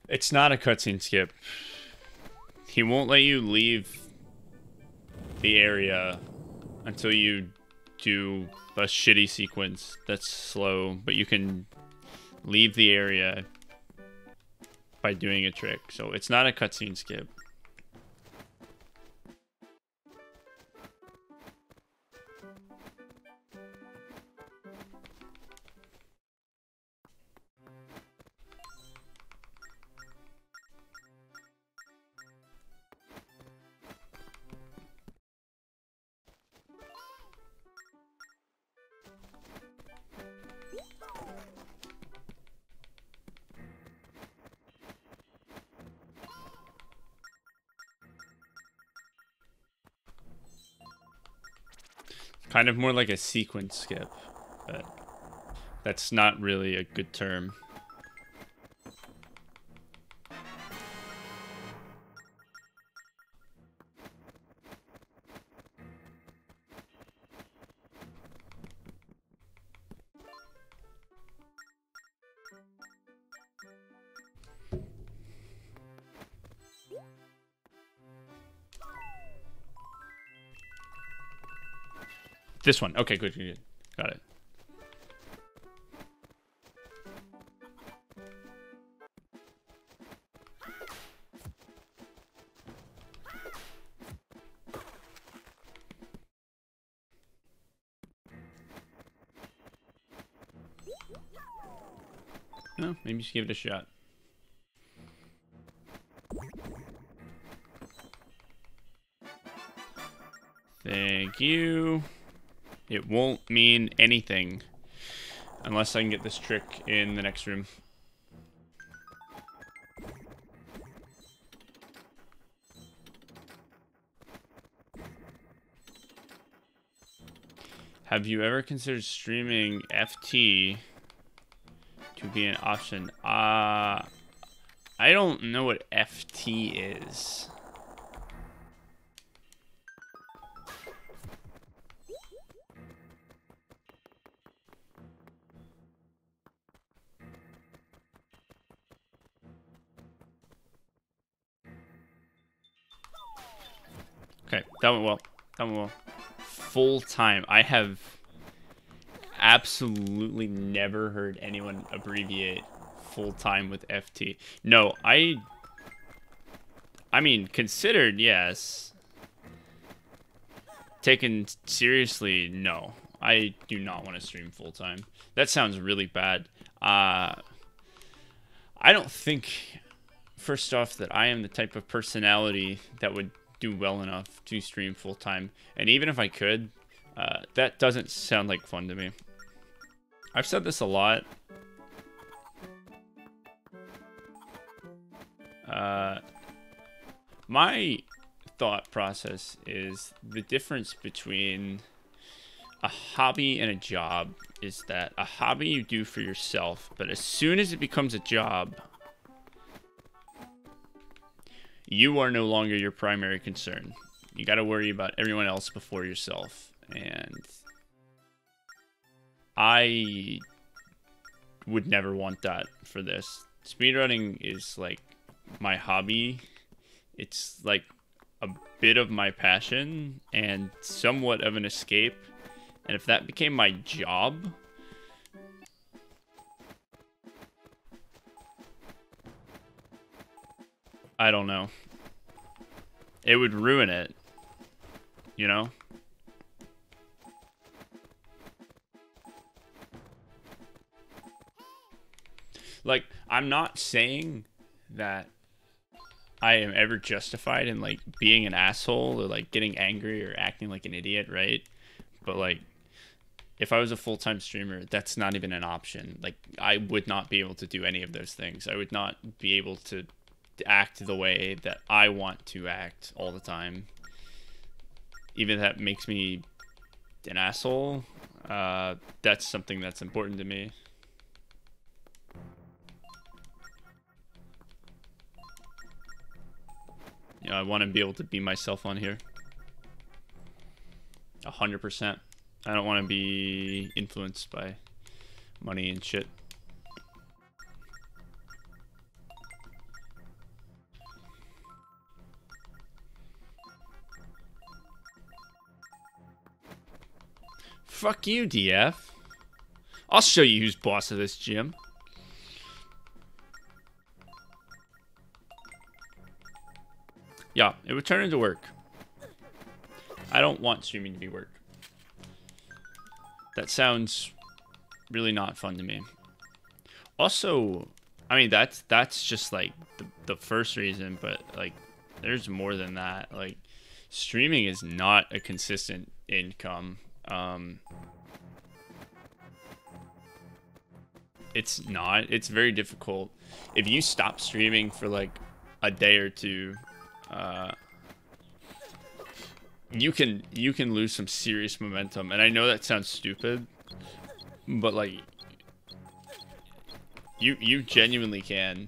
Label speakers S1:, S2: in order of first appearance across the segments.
S1: It's not a cutscene skip. He won't let you leave the area until you do a shitty sequence that's slow, but you can leave the area by doing a trick. So it's not a cutscene skip. Kind of more like a sequence skip, but that's not really a good term. This one. Okay, good, good, good. Got it. No, maybe you should give it a shot. Thank you. It won't mean anything unless I can get this trick in the next room. Have you ever considered streaming FT to be an option? I don't know what FT is. Okay, that went well. That went well. Full time. I have absolutely never heard anyone abbreviate full time with FT. No, I mean, considered, yes. Taken seriously, no. I do not want to stream full time. That sounds really bad. I don't think, first off, that I am the type of personality that would do well enough to stream full time. And even if I could, that doesn't sound like fun to me. I've said this a lot. My thought process is the difference between a hobby and a job is that a hobby you do for yourself, but as soon as it becomes a job, you are no longer your primary concern. You got to worry about everyone else before yourself. And I would never want that for this. Speedrunning is like my hobby. It's like a bit of my passion and somewhat of an escape. And if that became my job, I don't know. It would ruin it, you know? Like, I'm not saying that I am ever justified in, like, being an asshole or, like, getting angry or acting like an idiot, right? But, like, if I was a full-time streamer, that's not even an option. Like, I would not be able to do any of those things. I would not be able to act the way that I want to act all the time. Even if that makes me an asshole, that's something that's important to me. You know, I want to be able to be myself on here. 100%. I don't want to be influenced by money and shit. Fuck you, DF. I'll show you who's boss of this gym. Yeah, it would turn into work. I don't want streaming to be work. That sounds really not fun to me. Also, I mean, that's just like the first reason, but like there's more than that. Like streaming is not a consistent income. It's not. It's very difficult. If you stop streaming for like a day or two, you can lose some serious momentum. And I know that sounds stupid, but like you genuinely can.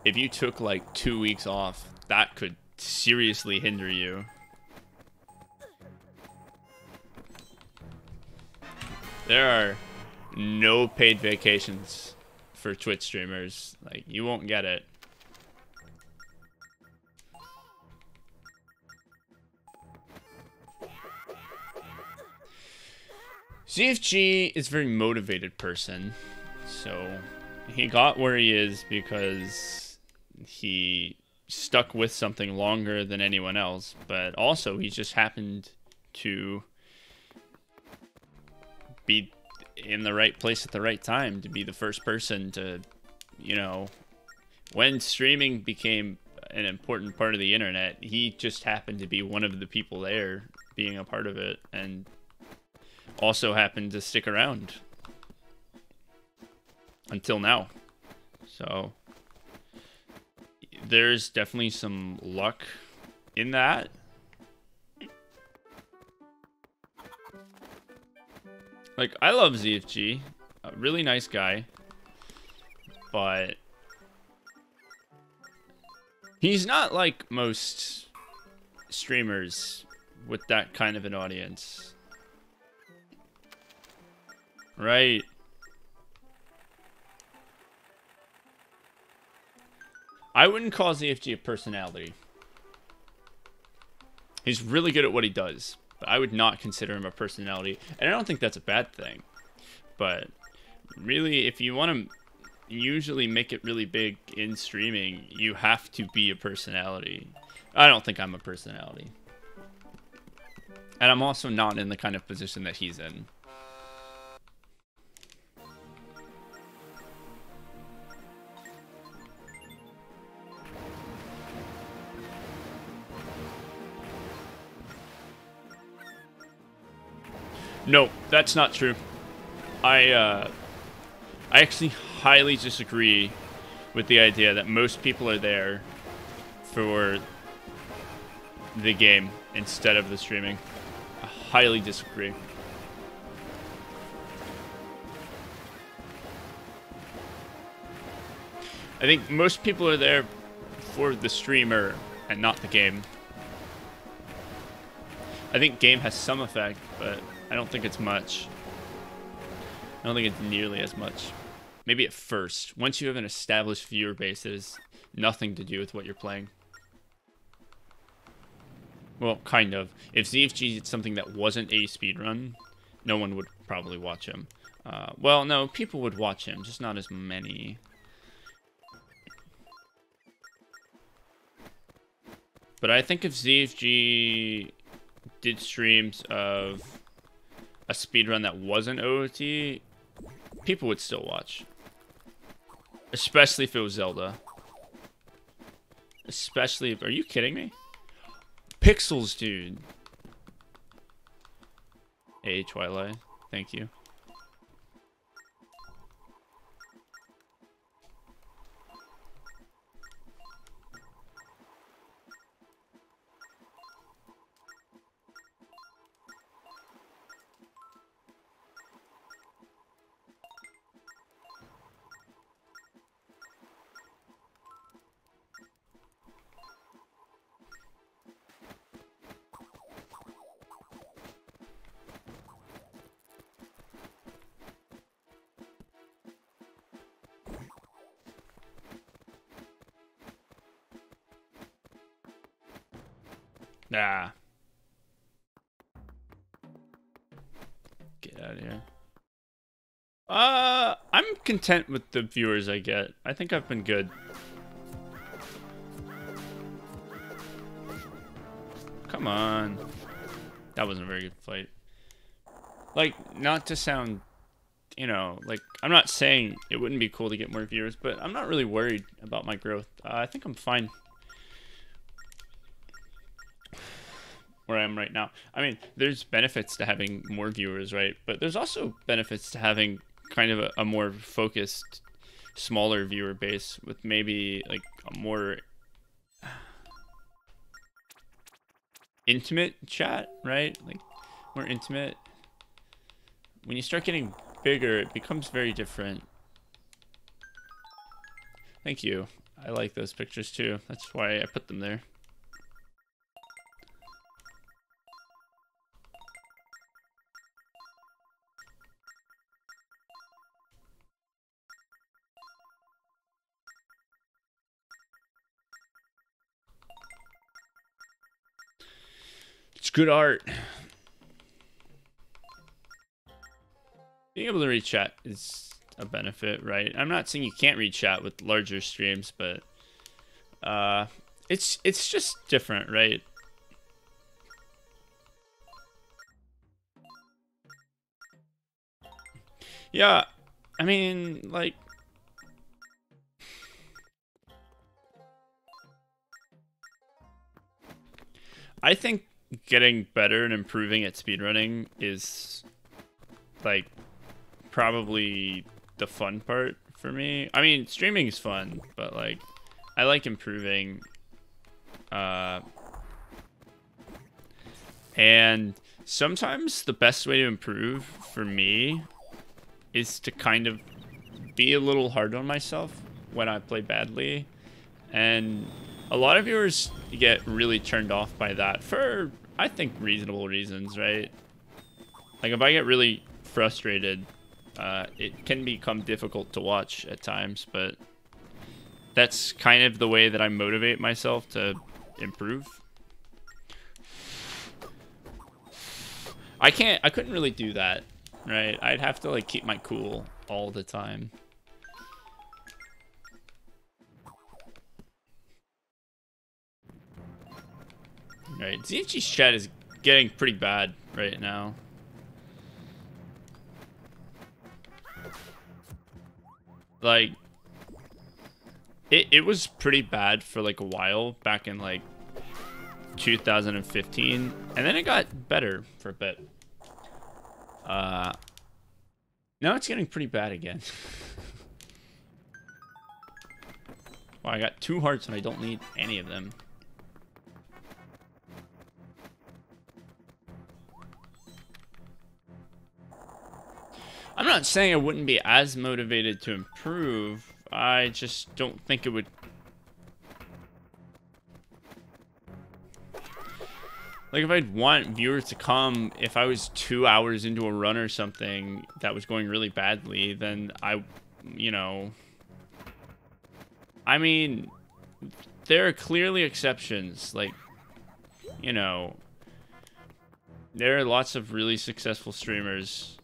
S1: If you took like 2 weeks off, that could seriously hinder you. There are no paid vacations for Twitch streamers. Like, you won't get it. ZFG is a very motivated person. So, he got where he is because he stuck with something longer than anyone else. But also, he just happened to be in the right place at the right time, to be the first person to, you know, when streaming became an important part of the internet, he just happened to be one of the people there being a part of it, and also happened to stick around until now. So there's definitely some luck in that. Like, I love ZFG, a really nice guy, but he's not like most streamers with that kind of an audience. Right. I wouldn't call ZFG a personality. He's really good at what he does, but I would not consider him a personality, and I don't think that's a bad thing. But really, if you want to usually make it really big in streaming, you have to be a personality. I don't think I'm a personality. And I'm also not in the kind of position that he's in. No, that's not true. I actually highly disagree with the idea that most people are there for the game instead of the streaming. I highly disagree. I think most people are there for the streamer and not the game. I think game has some effect, but I don't think it's much. I don't think it's nearly as much. Maybe at first. Once you have an established viewer base, it has nothing to do with what you're playing. Well, kind of. If ZFG did something that wasn't a speedrun, no one would probably watch him. Well, no, people would watch him, just not as many. But I think if ZFG did streams of a speedrun that wasn't OOT, people would still watch. Especially if it was Zelda. Especially if... Are you kidding me? Pixels, dude. Hey, Twilight. Thank you. Ah. Get out of here. I'm content with the viewers I get. I think I've been good. Come on. That wasn't a very good fight. Like, not to sound, you know, like, I'm not saying it wouldn't be cool to get more viewers, but I'm not really worried about my growth. I think I'm fine where I am right now. I mean, there's benefits to having more viewers, right? But there's also benefits to having kind of a more focused, smaller viewer base with maybe like a more intimate chat, right? Like more intimate. When you start getting bigger, it becomes very different. Thank you. I like those pictures too. That's why I put them there. It's good art. Being able to read chat is a benefit, right? I'm not saying you can't read chat with larger streams, but it's just different, right? Yeah, I mean, like, I think getting better and improving at speedrunning is like probably the fun part for me. I mean, streaming is fun, but like I like improving. And sometimes the best way to improve for me is to kind of be a little hard on myself when I play badly. And a lot of viewers get really turned off by that for, I think, reasonable reasons, right? Like, if I get really frustrated, it can become difficult to watch at times, but that's kind of the way that I motivate myself to improve. I couldn't really do that, right? I'd have to, like, keep my cool all the time. Right, ZFG's chat is getting pretty bad right now. Like, it was pretty bad for like a while back in like 2015, and then it got better for a bit. Now it's getting pretty bad again. Well, I got 2 hearts and I don't need any of them. I'm not saying I wouldn't be as motivated to improve. I just don't think it would. Like, if I'd want viewers to come, if I was 2 hours into a run or something that was going really badly, then you know. I mean, there are clearly exceptions. Like, you know, there are lots of really successful streamers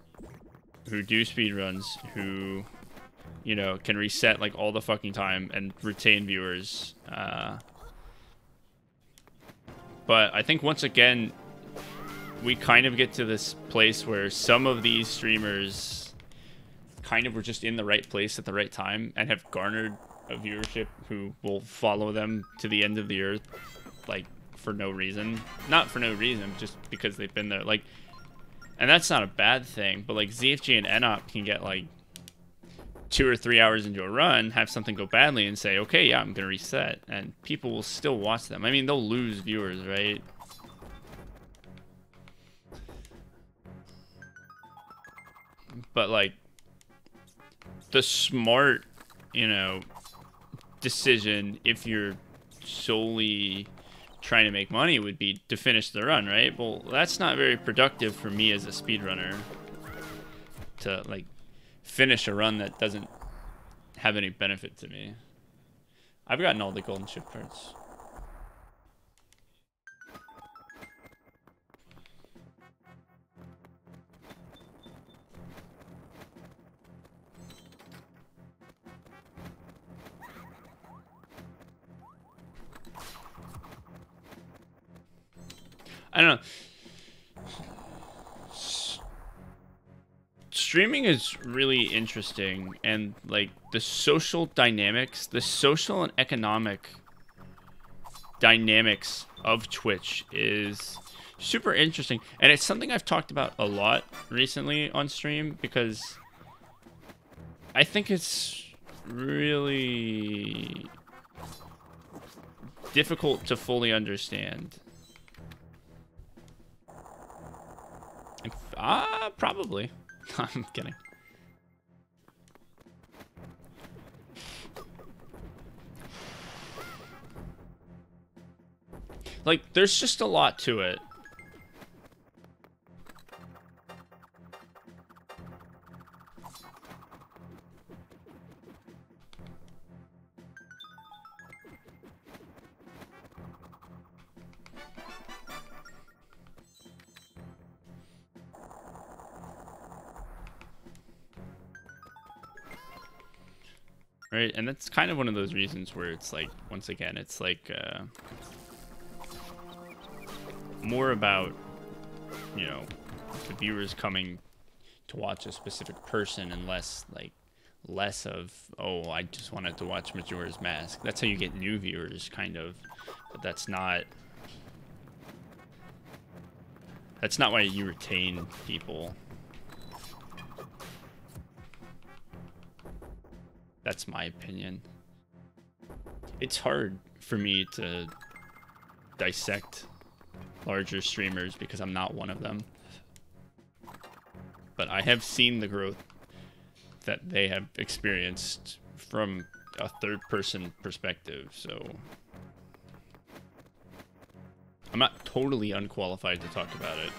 S1: who do speedruns who, you know, can reset like all the fucking time and retain viewers. But I think once again, we kind of get to this place where some of these streamers kind of were just in the right place at the right time and have garnered a viewership who will follow them to the end of the earth, like, for no reason. Not for no reason, just because they've been there. Like, and that's not a bad thing, but like ZFG and NOP can get like 2 or 3 hours into a run, have something go badly, and say, okay, yeah, I'm gonna reset, and people will still watch them. I mean, they'll lose viewers, right? But like, the smart, you know, decision, if you're solely trying to make money, would be to finish the run, right? Well, that's not very productive for me as a speedrunner, to like finish a run that doesn't have any benefit to me. I've gotten all the golden ship parts. I don't know. Streaming is really interesting, and like the social dynamics, the social and economic dynamics of Twitch is super interesting, and it's something I've talked about a lot recently on stream because I think it's really difficult to fully understand. Probably. I'm kidding. Like, there's just a lot to it. Right, and that's kind of one of those reasons where it's like, once again, it's like more about, you know, the viewers coming to watch a specific person and less of, oh, I just wanted to watch Majora's Mask. That's how you get new viewers, kind of, but that's not why you retain people. That's my opinion. It's hard for me to dissect larger streamers because I'm not one of them. But I have seen the growth that they have experienced from a third-person perspective, so I'm not totally unqualified to talk about it.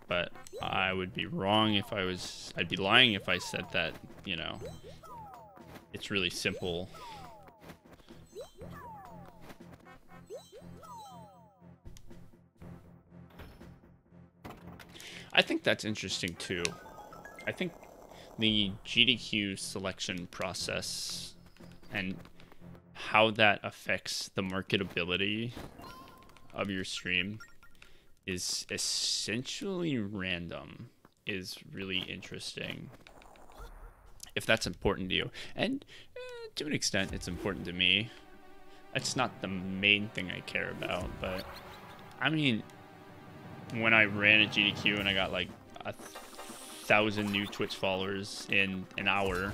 S1: But I would be wrong if I'd be lying if I said that, you know, it's really simple. I think that's interesting too. I think the GDQ selection process and how that affects the marketability of your stream is essentially random is really interesting. If that's important to you. And to an extent, it's important to me. It's not the main thing I care about, but I mean, when I ran a GDQ and I got like 1,000 new Twitch followers in an hour,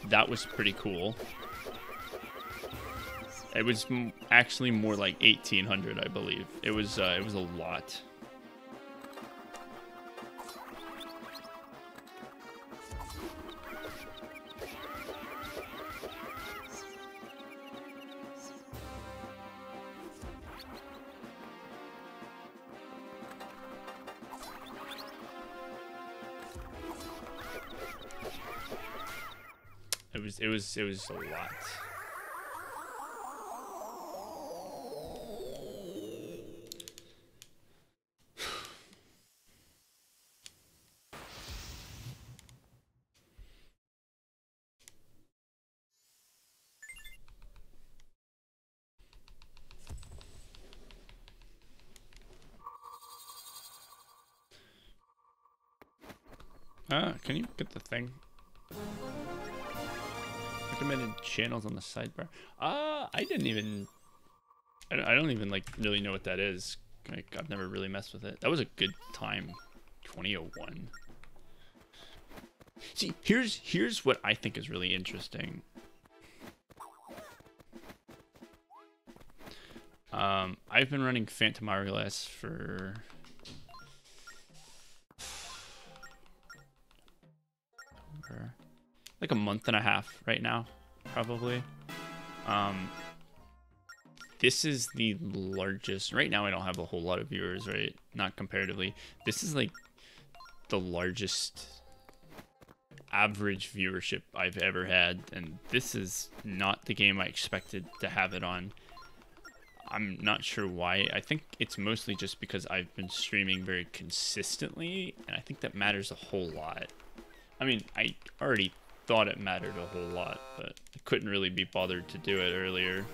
S1: that was pretty cool. It was actually more like 1,800, I believe. It was a lot. It was a lot. Can you get the thing? Recommended channels on the sidebar. I don't even like really know what that is. Like, I've never really messed with it. That was a good time. 2001. See, here's what I think is really interesting. I've been running Phantom Hourglass for like a month and a half right now, probably. This is the largest. Right now I don't have a whole lot of viewers, right? Not comparatively. This is like the largest average viewership I've ever had, and this is not the game I expected to have it on. I'm not sure why. I think it's mostly just because I've been streaming very consistently, and I think that matters a whole lot. I mean, I already thought it mattered a whole lot, but I couldn't really be bothered to do it earlier.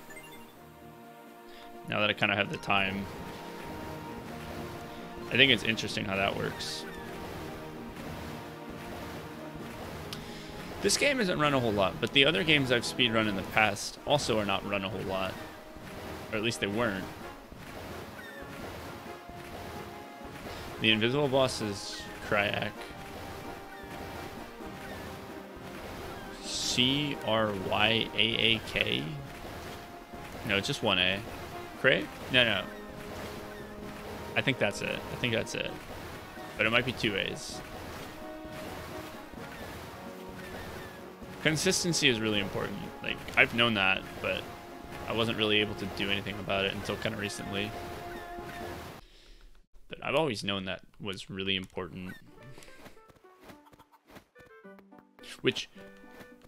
S1: Now that I kind of have the time, I think it's interesting how that works. This game isn't run a whole lot, but the other games I've speedrun in the past also are not run a whole lot. Or at least they weren't. The invisible boss is Cryak. Cryaak? No, it's just one A. Craig? No. I think that's it. But it might be two A's. Consistency is really important. Like, I've known that, but I wasn't really able to do anything about it until kind of recently. But I've always known that was really important. Which,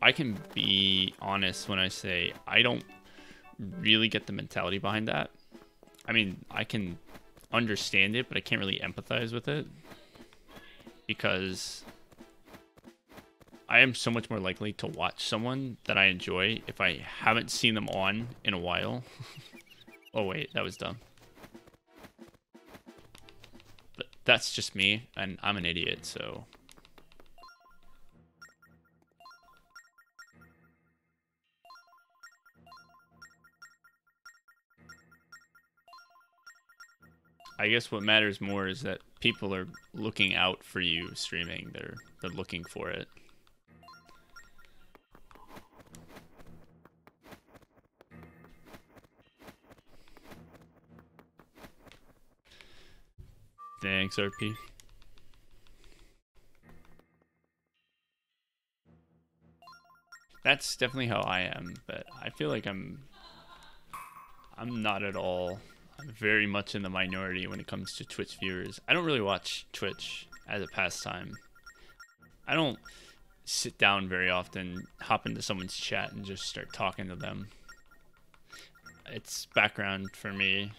S1: I can be honest when I say I don't really get the mentality behind that. I mean, I can understand it, but I can't really empathize with it. Because I am so much more likely to watch someone that I enjoy if I haven't seen them on in a while. Oh wait, that was dumb. But that's just me, and I'm an idiot, so... I guess what matters more is that people are looking out for you streaming. They're looking for it. Thanks, RP. That's definitely how I am, but I feel like I'm not at all. I'm very much in the minority when it comes to Twitch viewers. I don't really watch Twitch as a pastime. I don't sit down very often, hop into someone's chat and just start talking to them. It's background for me.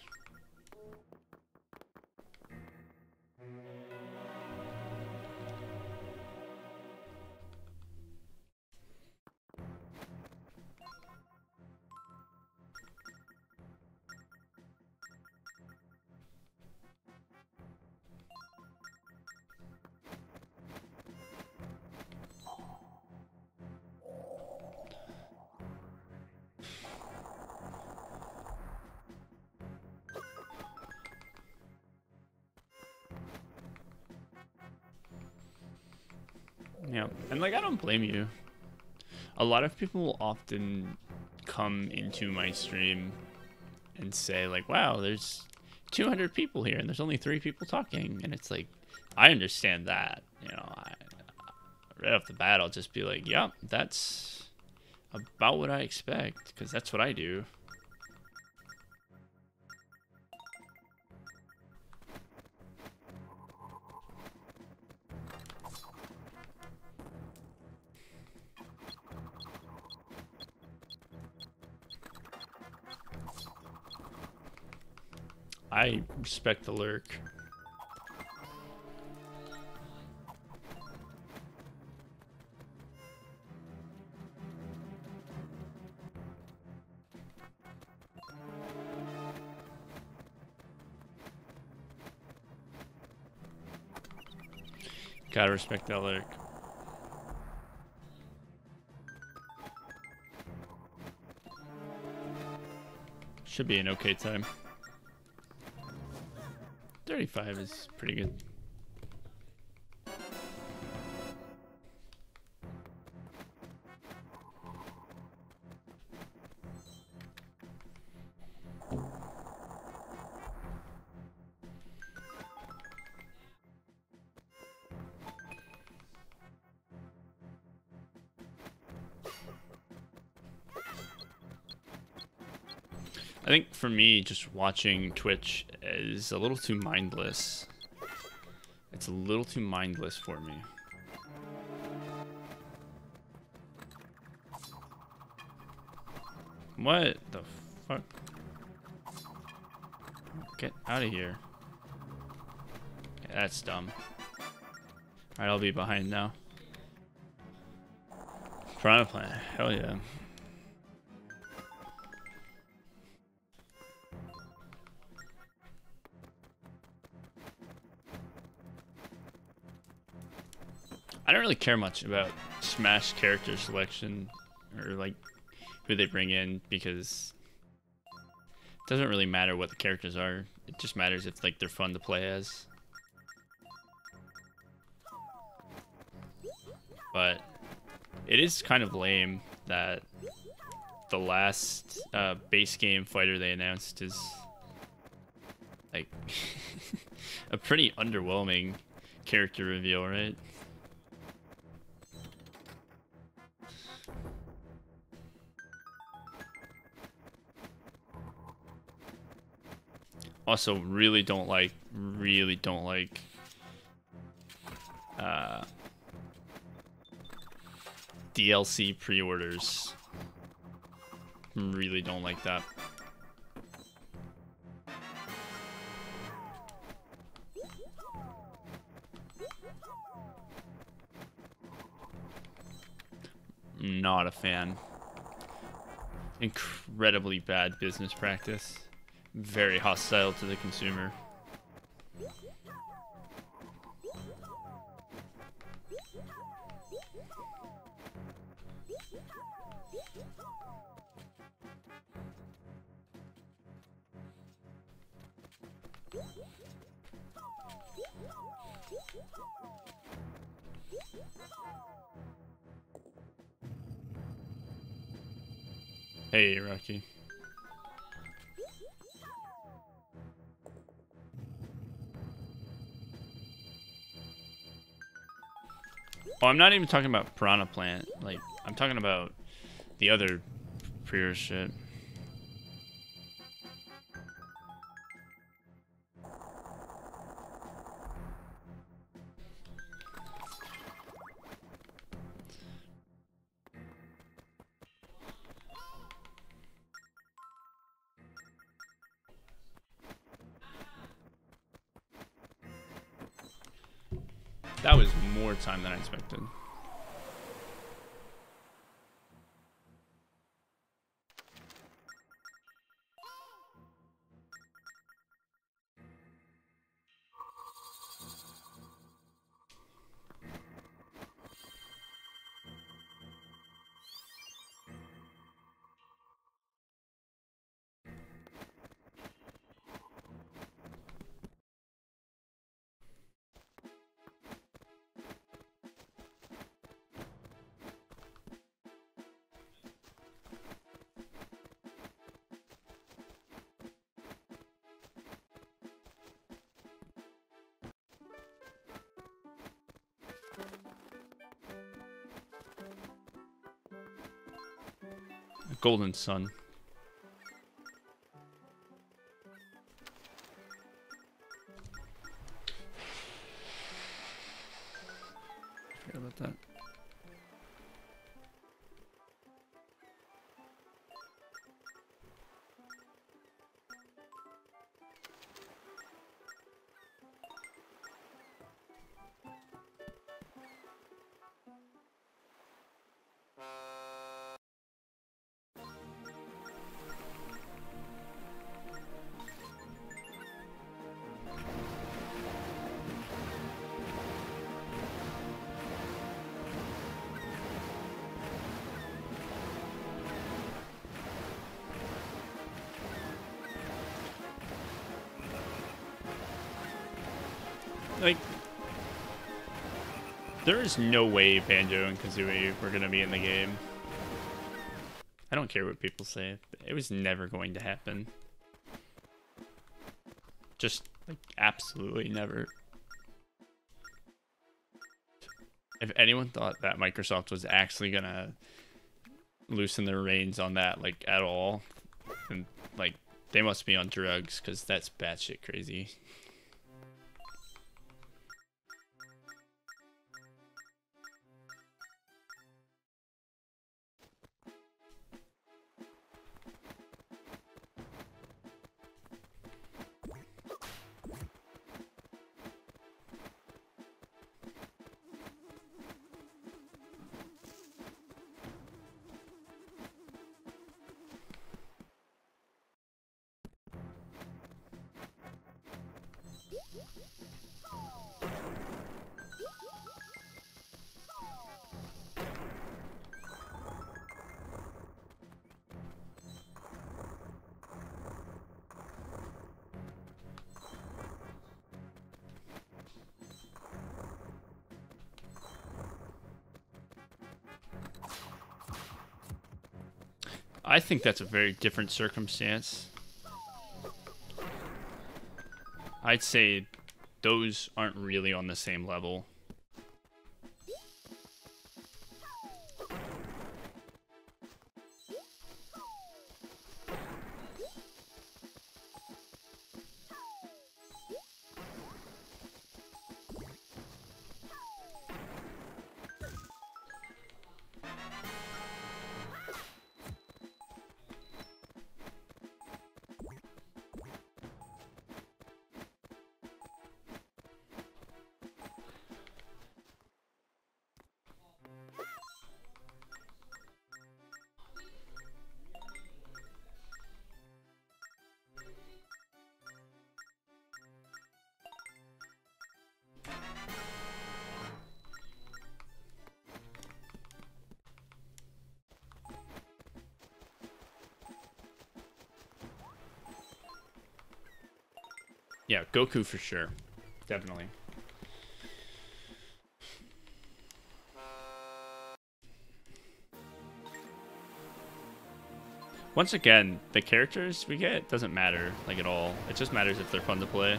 S1: Yeah, and like I don't blame you. A lot of people often come into my stream and say like, wow, there's 200 people here and there's only 3 people talking, and it's like, I understand that, you know, right off the bat I'll just be like, yep, that's about what I expect, because that's what I do. I respect the lurk. Gotta respect that lurk. Should be an okay time. 35 is pretty good. I think for me, just watching Twitch is a little too mindless. It's a little too mindless for me. What the fuck? Get out of here. Okay, that's dumb. Alright, I'll be behind now. Piranha Plant. Hell yeah. I don't really care much about Smash character selection or like who they bring in, because it doesn't really matter what the characters are. It just matters if like they're fun to play as. But it is kind of lame that the last base game fighter they announced is like a pretty underwhelming character reveal, right? Also, really don't like DLC pre-orders. Really don't like that. Not a fan. Incredibly bad business practice. Very hostile to the consumer. Hey, Rocky. Oh, I'm not even talking about Piranha Plant. Like, I'm talking about the other pre-order shit. That was more time than I expected. Golden Sun. Forgot about that. Like, there is no way Banjo and Kazooie were gonna be in the game. I don't care what people say. It was never going to happen. Just, like, absolutely never. If anyone thought that Microsoft was actually gonna loosen their reins on that, like, at all, then, like, they must be on drugs, because that's batshit crazy. I think that's a very different circumstance. I'd say those aren't really on the same level. Yeah, Goku for sure. Definitely. Once again, the characters we get doesn't matter, like, at all. It just matters if they're fun to play.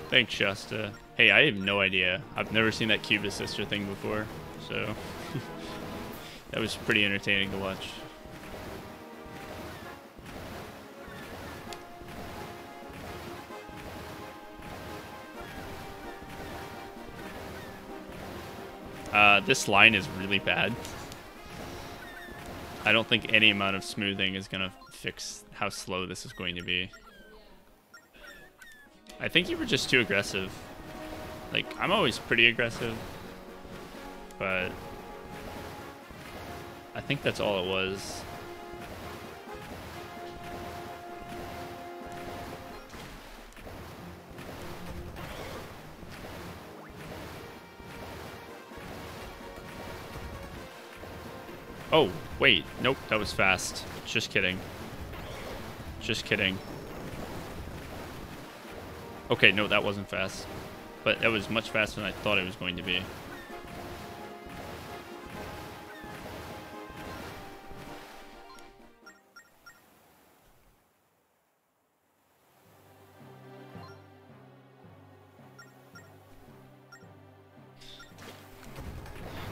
S1: Thanks, Shasta. Hey, I have no idea. I've never seen that Cuba Sister thing before, so... that was pretty entertaining to watch. This line is really bad. I don't think any amount of smoothing is gonna fix how slow this is going to be. I think you were just too aggressive. Like, I'm always pretty aggressive, but I think that's all it was. Oh, wait. Nope, that was fast. Just kidding. Just kidding. Okay, no, that wasn't fast. But that was much faster than I thought it was going to be.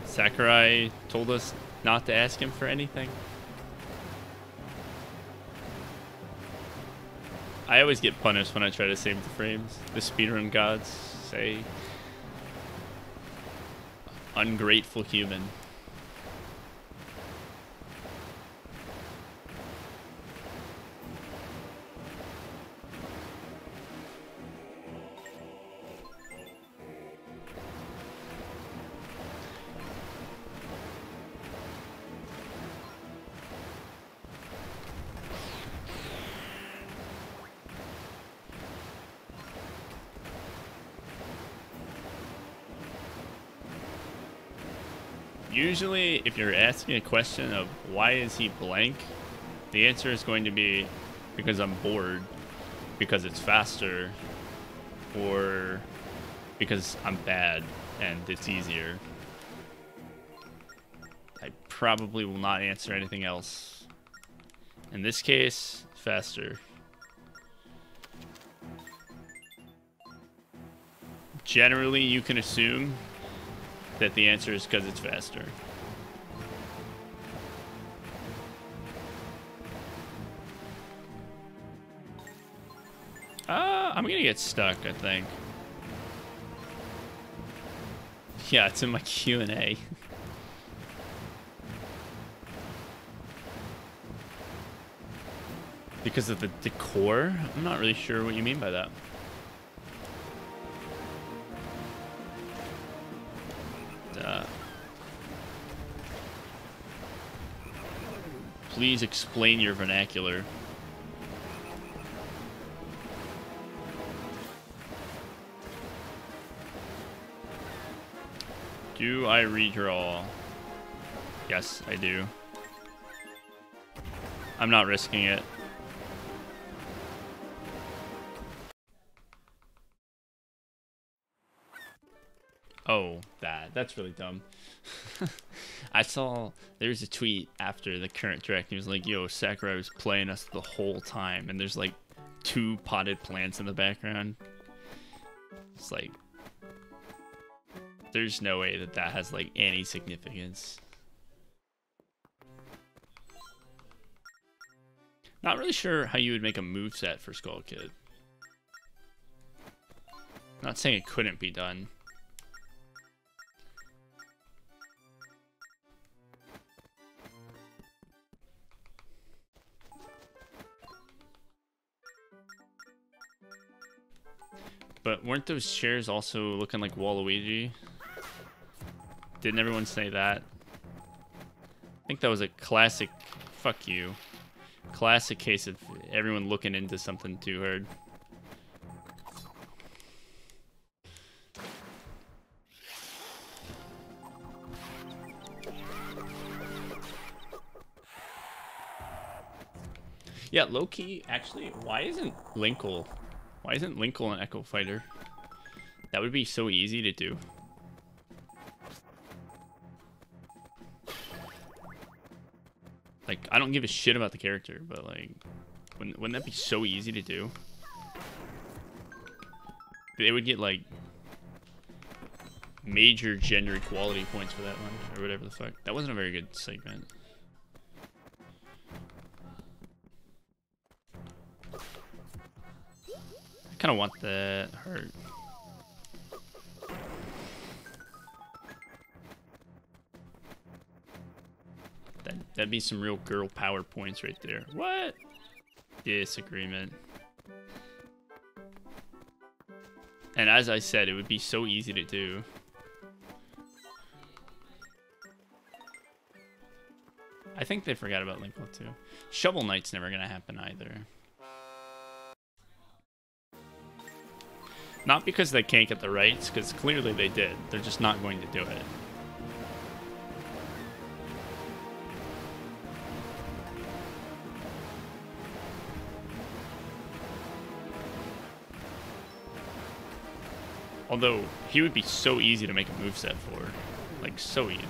S1: Sakurai told us not to ask him for anything. I always get punished when I try to save the frames. The speedrun gods say, ungrateful human. Usually, if you're asking a question of why is he blank, the answer is going to be because I'm bored, because it's faster, or because I'm bad and it's easier. I probably will not answer anything else. In this case, faster. Generally, you can assume that the answer is because it's faster. I'm gonna get stuck, I think. Yeah, it's in my Q&A. Because of the decor? I'm not really sure what you mean by that. Please explain your vernacular. Do I redraw? Yes, I do. I'm not risking it. Oh, that's really dumb. I saw there was a tweet after the current direct. He was like, "Yo, Sakurai was playing us the whole time," and there's like 2 potted plants in the background. It's like, there's no way that that has like any significance. Not really sure how you would make a moveset for Skull Kid. Not saying it couldn't be done. But weren't those chairs also looking like Waluigi? Didn't everyone say that? I think that was a classic, fuck you, classic case of everyone looking into something too hard. Yeah, low-key, actually, why isn't Linkle an Echo Fighter? That would be so easy to do. Like, I don't give a shit about the character, but like, wouldn't that be so easy to do? They would get like major gender equality points for that one, or whatever the fuck. That wasn't a very good segment. I kind of want that heart. That'd be some real girl power points right there. What? Disagreement. And as I said, it would be so easy to do. I think they forgot about Linkle too. Shovel Knight's never gonna happen either. Not because they can't get the rights, because clearly they did. They're just not going to do it. Although, he would be so easy to make a moveset for. Like, so easy.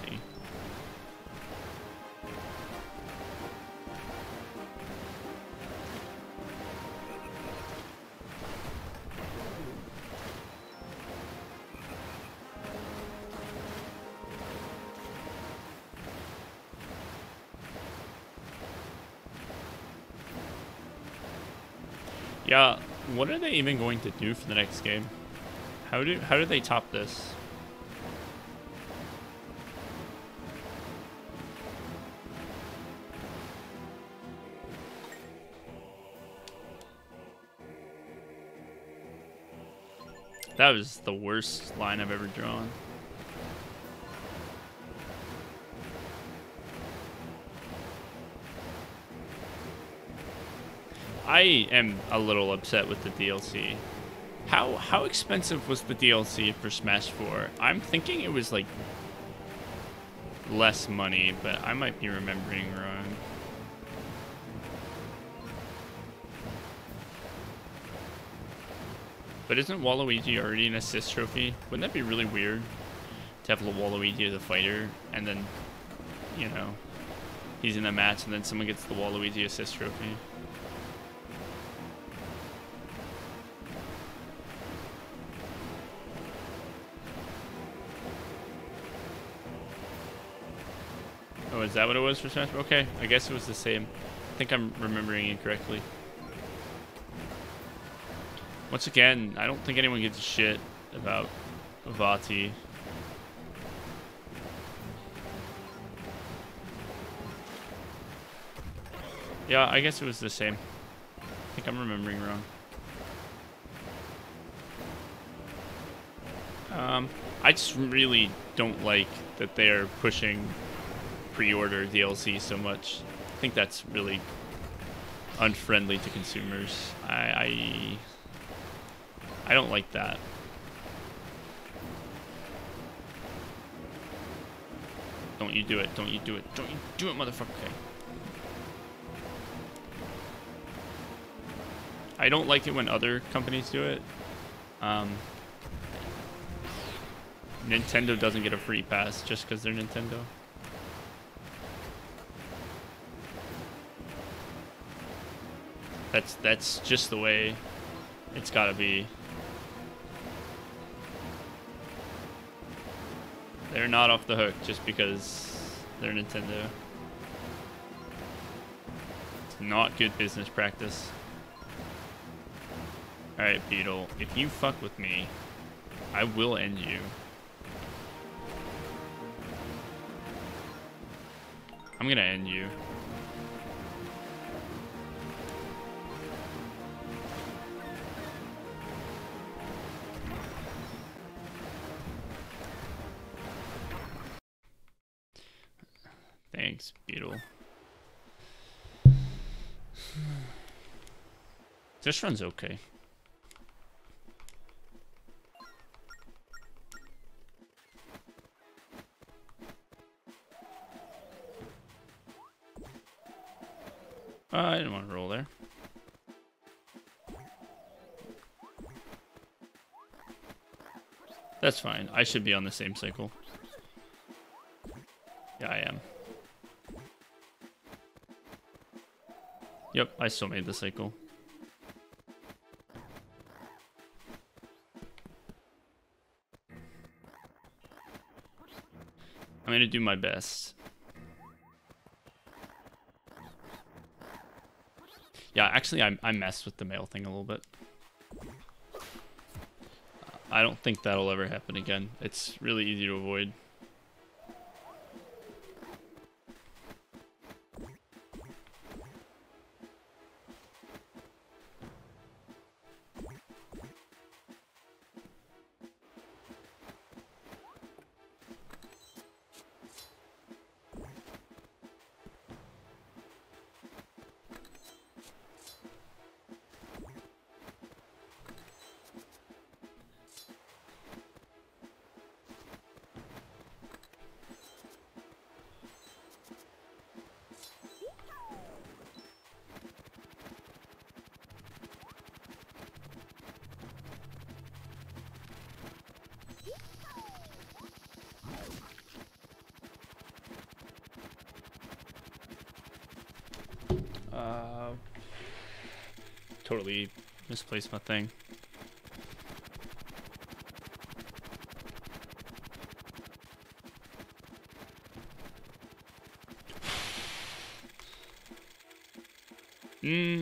S1: Yeah, what are they even going to do for the next game? How do they top this? That was the worst line I've ever drawn. I am a little upset with the DLC. How expensive was the DLC for Smash 4? I'm thinking it was like less money, but I might be remembering wrong. But isn't Waluigi already an assist trophy? Wouldn't that be really weird to have Waluigi as a fighter and then, you know, he's in a match and then someone gets the Waluigi assist trophy? Oh, is that what it was for Smash? Okay, I guess it was the same. I think I'm remembering incorrectly. Once again, I don't think anyone gives a shit about Vati. Yeah, I guess it was the same. I think I'm remembering wrong. I just really don't like that they're pushing pre-order DLC so much. I think that's really unfriendly to consumers. I don't like that. Don't you do it. Don't you do it. Don't you do it, motherfucker. Okay. I don't like it when other companies do it. Nintendo doesn't get a free pass just because they're Nintendo. That's just the way it's gotta be. They're not off the hook just because they're Nintendo. It's not good business practice. Alright, Beetle, if you fuck with me, I will end you. I'm gonna end you. Thanks, Beetle. This run's okay. I didn't want to roll there. That's fine. I should be on the same cycle. Yeah, I am. Yep, I still made the cycle. I'm gonna do my best. Yeah, actually, I messed with the mail thing a little bit. I don't think that'll ever happen again. It's really easy to avoid. Totally misplaced my thing.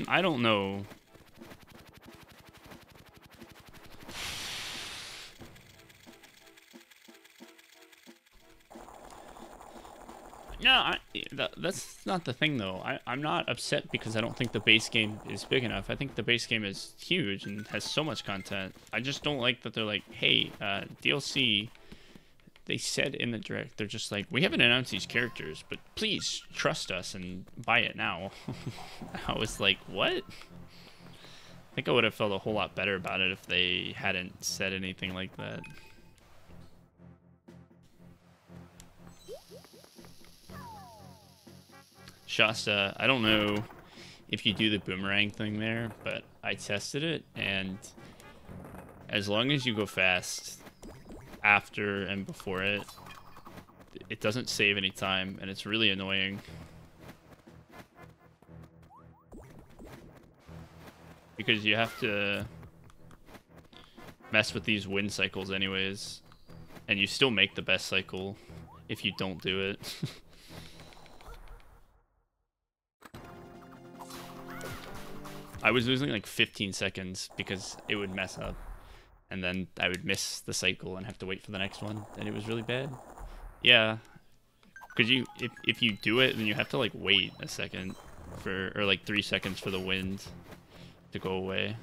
S1: I don't know. No, that's not the thing, though. I'm not upset because I don't think the base game is big enough. I think the base game is huge and has so much content. I just don't like that they're like, hey, DLC, they said in the direct, they're just like, we haven't announced these characters, but please trust us and buy it now. I was like, what? I think I would have felt a whole lot better about it if they hadn't said anything like that. Shasta, I don't know if you do the boomerang thing there, but I tested it, and as long as you go fast after and before it, it doesn't save any time, and it's really annoying. Because you have to mess with these win cycles anyways, and you still make the best cycle if you don't do it. I was losing like 15 seconds because it would mess up, and then I would miss the cycle and have to wait for the next one, and it was really bad. Yeah, because if you do it, then you have to like wait a second or like 3 seconds for the wind to go away.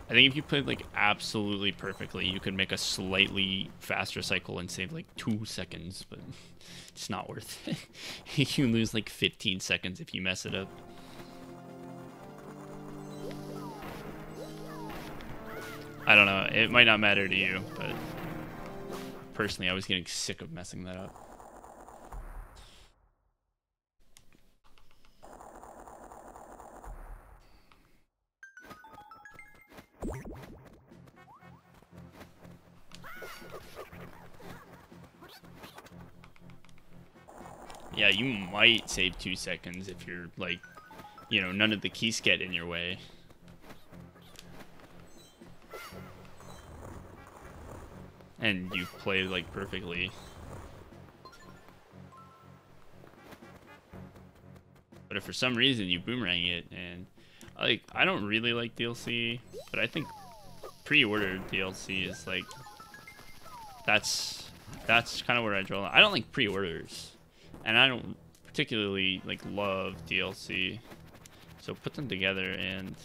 S1: I think if you played like absolutely perfectly, you could make a slightly faster cycle and save like 2 seconds, but it's not worth it. You lose like 15 seconds if you mess it up. I don't know, it might not matter to you, but personally I was getting sick of messing that up. Yeah, you might save 2 seconds if you're like you know, none of the keys get in your way. And you play like perfectly. But if for some reason you boomerang it, and like, I don't really like DLC, but I think pre-order DLC is like, that's kind of where I draw. I don't like pre-orders, and I don't particularly like love DLC. So put them together, and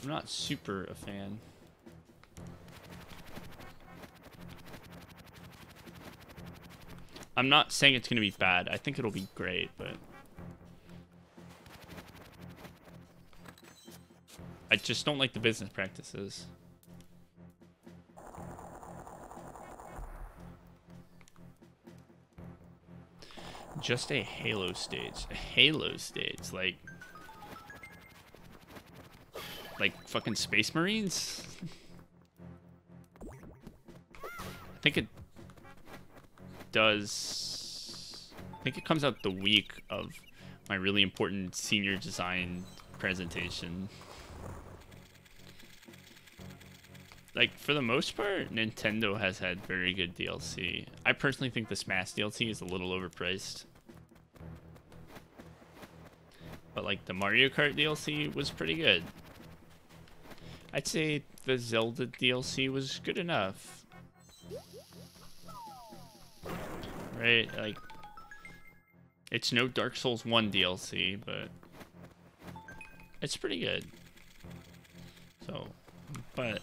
S1: I'm not super a fan. I'm not saying it's gonna be bad. I think it'll be great, but I just don't like the business practices. Just a Halo stage. A Halo stage, like fucking Space Marines? I think it does. I think it comes out the week of my really important senior design presentation. Like, for the most part, Nintendo has had very good DLC. I personally think the Smash DLC is a little overpriced. But, like, the Mario Kart DLC was pretty good. I'd say the Zelda DLC was good enough. Right? Like, it's no Dark Souls 1 DLC, but it's pretty good. So, but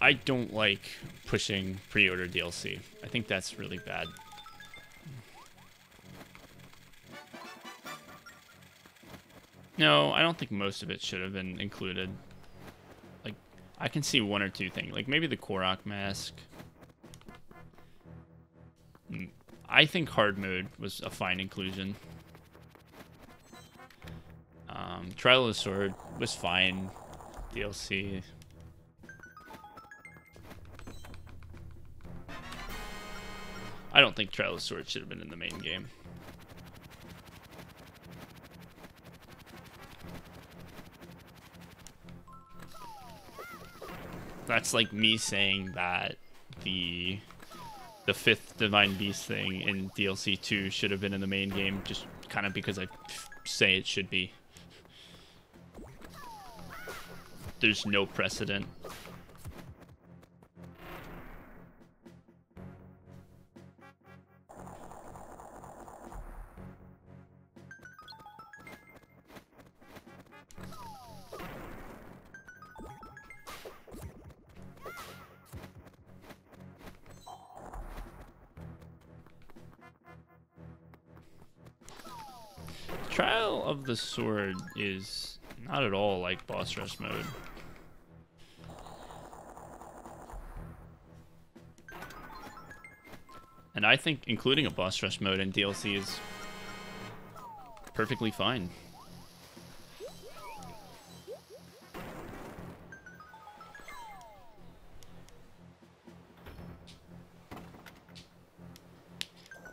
S1: I don't like pushing pre-order DLC. I think that's really bad. No, I don't think most of it should have been included. Like, I can see one or two things. Like, maybe the Korok mask. I think hard mode was a fine inclusion. Trial of the Sword was fine. DLC. I don't think Trial of the Sword should have been in the main game. That's like me saying that the 5th Divine Beast thing in DLC 2 should have been in the main game, just kind of because I say it should be. There's no precedent. Trial of the Sword is not at all like boss rush mode. And I think including a boss rush mode in DLC is perfectly fine.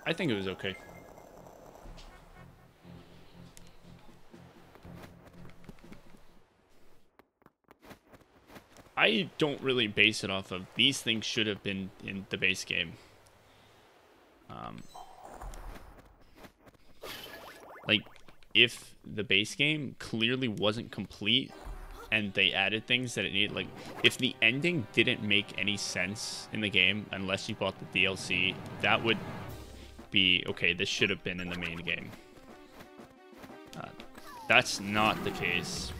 S1: I think it was okay. I don't really base it off of these things should have been in the base game. Like, if the base game clearly wasn't complete and they added things that it needed, like, if the ending didn't make any sense in the game unless you bought the DLC, that would be, okay, this should have been in the main game. That's not the case.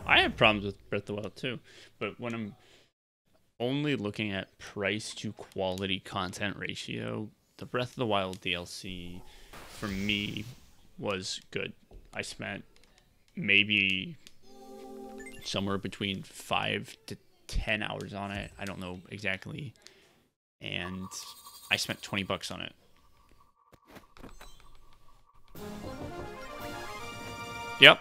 S1: I have problems with Breath of the Wild too, but when I'm only looking at price to quality content ratio, the Breath of the Wild DLC for me was good. I spent maybe somewhere between 5 to 10 hours on it. I don't know exactly. And I spent $20 on it. Yep.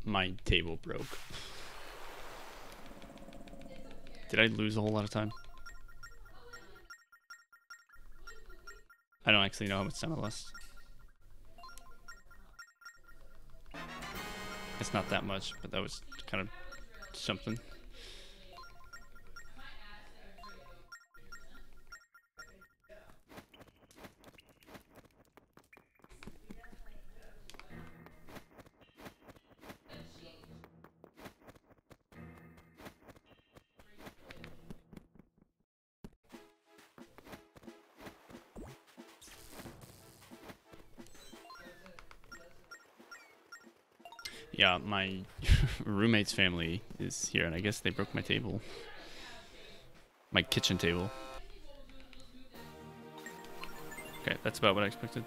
S1: My table broke. Did I lose a whole lot of time? I don't actually know how much time I lost. It's not that much, but that was kind of something. Yeah, my roommate's family is here, and I guess they broke my table. My kitchen table. Okay, that's about what I expected.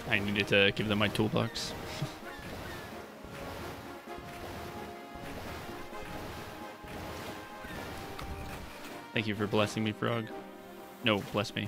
S1: I needed to give them my toolbox. Thank you for blessing me, Frog. No, bless me.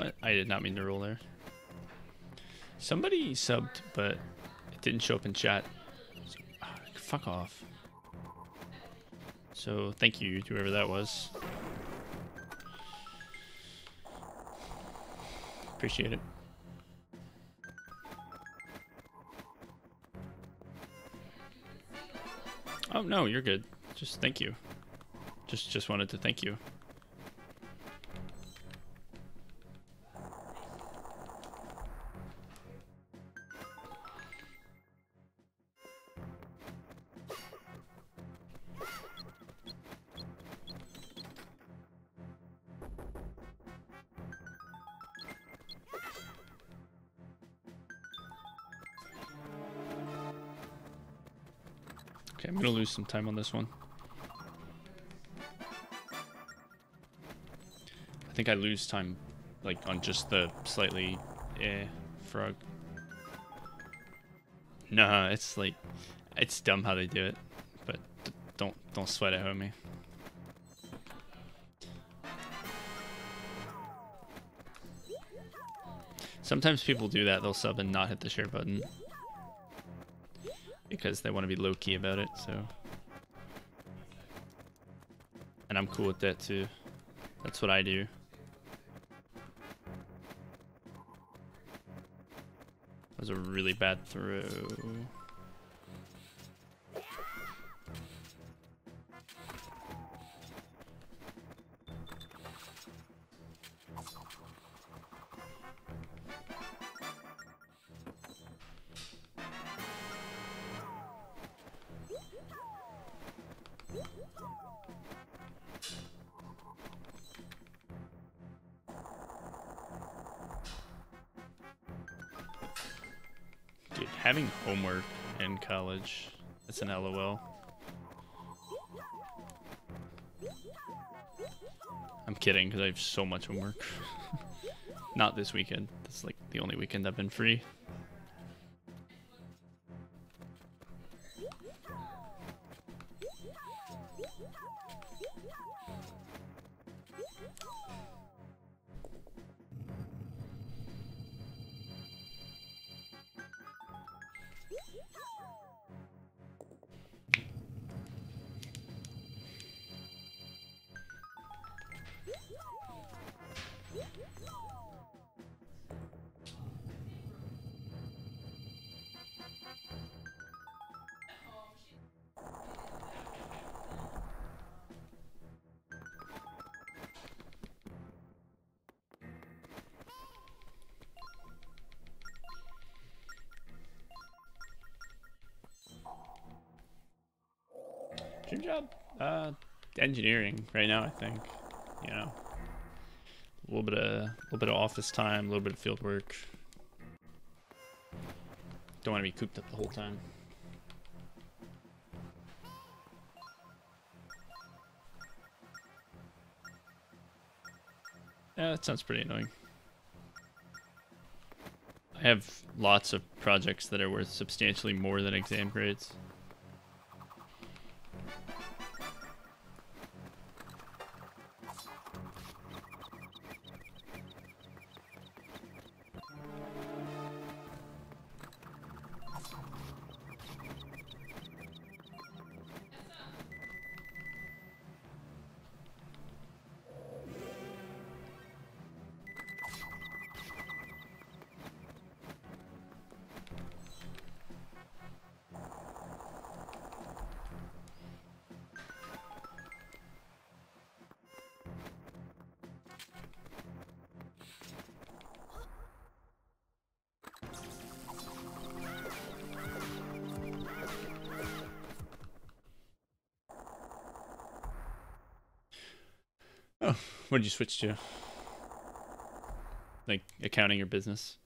S1: What? I did not mean to roll there. Somebody subbed, but it didn't show up in chat. So, fuck off. So thank you to whoever that was. Appreciate it. Oh no, you're good. Just thank you. Just wanted to thank you. Okay, I'm gonna lose some time on this one. I think I lose time, like, on just the slightly, frog. Nah, it's like, it's dumb how they do it, but don't sweat it, homie. Sometimes people do that, they'll sub and not hit the share button. Because they want to be low-key about it, so. And I'm cool with that too. That's what I do. That was a really bad throw. Dude, having homework in college, that's an LOL. I'm kidding, because I have so much homework. Not this weekend. That's like the only weekend I've been free. Dream job? Engineering right now, I think. You know, a little bit of office time, a little bit of field work. Don't want to be cooped up the whole time. Yeah, that sounds pretty annoying. I have lots of projects that are worth substantially more than exam grades. Oh, what did you switch to? Like accounting or business?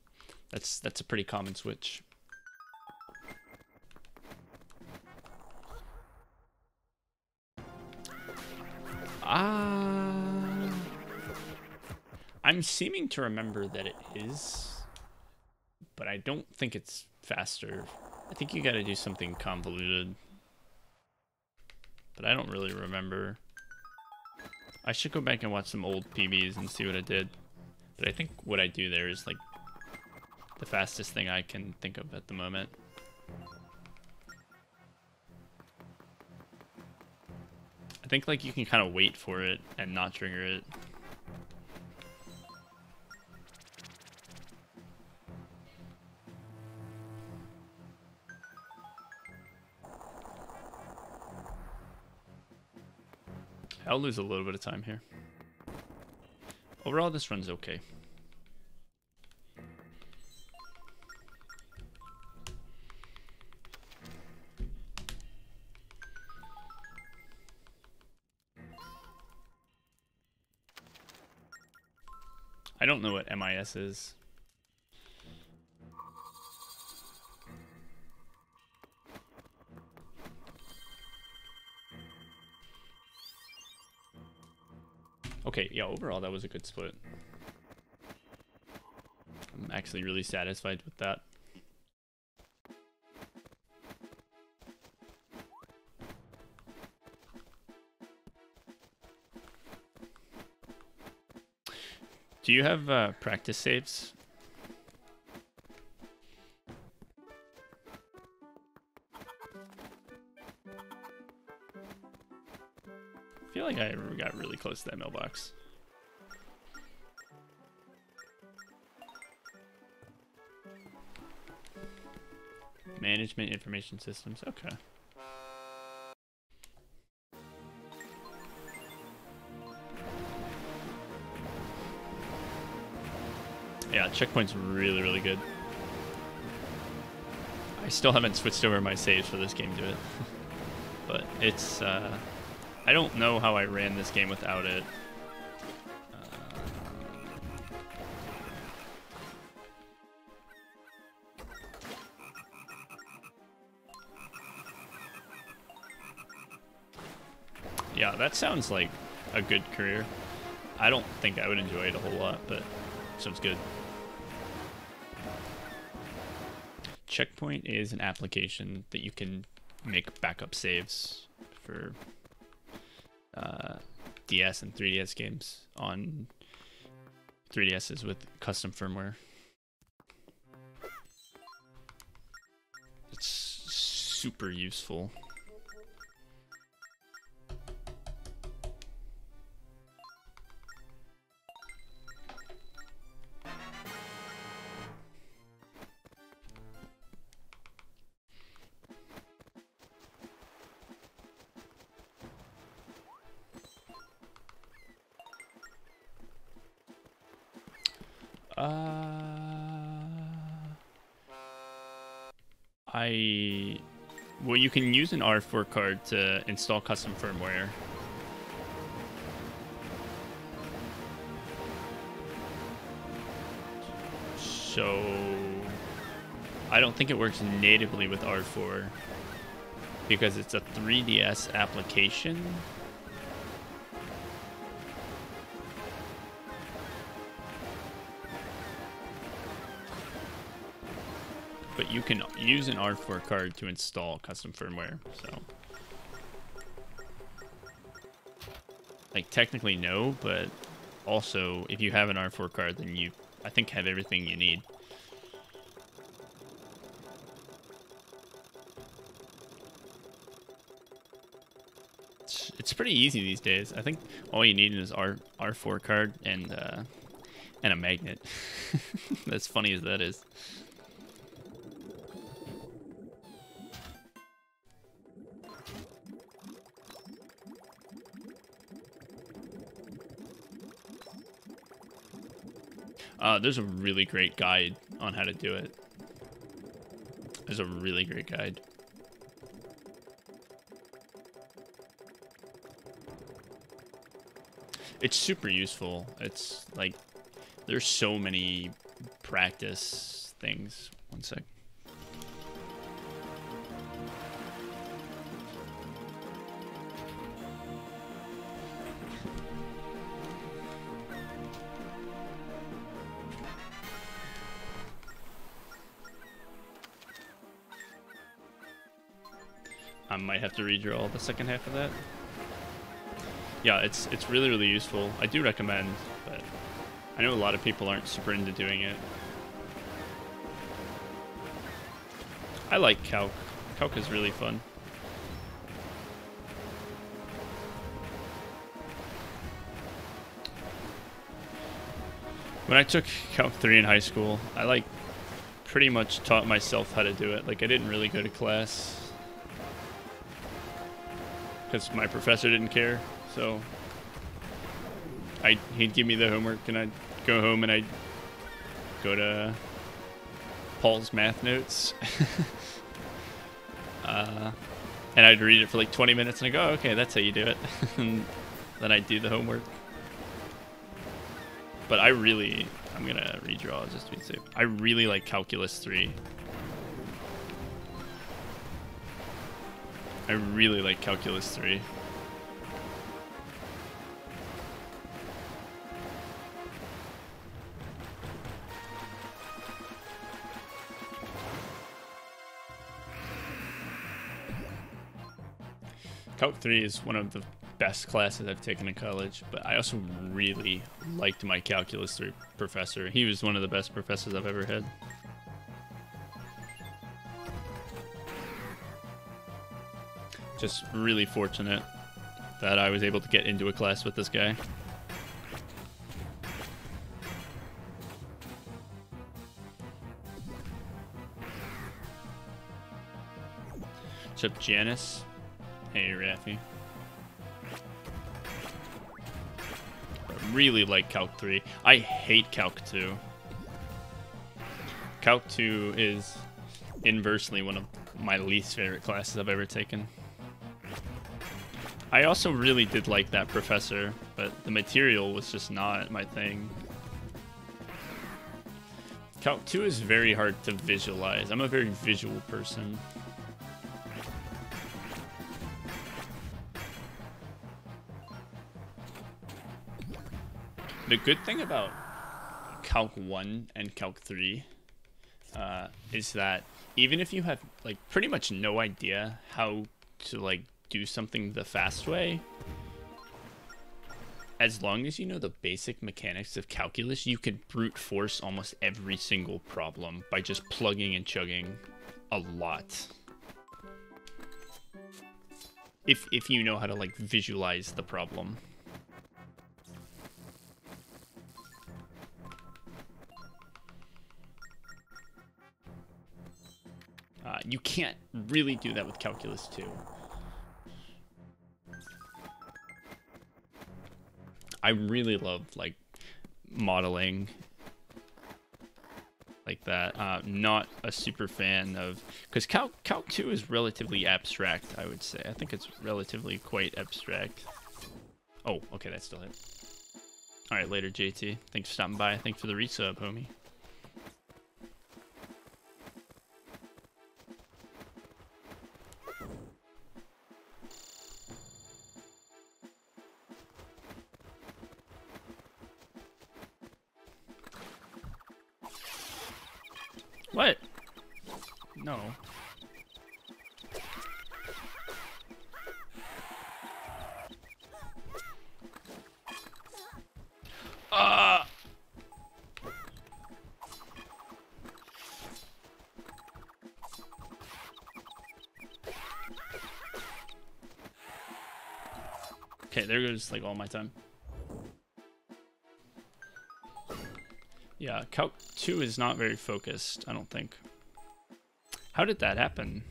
S1: That's a pretty common switch. I'm seeming to remember that it is, but I don't think it's faster. I think you gotta do something convoluted, but I don't really remember. I should go back and watch some old PBs and see what I did. But I think what I do there is like the fastest thing I can think of at the moment. I think like you can kind of wait for it and not trigger it. I'll lose a little bit of time here. Overall, this run's okay. I don't know what MIS is. Okay, yeah, overall that was a good split. I'm actually really satisfied with that. Do you have practice saves? I feel like I got really close to that mailbox. Management information systems, okay. Yeah, checkpoint's really, really good. I still haven't switched over my saves for this game to it. But it's, I don't know how I ran this game without it. Yeah, that sounds like a good career. I don't think I would enjoy it a whole lot, but sounds good. Checkpoint is an application that you can make backup saves for DS and 3DS games on 3DSs with custom firmware. It's super useful. Well, you can use an R4 card to install custom firmware. So I don't think it works natively with R4 because it's a 3DS application. But you can use an R4 card to install custom firmware, so. Like, technically no, but also, if you have an R4 card, then you, I think, have everything you need. It's pretty easy these days. I think all you need is R4 card and a magnet. As funny as that is. There's a really great guide on how to do it. There's a really great guide. It's super useful. It's like, there's so many practice things. One sec. I might have to redraw the second half of that. Yeah, it's really, really useful. I do recommend, but I know a lot of people aren't super into doing it. I like calc. Calc is really fun. When I took Calc 3 in high school, I like pretty much taught myself how to do it. Like I didn't really go to class because my professor didn't care. So he'd give me the homework and I'd go home and I'd go to Paul's math notes. And I'd read it for like 20 minutes and I go, oh, okay, that's how you do it. And then I'd do the homework. But I'm gonna redraw just to be safe. I really like Calculus 3. I really like Calculus 3. Calc 3 is one of the best classes I've taken in college, but I also really liked my Calculus 3 professor. He was one of the best professors I've ever had. Just really fortunate that I was able to get into a class with this guy. What's up, Janice? Hey, Raffy. Really like Calc 3. I hate Calc 2. Calc 2 is inversely one of my least favorite classes I've ever taken. I also really did like that professor, but the material was just not my thing. Calc 2 is very hard to visualize. I'm a very visual person. The good thing about Calc 1 and Calc 3 is that even if you have like pretty much no idea how to like do something the fast way, as long as you know the basic mechanics of calculus, you could brute force almost every single problem by just plugging and chugging a lot. If you know how to like visualize the problem. You can't really do that with Calculus 2. I really love like modeling like that. Not a super fan of, because Calc 2 is relatively abstract, I would say. I think it's relatively quite abstract. Oh, okay, that still hit. All right, later, JT. Thanks for stopping by. Thanks for the resub, homie. What? No. Okay, there goes like all my time. Yeah, Calc 2 is not very focused, I don't think. How did that happen?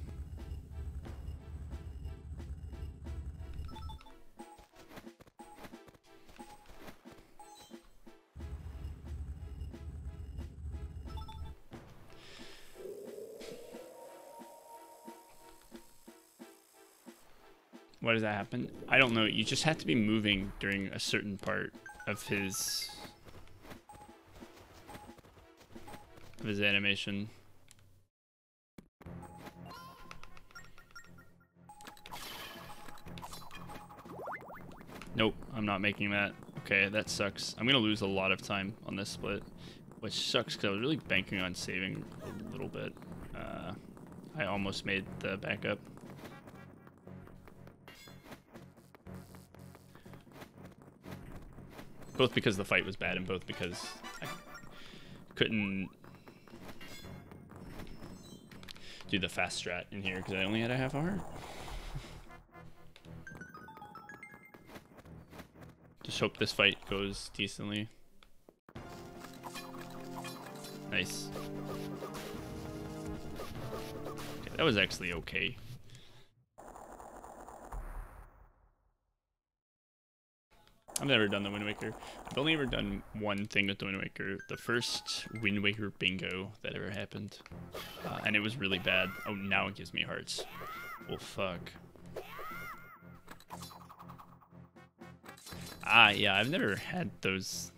S1: Why does that happen? I don't know. You just have to be moving during a certain part of his animation. Nope, I'm not making that. Okay, that sucks. I'm gonna lose a lot of time on this split, which sucks because I was really banking on saving a little bit. I almost made the backup. Both because the fight was bad and both because I couldn't do the fast strat in here because I only had a half a heart. Just hope this fight goes decently. Nice. Okay, that was actually okay. I've never done the Wind Waker. I've only ever done one thing with the Wind Waker. The first Wind Waker bingo that ever happened. And it was really bad. Oh, now it gives me hearts. Well, fuck. Ah, yeah, I've never had those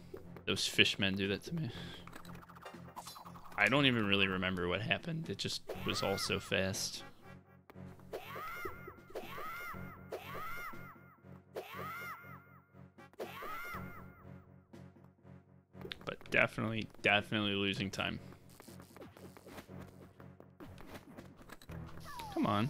S1: fishmen do that to me. I don't even really remember what happened. It just was all so fast. But definitely losing time. Come on.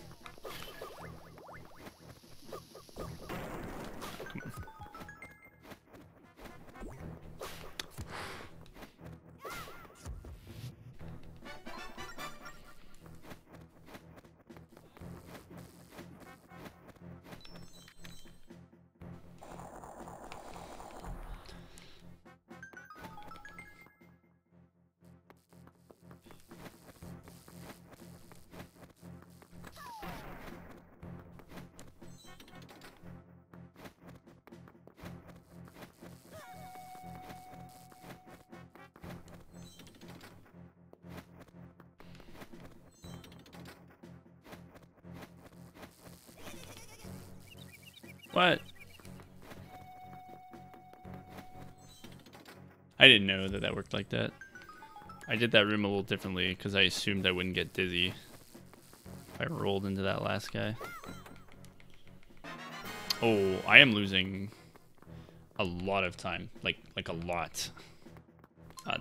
S1: What? I didn't know that that worked like that. I did that room a little differently because I assumed I wouldn't get dizzy if I rolled into that last guy. Oh, I am losing a lot of time. Like a lot.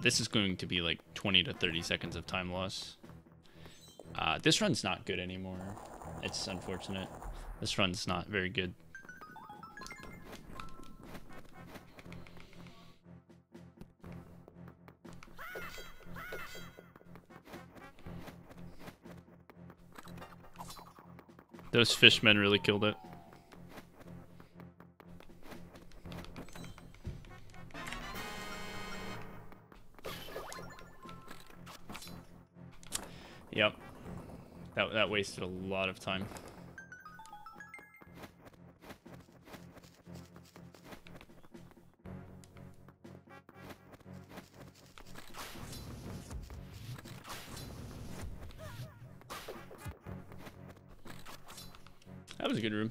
S1: This is going to be like 20 to 30 seconds of time loss. This run's not good anymore. It's unfortunate. This run's not very good. Those fishmen really killed it. Yep. That wasted a lot of time. That was a good room.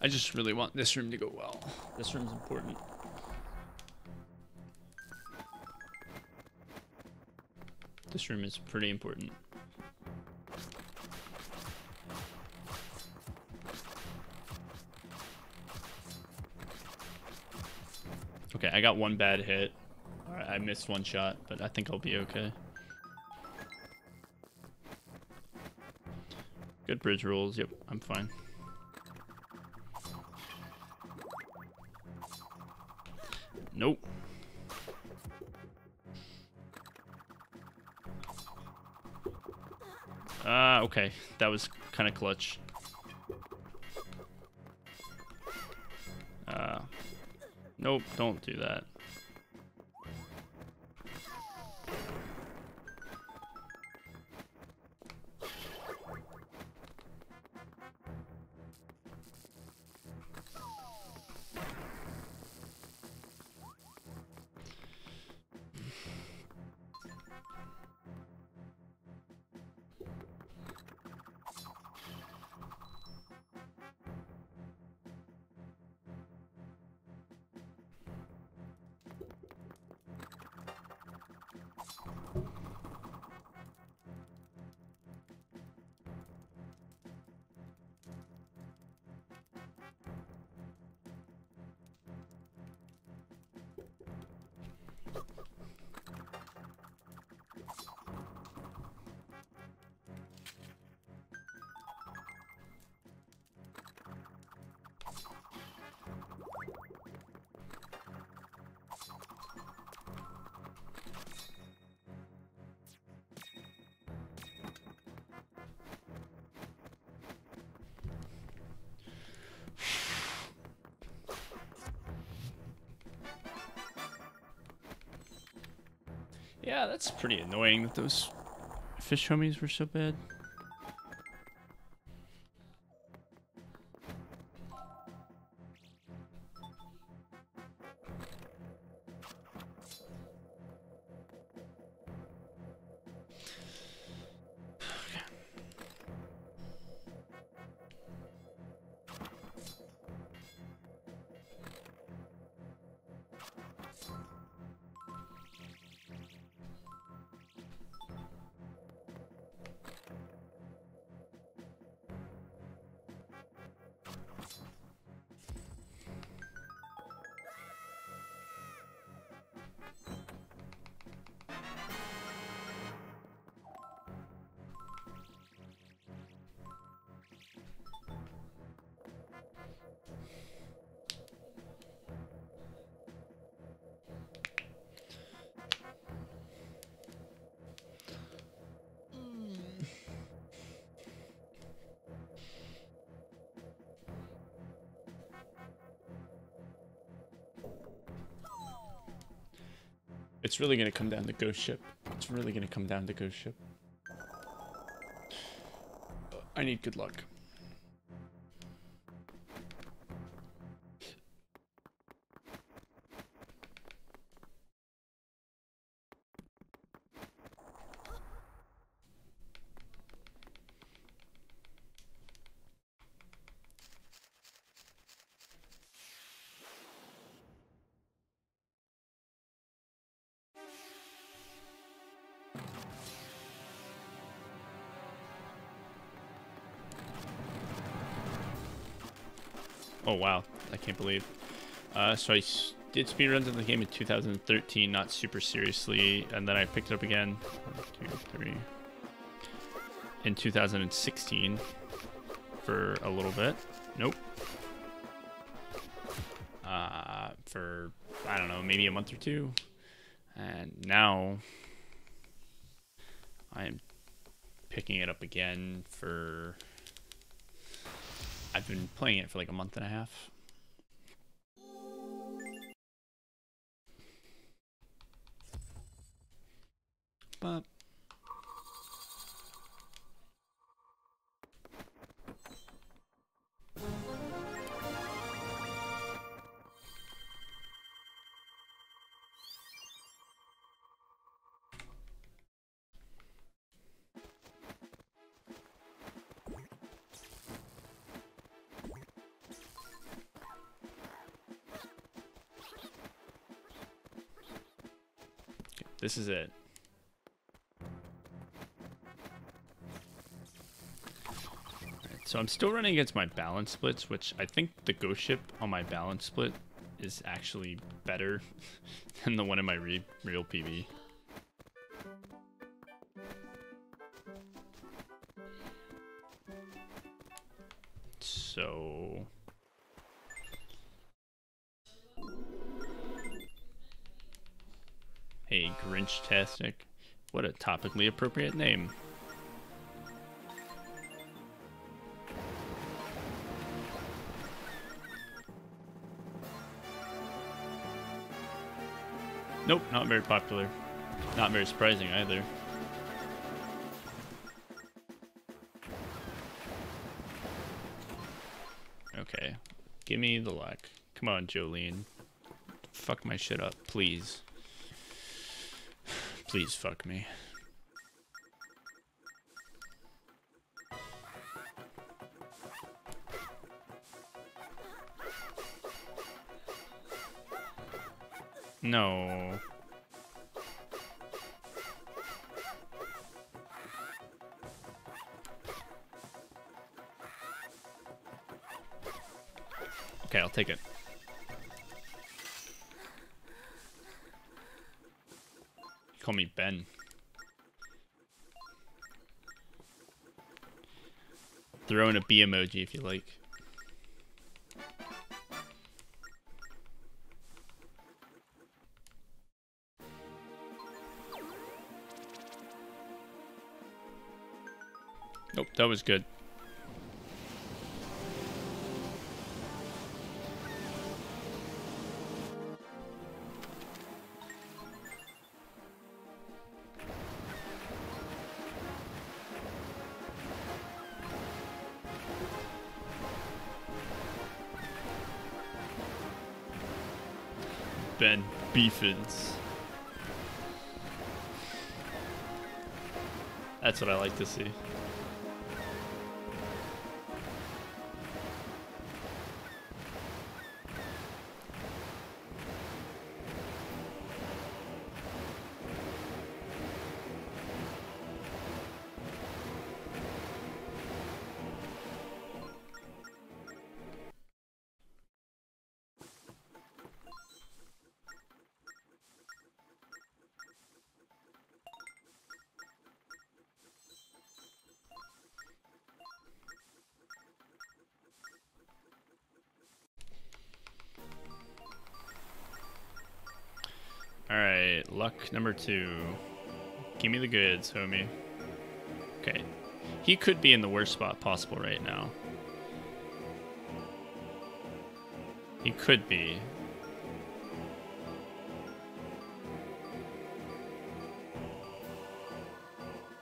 S1: I just really want this room to go well. This room's important. This room is pretty important. Okay, I got one bad hit. Alright, I missed one shot, but I think I'll be okay. Good bridge rolls. Yep, I'm fine. Nope. Okay. That was kind of clutch. Nope, don't do that. Yeah, that's pretty annoying that those fish homies were so bad. It's really gonna come down to Ghost Ship. It's really gonna come down to Ghost Ship. I need good luck. Oh wow, I can't believe. So I did speedruns in the game in 2013, not super seriously, and then I picked it up again, 1, 2, 3, in 2016 for a little bit. Nope. For, I don't know, maybe a month or two. And now I am picking it up again for... I've been playing it for like a month and a half. But this is it. So I'm still running against my balance splits, which I think the Ghost Ship on my balance split is actually better than the one in my real PB. So... Hey, Grinch-tastic. What a topically appropriate name. Nope, not very popular. Not very surprising either. Okay, give me the luck. Come on, Jolene. Fuck my shit up, please. Please fuck me. No. Okay, I'll take it. Call me Ben. Throw in a B emoji if you like. Nope, that was good. been beefins. That's what I like to see. Alright, luck number 2. Give me the goods, homie. Okay. He could be in the worst spot possible right now. He could be.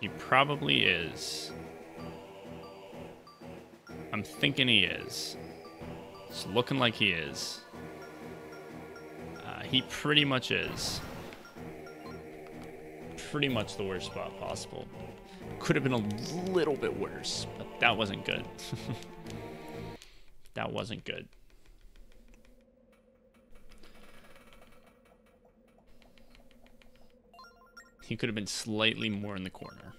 S1: He probably is. I'm thinking he is. It's looking like he is. He pretty much is. Pretty much the worst spot possible. Could have been a little bit worse, but that wasn't good. That wasn't good. He could have been slightly more in the corner.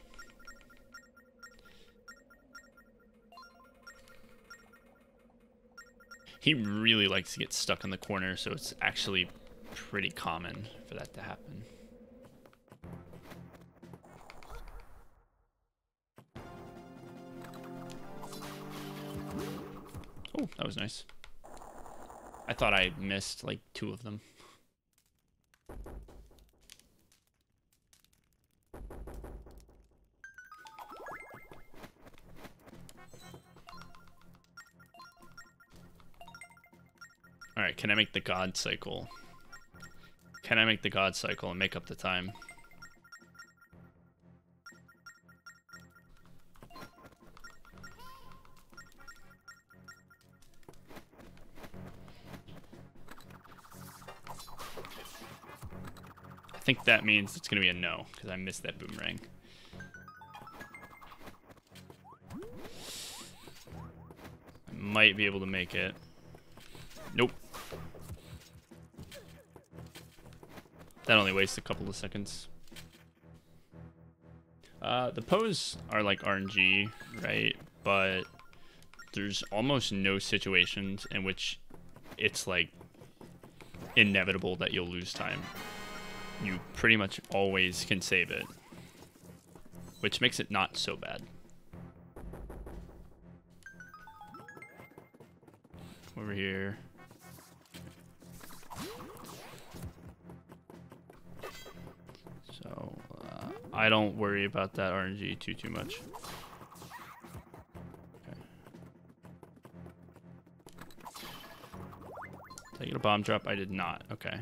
S1: He really likes to get stuck in the corner, so it's actually pretty common for that to happen. Oh, that was nice. I thought I missed like 2 of them. Alright, can I make the God cycle? Can I make the God cycle and make up the time? I think that means it's going to be a no, because I missed that boomerang. I might be able to make it. Nope. That only wastes a couple of seconds. The pose are like RNG, right? But there's almost no situations in which it's like inevitable that you'll lose time. You pretty much always can save it, which makes it not so bad. Over here. So I don't worry about that RNG too much. Okay. Did I get a bomb drop? I did not. Okay.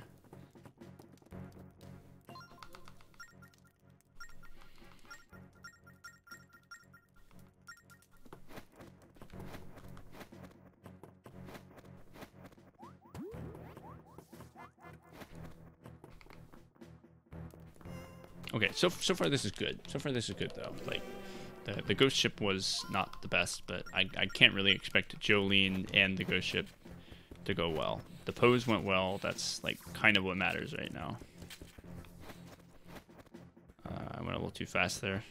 S1: Okay, so far this is good. So far this is good though. Like the ghost ship was not the best, but I can't really expect Jolene and the ghost ship to go well. The pose went well. That's like kind of what matters right now. I went a little too fast there.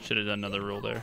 S1: Should have done another roll there.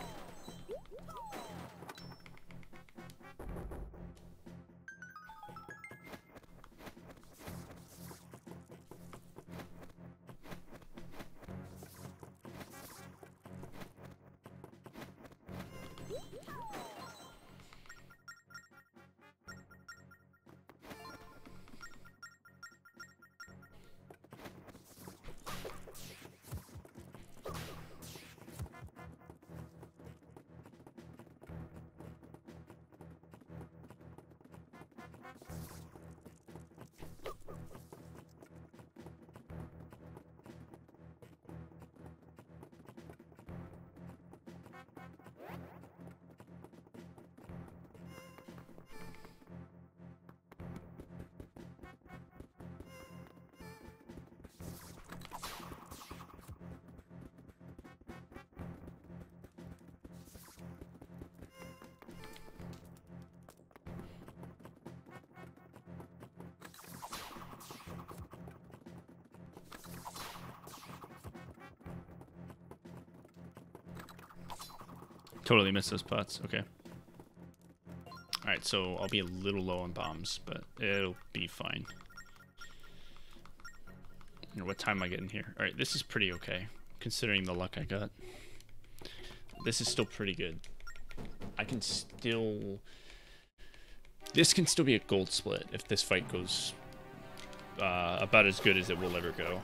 S1: Totally missed those pots. Okay. Alright, so I'll be a little low on bombs, but it'll be fine. What time am I getting here? Alright, this is pretty okay, considering the luck I got. This is still pretty good. I can still... This can still be a gold split if this fight goes about as good as it will ever go.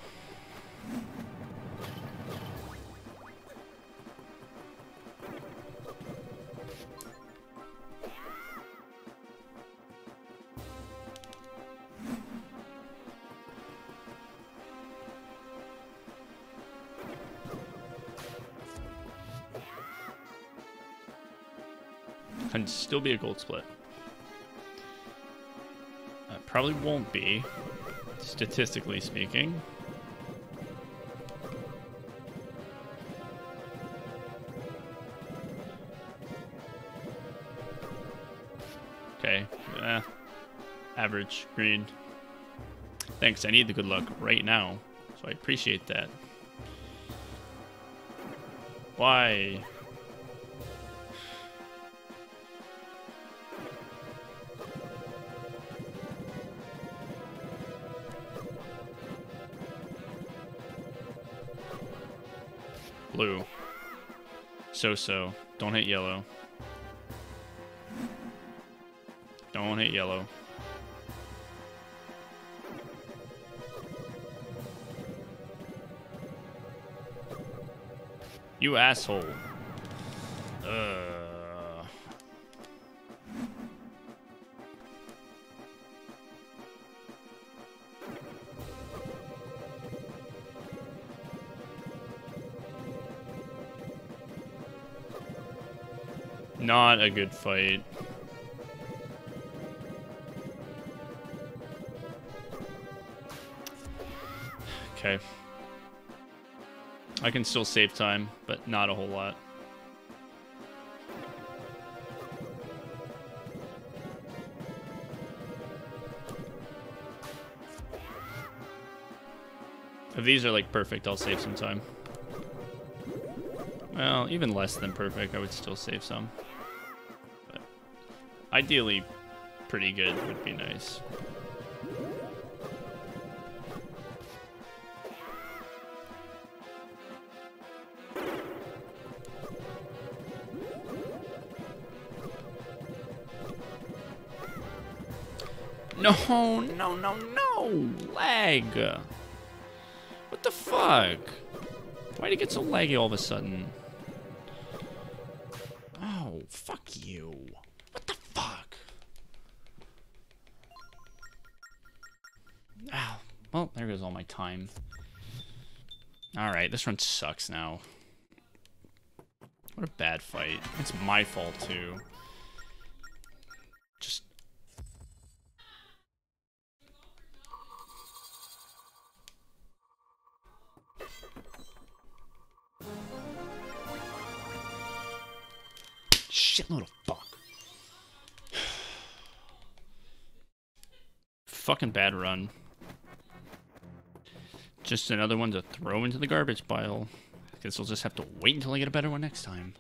S1: Can still be a gold split. Probably won't be, statistically speaking. Okay, average, green. Thanks, I need the good luck right now, so I appreciate that. Why? Blue. So-so. Don't hit yellow. Don't hit yellow. You asshole. Not a good fight. Okay. I can still save time, but not a whole lot. If these are like perfect, I'll save some time. Well, even less than perfect, I would still save some. But ideally, pretty good would be nice. No, no, no, no! Lag! What the fuck? Why'd it get so laggy all of a sudden? Oh, fuck you. What the fuck? Ow. Well, there goes all my time. Alright, this run sucks now. What a bad fight. It's my fault, too. Just... Shitload of fuck. Fucking bad run. Just another one to throw into the garbage pile. Guess I'll just have to wait until I get a better one next time.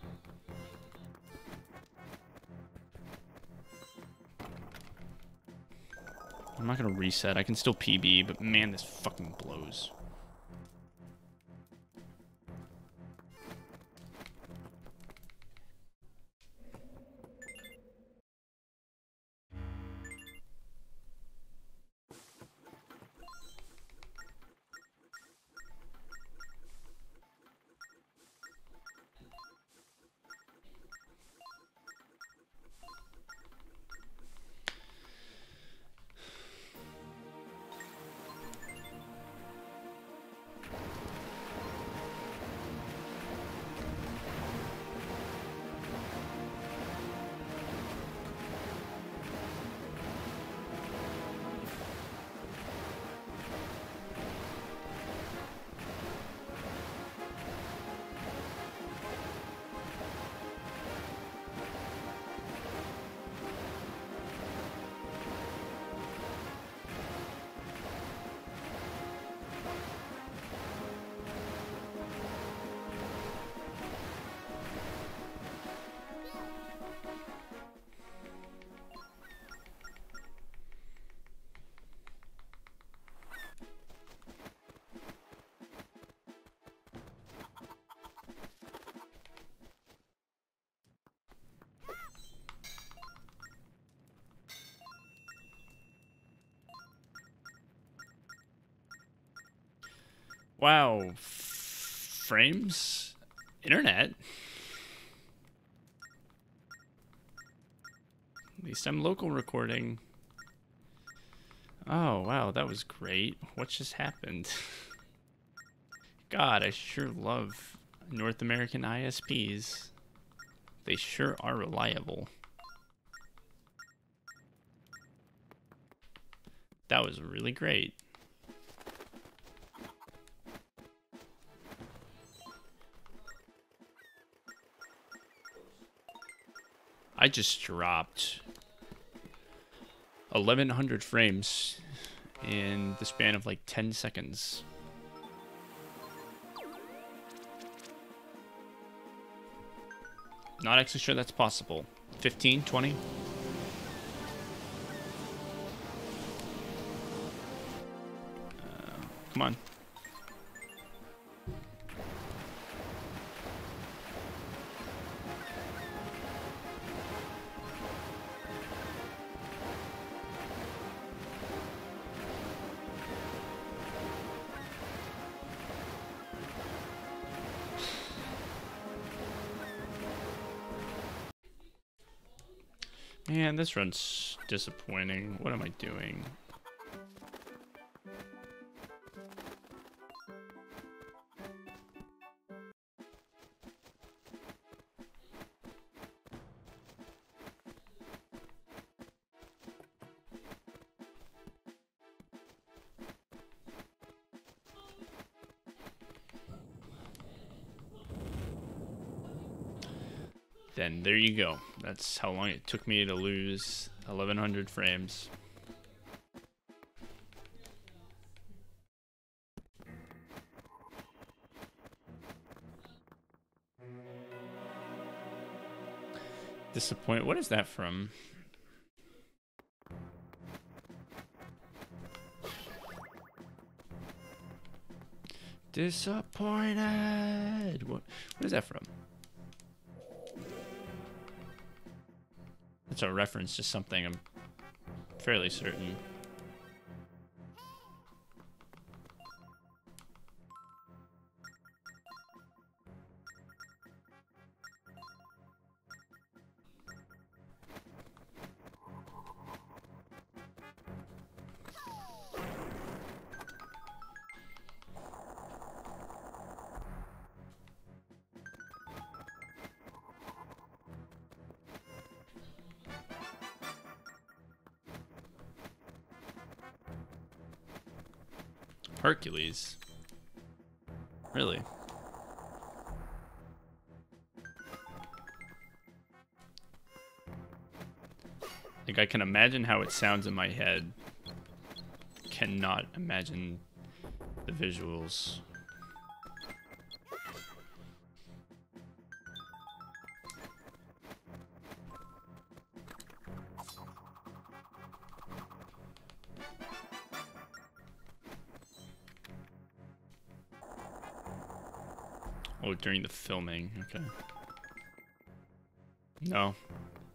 S1: I'm not gonna reset. I can still PB, but man, this fucking blows. Wow. Frames? Internet? At least I'm local recording. Oh, wow, that was great. What just happened? God, I sure love North American ISPs. They sure are reliable. That was really great. I just dropped 1,100 frames in the span of like 10 seconds. Not actually sure that's possible. 15, 20? Come on. Man, this run's disappointing. What am I doing? Then there you go. That's how long it took me to lose 1,100 frames. Disappoint. What is that from? Disappointed. What is that from? It's a reference to something, I'm fairly certain. Hercules. Really? Like, I can imagine how it sounds in my head. Cannot imagine the visuals. Oh, during the filming. Okay. No.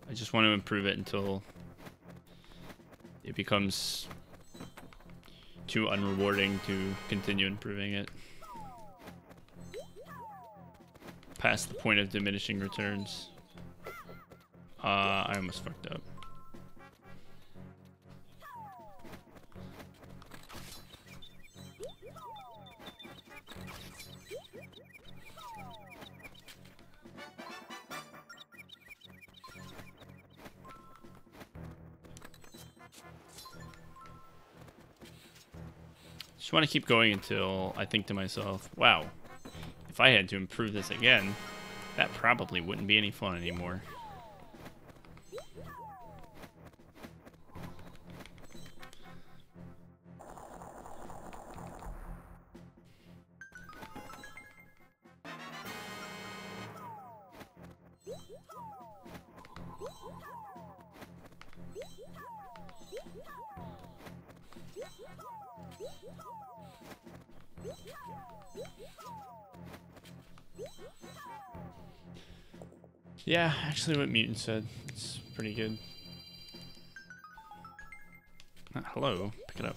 S1: I just want to improve it until it becomes too unrewarding to continue improving it. Past the point of diminishing returns. I almost fucked up. Just want to keep going until I think to myself, wow, if I had to improve this again, that probably wouldn't be any fun anymore. Yeah, actually what Mutant said, it's pretty good. Hello, pick it up.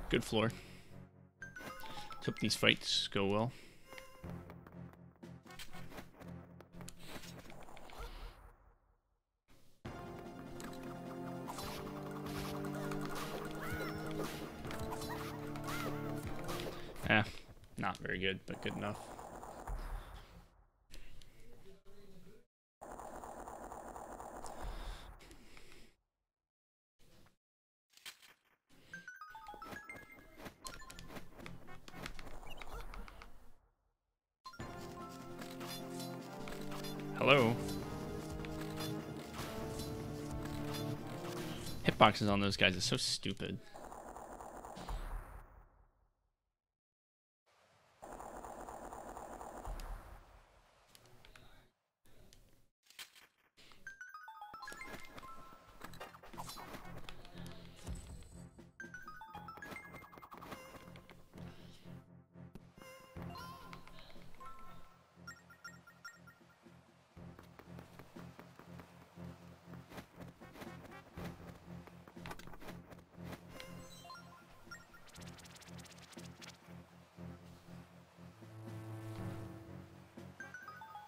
S1: Good floor. Hope these fights go well. Not very good, but good enough. Hello. Hitboxes on those guys is so stupid.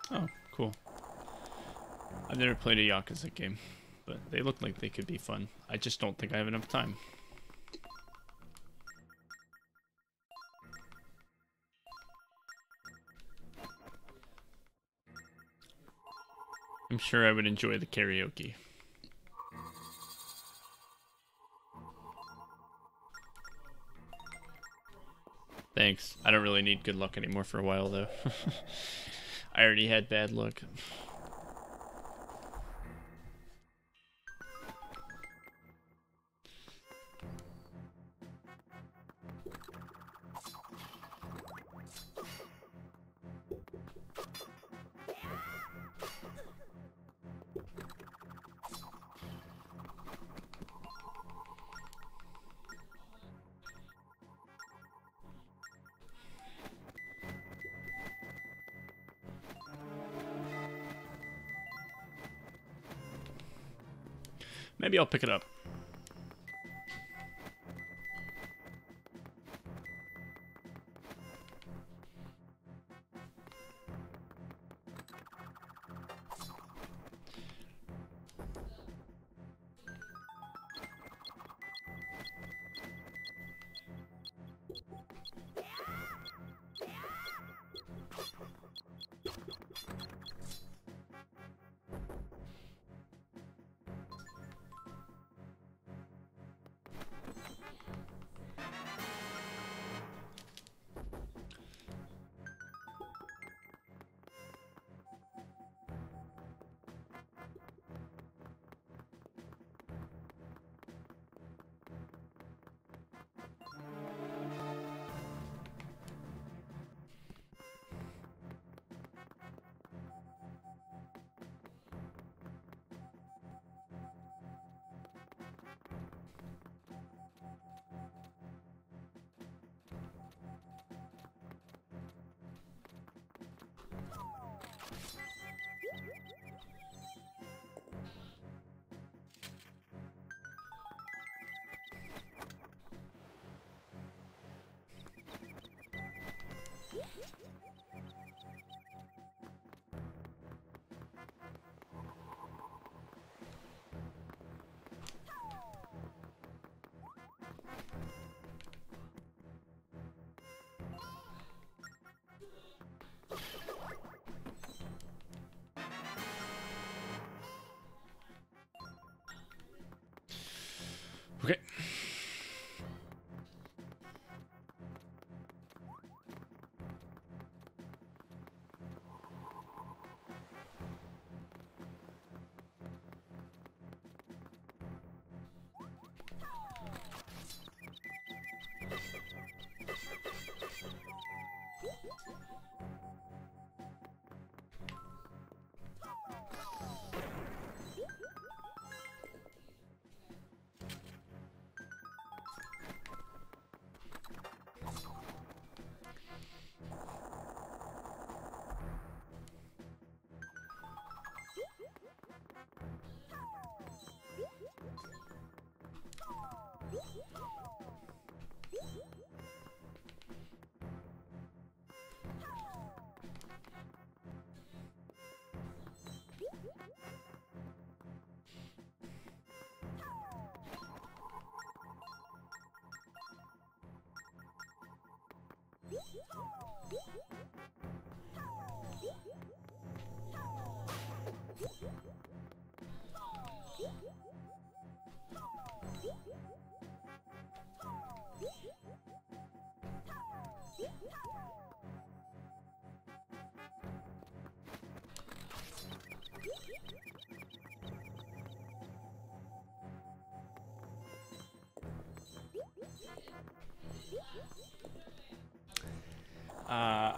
S1: Oh, cool. I've never played a Yakuza game, but they look like they could be fun. I just don't think I have enough time. I'm sure I would enjoy the karaoke. Thanks. I don't really need good luck anymore for a while, though. I already had bad luck. Maybe I'll pick it up.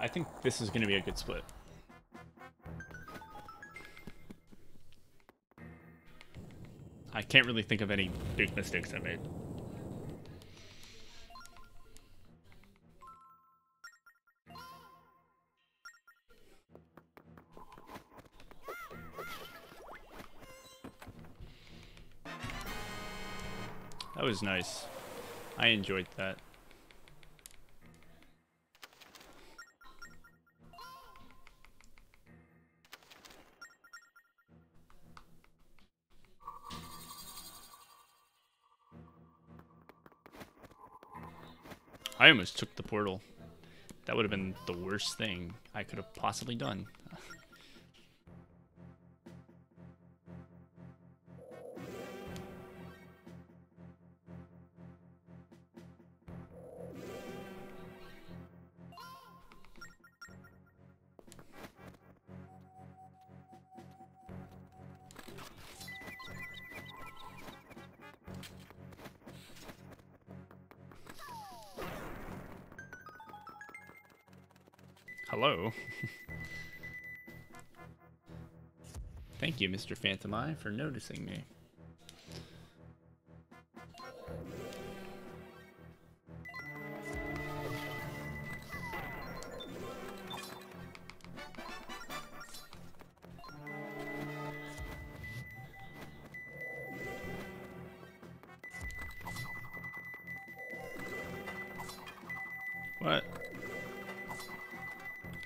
S1: I think this is going to be a good split. I can't really think of any big mistakes I made. That was nice. I enjoyed that. I almost took the portal. That would have been the worst thing I could have possibly done. Hello. Thank you, Mr. Phantom Eye, for noticing me. What?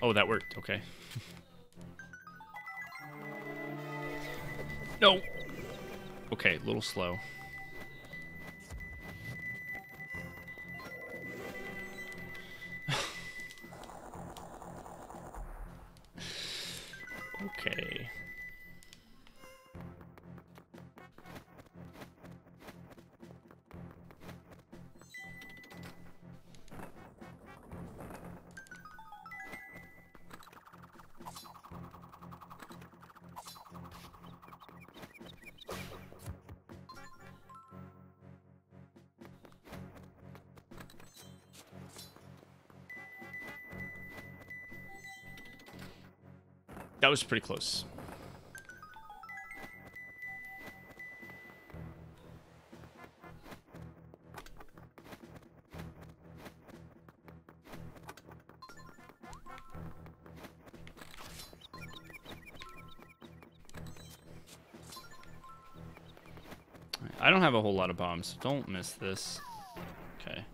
S1: Oh, that worked. Okay. No. Okay, a little slow. Okay. That was pretty close. I don't have a whole lot of bombs, so don't miss this. Okay.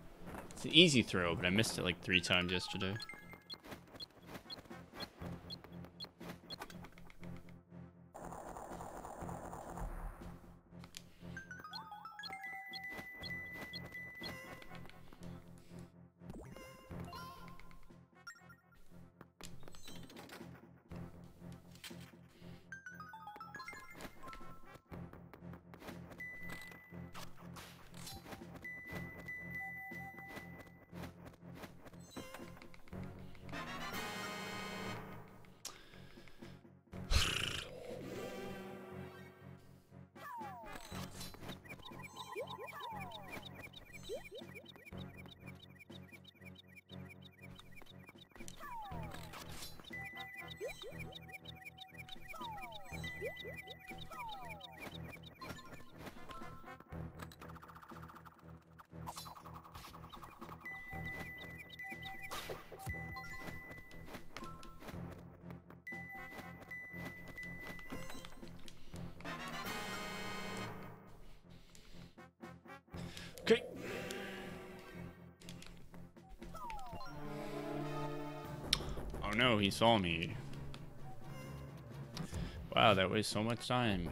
S1: It's an easy throw, but I missed it like 3 times yesterday. Okay. Oh no, he saw me. Wow, that wastes so much time.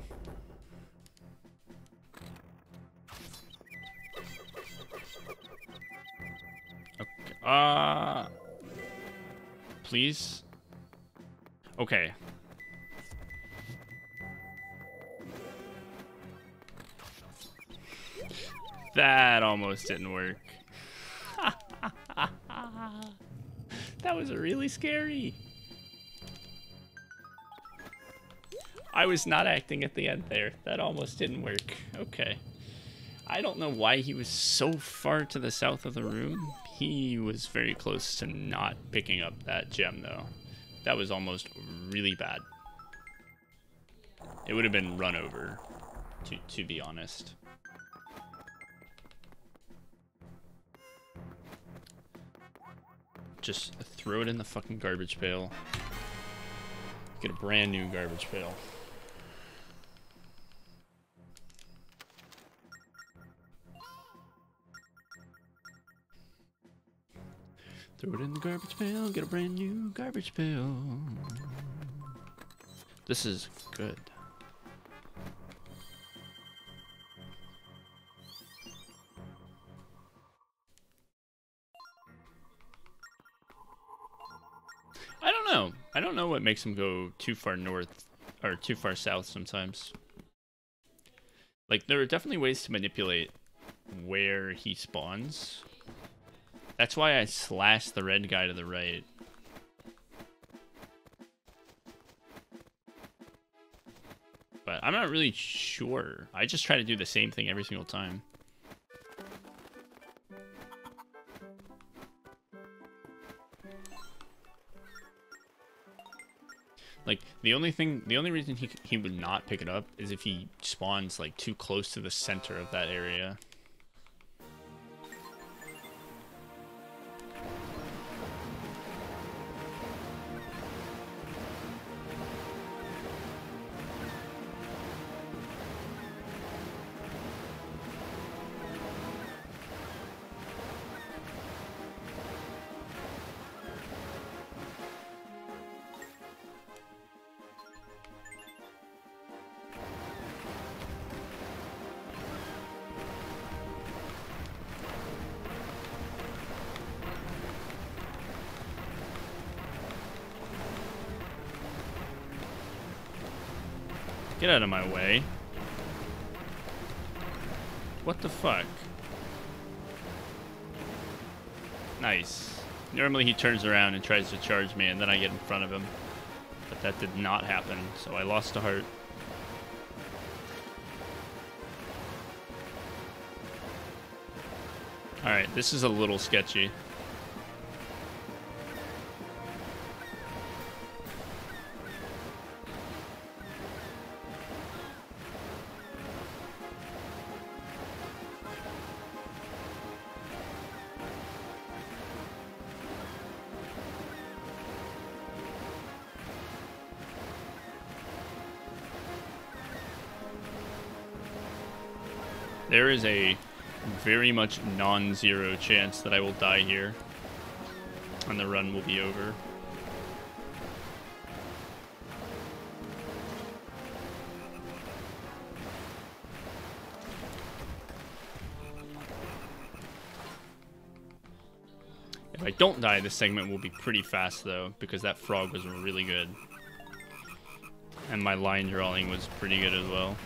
S1: Okay. please. Okay. That almost didn't work. That was really scary. I was not acting at the end there. That almost didn't work. Okay. I don't know why he was so far to the south of the room. He was very close to not picking up that gem, though. That was almost really bad. It would have been run over, to be honest. Just throw it in the fucking garbage pail. Get a brand new garbage pail. Throw it in the garbage pail, get a brand new garbage pail. This is good. I don't know. I don't know what makes him go too far north or too far south sometimes. Like, there are definitely ways to manipulate where he spawns. That's why I slashed the red guy to the right. But I'm not really sure. I just try to do the same thing every single time. Like, the only reason he would not pick it up is if he spawns, like, too close to the center of that area. Get out of my way. What the fuck? Nice. Normally he turns around and tries to charge me and then I get in front of him. But that did not happen, so I lost a heart. Alright, this is a little sketchy. There is a very much non-zero chance that I will die here, and the run will be over. If I don't die, this segment will be pretty fast, though, because that frog was really good. And my line drawing was pretty good as well.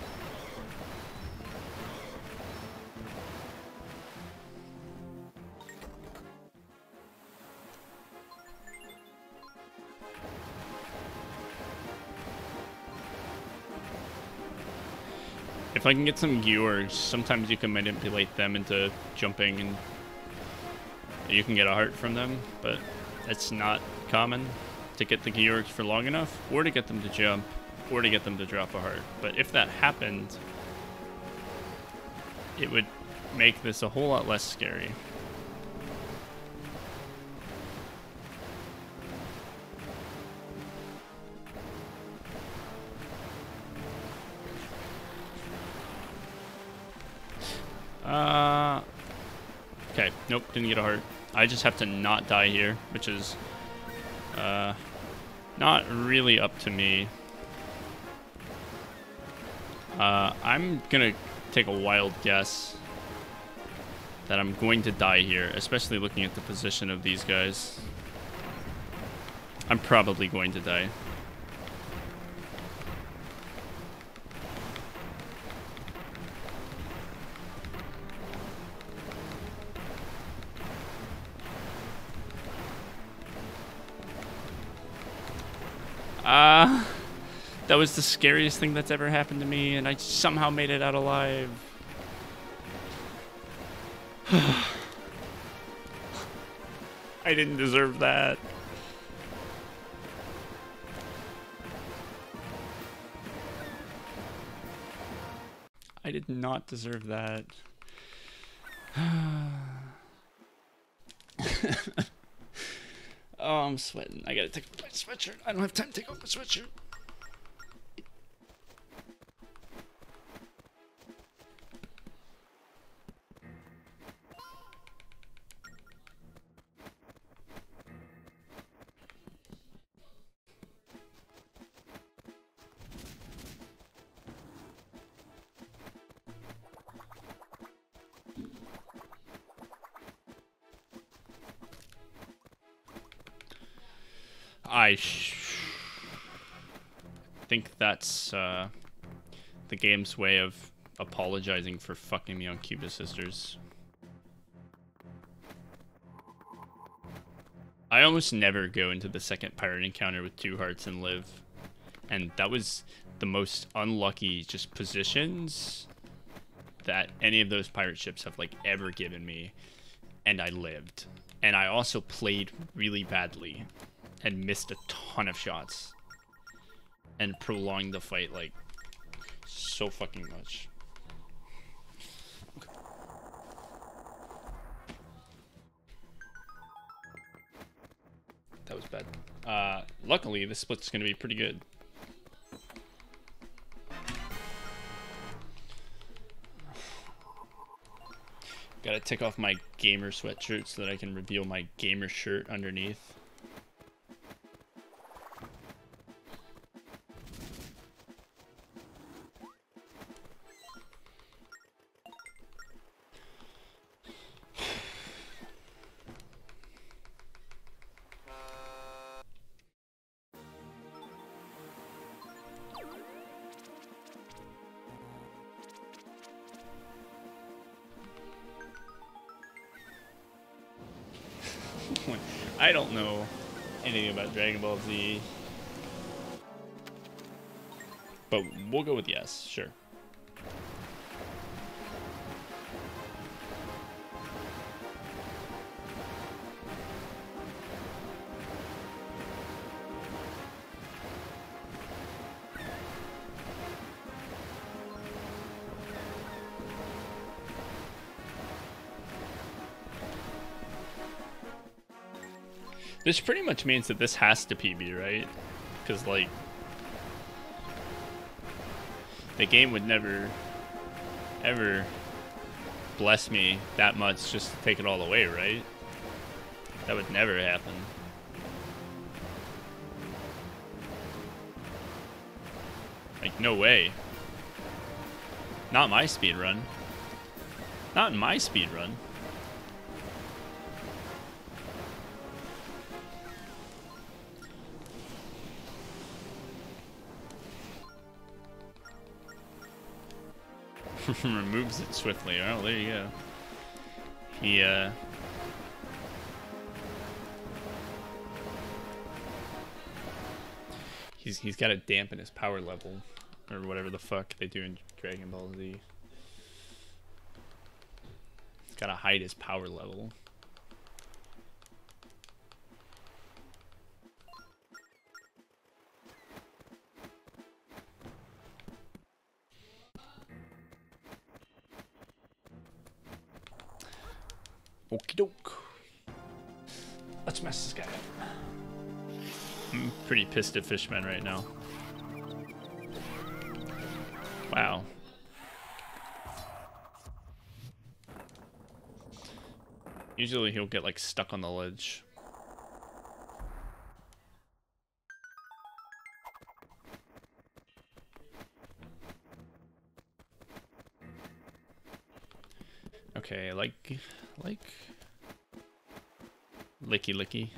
S1: If I can get some Georgs, sometimes you can manipulate them into jumping and you can get a heart from them, but it's not common to get the Georgs for long enough, or to get them to jump, or to get them to drop a heart. But if that happened, it would make this a whole lot less scary. Okay, nope, didn't get a heart. I just have to not die here, which is not really up to me. I'm gonna take a wild guess that I'm going to die here, especially looking at the position of these guys. I'm probably going to die. That was the scariest thing that's ever happened to me, and I somehow made it out alive. I didn't deserve that. I did not deserve that. Oh, I'm sweating. I gotta take off my sweatshirt. I don't have time to take off my sweatshirt. I think that's the game's way of apologizing for fucking me on Cuba Sisters. I almost never go into the second pirate encounter with 2 hearts and live. And that was the most unlucky just positions that any of those pirate ships have like ever given me. And I lived. And I also played really badly and missed a ton of shots and prolonged the fight like so fucking much. Okay. That was bad. Luckily, this split's gonna be pretty good. Gotta take off my gamer sweatshirt so that I can reveal my gamer shirt underneath. I don't know anything about Dragon Ball Z, but we'll go with yes, sure. This pretty much means that this has to PB, right? Because, like, the game would never, ever bless me that much just to take it all away, right? That would never happen. Like, no way. Not my speedrun. Not in my speedrun. Removes it swiftly. Oh, there you go. He's got to dampen his power level, or whatever the fuck they do in Dragon Ball Z. He's got to hide his power level. Okie doke. Let's mess this guy up. I'm pretty pissed at Fishman right now. Wow. Usually he'll get like stuck on the ledge. Okay, like licky licky.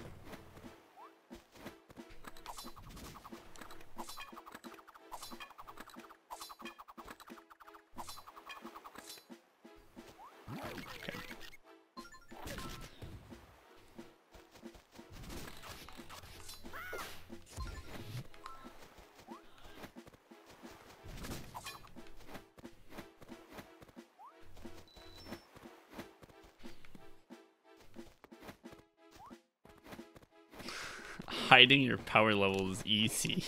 S1: hiding your power level is easy.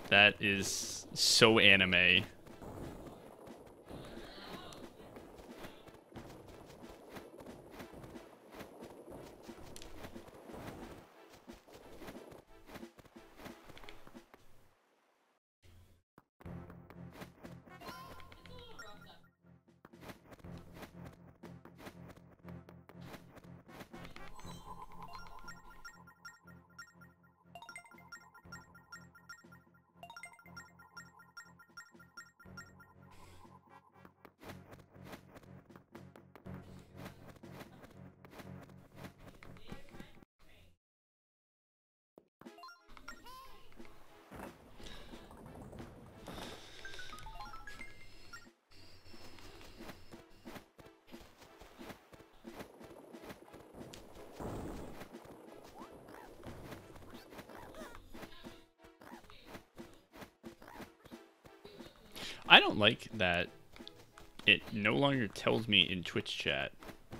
S1: That is so anime. I don't like that it no longer tells me in Twitch chat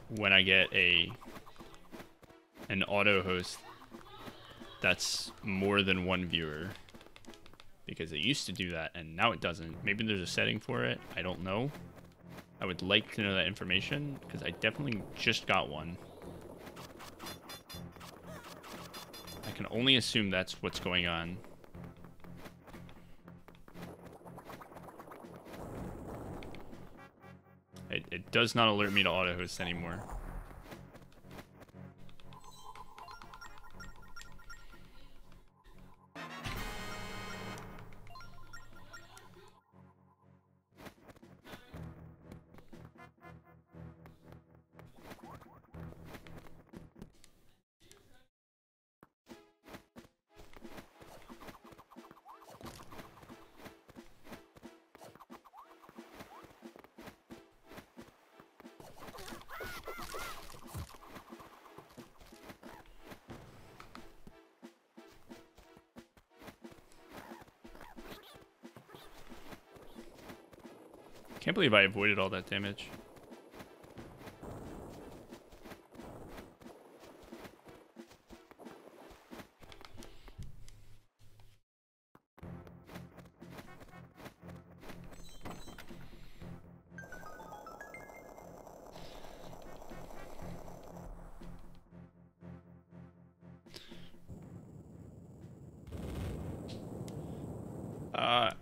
S1: when I get an auto host that's more than one viewer, because it used to do that and now it doesn't. Maybe there's a setting for it. I don't know. I would like to know that information because I definitely just got one. I can only assume that's what's going on. It does not alert me to auto host anymore. Can't believe I avoided all that damage.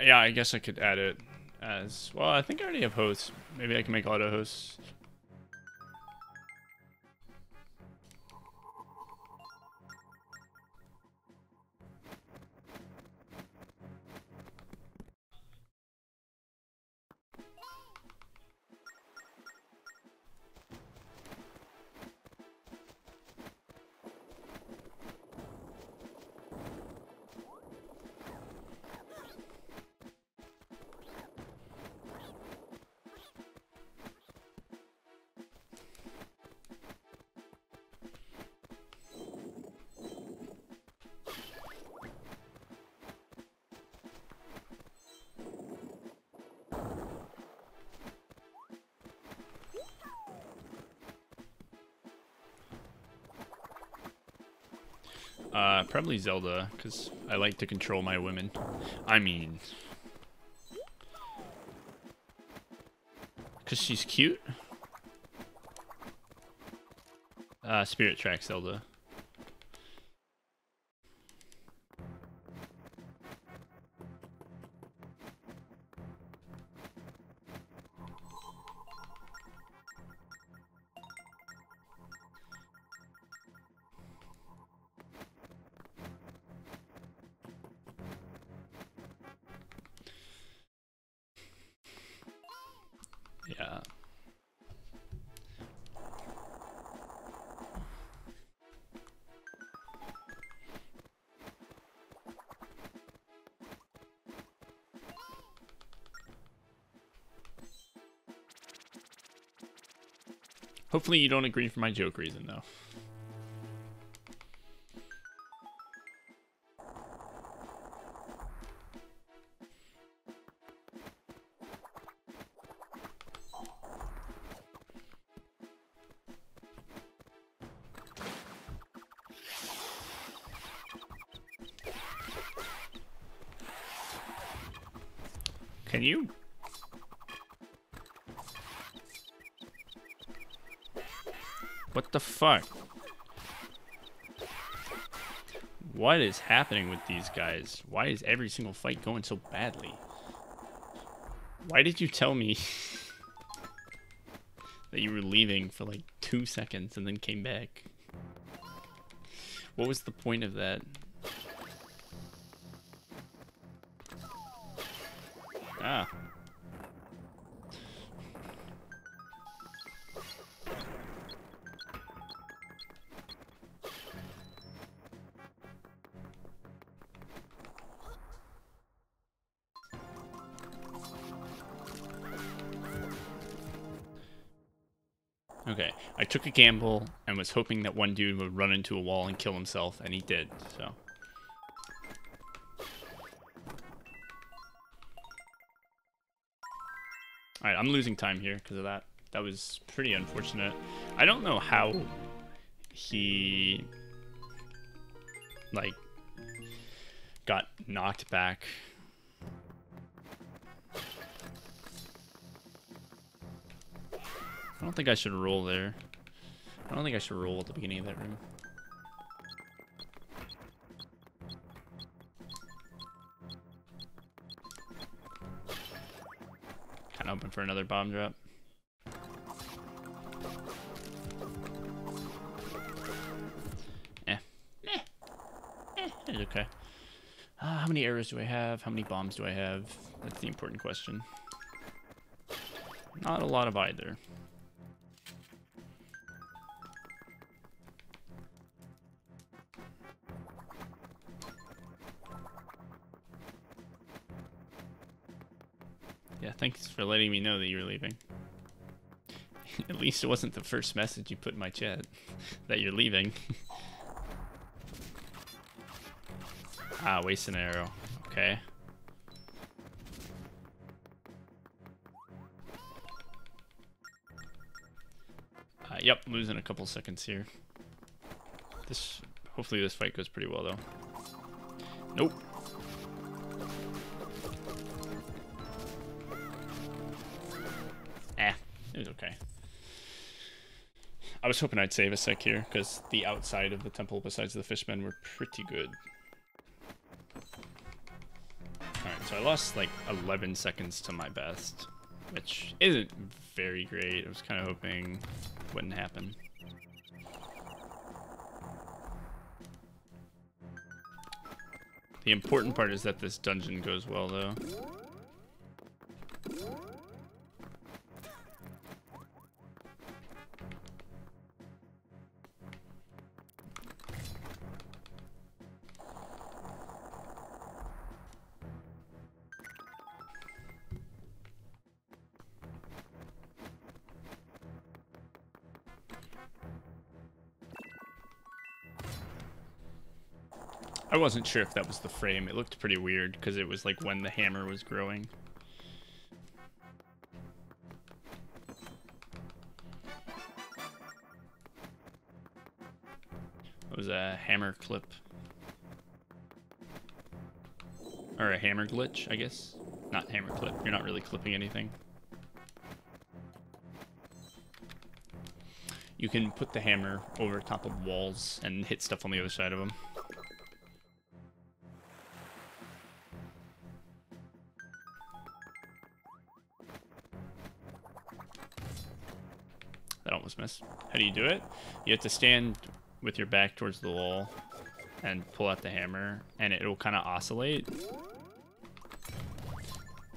S1: Yeah, I guess I could add it as well. I think I already have hosts. Maybe I can make auto hosts. Probably Zelda, because I like to control my women. I mean, because she's cute. Spirit Track Zelda. Yeah. Hopefully you don't agree for my joke reason, though. Can you? What the fuck? What is happening with these guys? Why is every single fight going so badly? Why did you tell me that you were leaving for like 2 seconds and then came back? What was the point of that? Ah. Okay, I took a gamble and was hoping that one dude would run into a wall and kill himself, and he did, so. Alright, I'm losing time here because of that. That was pretty unfortunate. I don't know how he, like, got knocked back. I don't think I should roll there. I don't think I should roll at the beginning of that room. Kind of open for another bomb drop. It's okay. How many arrows do I have? How many bombs do I have? That's the important question. Not a lot of either. Yeah, thanks for letting me know that you were leaving. At least it wasn't the first message you put in my chat that you're leaving. Ah, waste an arrow. Okay. Yep, losing a couple seconds here. Hopefully this fight goes pretty well though. Nope. It was okay. I was hoping I'd save a sec here, because the outside of the temple besides the fishmen were pretty good. Alright, so I lost like 11 seconds to my best, which isn't very great. I was kind of hoping it wouldn't happen. The important part is that this dungeon goes well, though. I wasn't sure if that was the frame. It looked pretty weird because it was like when the hammer was growing. It was a hammer clip. Or a hammer glitch, I guess. Not hammer clip. You're not really clipping anything. You can put the hammer over top of walls and hit stuff on the other side of them. That almost missed. How do you do it? You have to stand with your back towards the wall and pull out the hammer, and it will kind of oscillate.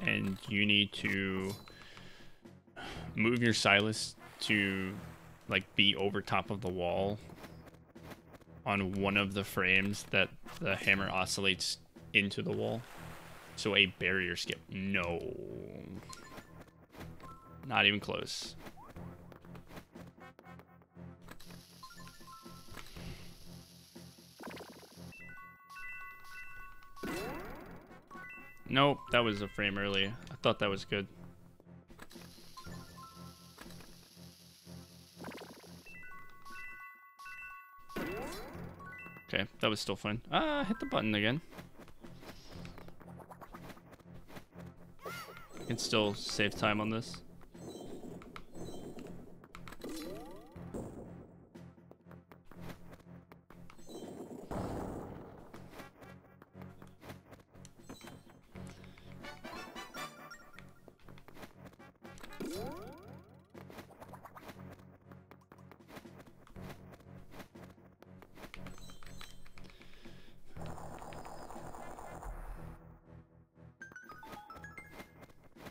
S1: And you need to move your stylus to like be over top of the wall on one of the frames that the hammer oscillates into the wall. So a barrier skip. No. Not even close. Nope, that was a frame early. I thought that was good. Okay, that was still fun. Hit the button again. I can still save time on this.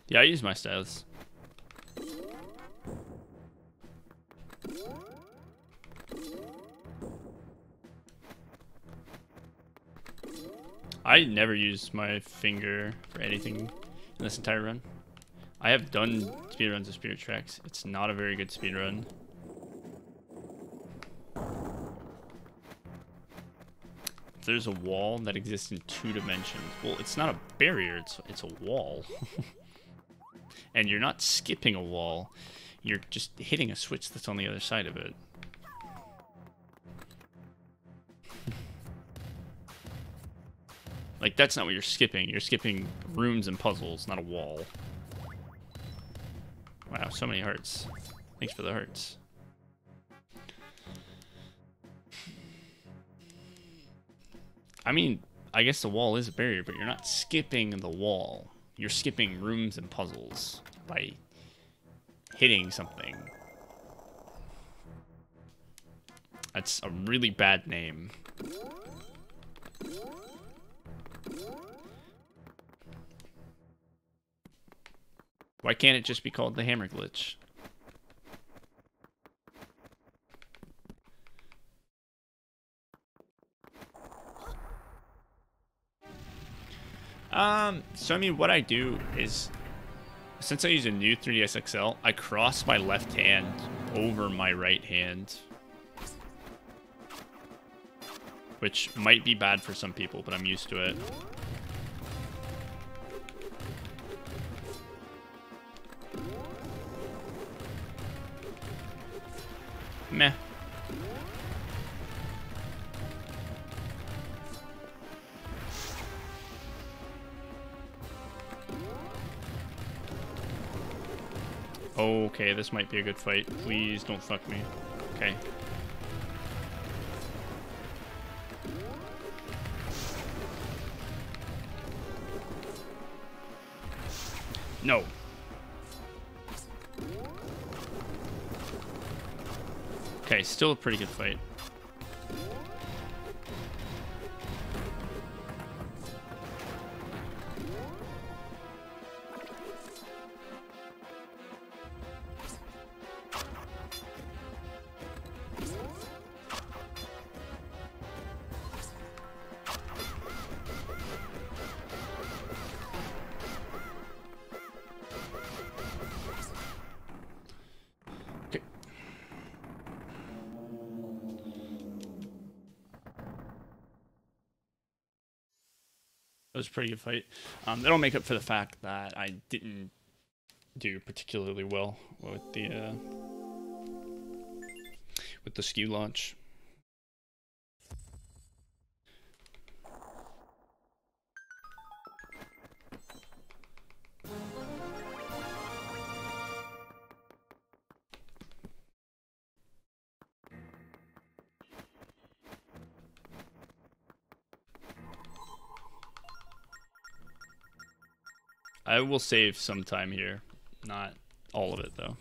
S1: Yeah, I use my stylus. I never use my finger for anything in this entire run. I have done speedruns of Spirit Tracks. It's not a very good speedrun. If there's a wall that exists in 2 dimensions, well, it's not a barrier, it's a wall. And you're not skipping a wall, you're just hitting a switch that's on the other side of it. Like, that's not what you're skipping. You're skipping rooms and puzzles, not a wall. Wow, so many hearts. Thanks for the hearts. I mean, I guess the wall is a barrier, but you're not skipping the wall. You're skipping rooms and puzzles by hitting something. That's a really bad name. Why can't it just be called the hammer glitch? So I mean, what I do is, since I use a new 3DS XL, I cross my left hand over my right hand. Which might be bad for some people, but I'm used to it. Meh. Okay, this might be a good fight. Please don't fuck me. Okay. No. Okay, still a pretty good fight. It was a pretty good fight. That'll make up for the fact that I didn't do particularly well with the skew launch. I will save some time here. Not all of it, though.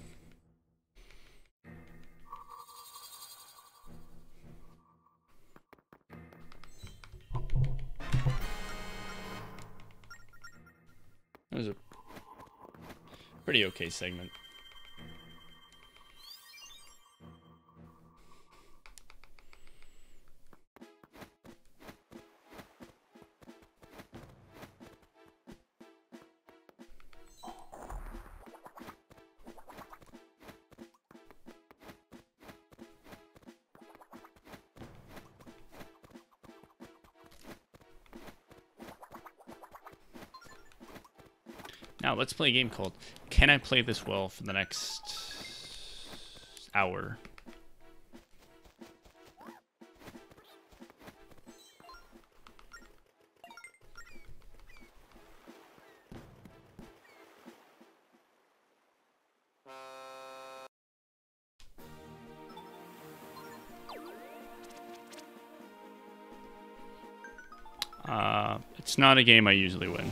S1: It was a pretty okay segment. Now, let's play a game called Can I Play This Well for the next hour? It's not a game I usually win.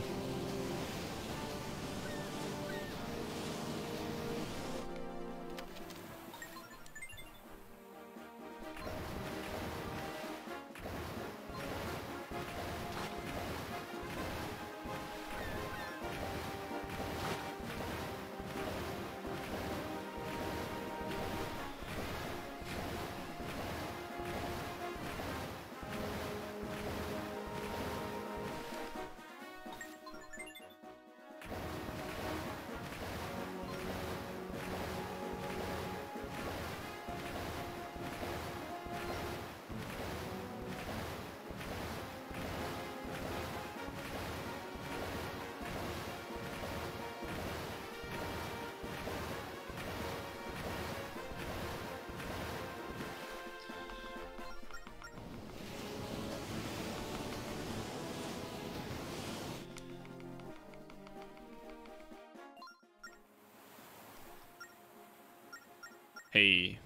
S1: Hey.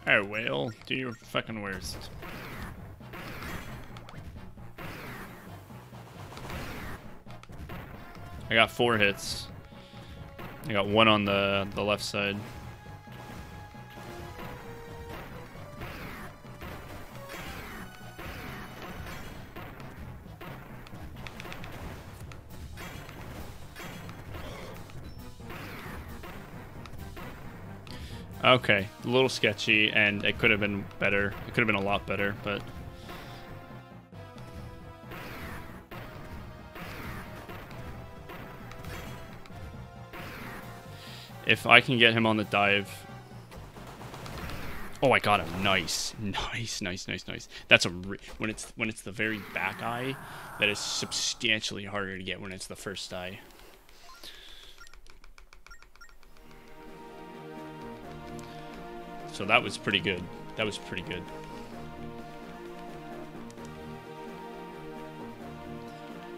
S1: Alright, whale, do your fucking worst. I got 4 hits. I got 1 on the left side. Okay, a little sketchy, and it could have been better. It could have been a lot better, but... if I can get him on the dive... Oh, I got him. Nice. Nice, nice, nice, nice. That's a... when it's the very back eye, that is substantially harder to get when it's the first eye. So that was pretty good. That was pretty good.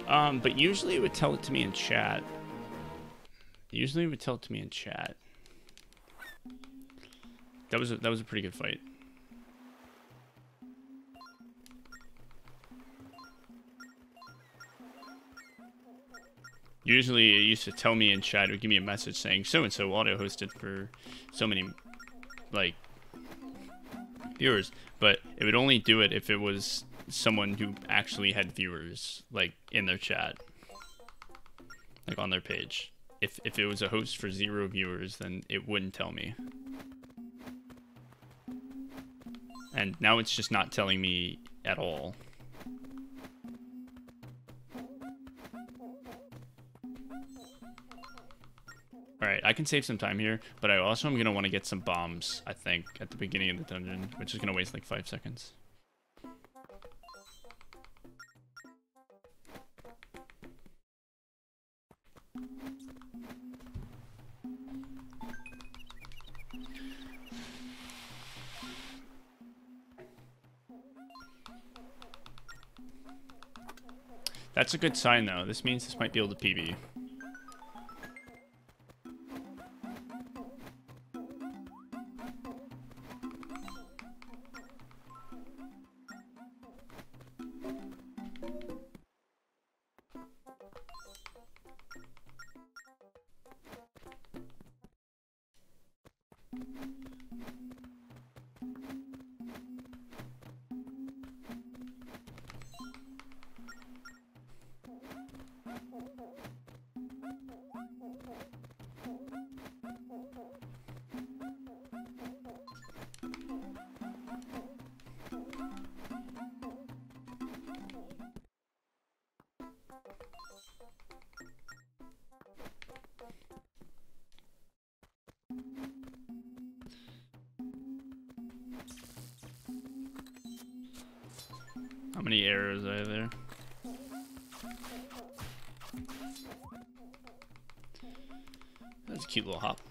S1: But usually it would tell it to me in chat. Usually it would tell it to me in chat. That was a pretty good fight. Usually it used to tell me in chat, it would give me a message saying so-and-so auto-hosted for so many, like, viewers, but it would only do it if it was someone who actually had viewers, like, in their chat, like on their page. If it was a host for 0 viewers, then it wouldn't tell me. And now it's just not telling me at all. Alright, I can save some time here, but I also am going to want to get some bombs, I think, at the beginning of the dungeon, which is going to waste like 5 seconds. That's a good sign, though. This means this might be able to PB. How many arrows are there? That's a cute little hop.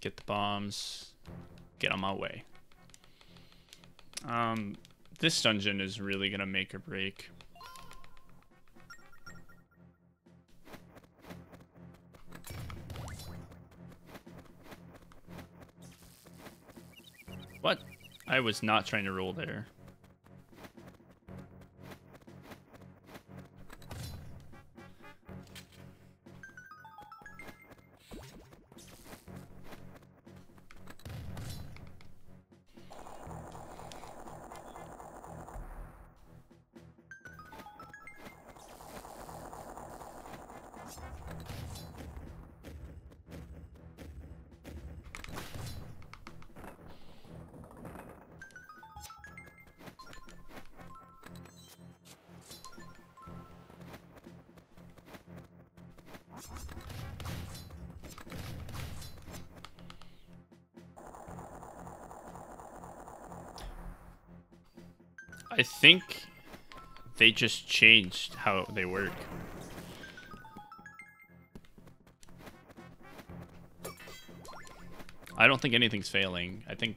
S1: get the bombs, get on my way. This dungeon is really gonna make or break. What? I was not trying to roll there. I think they just changed how they work. I don't think anything's failing. I think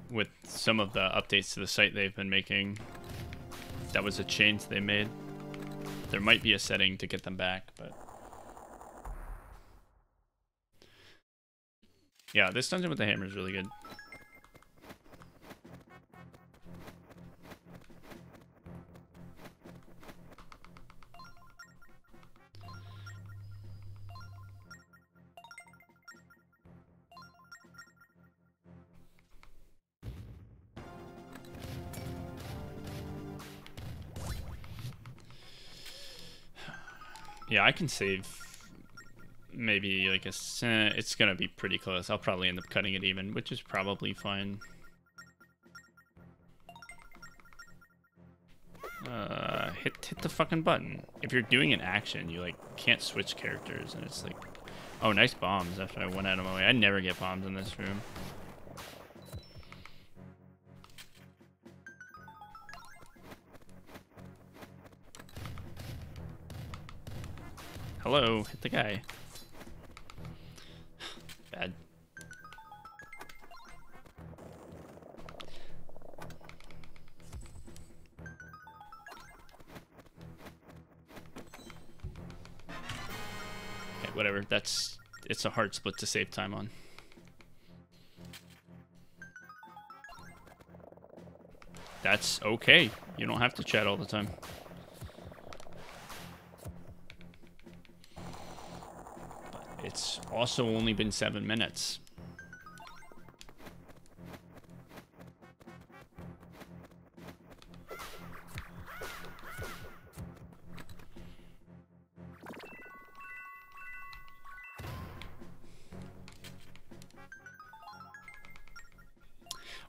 S1: with some of the updates to the site they've been making, that was a change they made. There might be a setting to get them back, but... yeah, this dungeon with the hammer is really good. Yeah, I can save maybe like it's gonna be pretty close. I'll probably end up cutting it even, which is probably fine. Hit the fucking button. If you're doing an action, you like can't switch characters, and it's like, oh, nice bombs after I went out of my way. I never get bombs in this room. Hello, hit the guy. Bad. Okay, whatever. It's a hard split to save time on. That's okay. You don't have to chat all the time. It's also only been 7 minutes.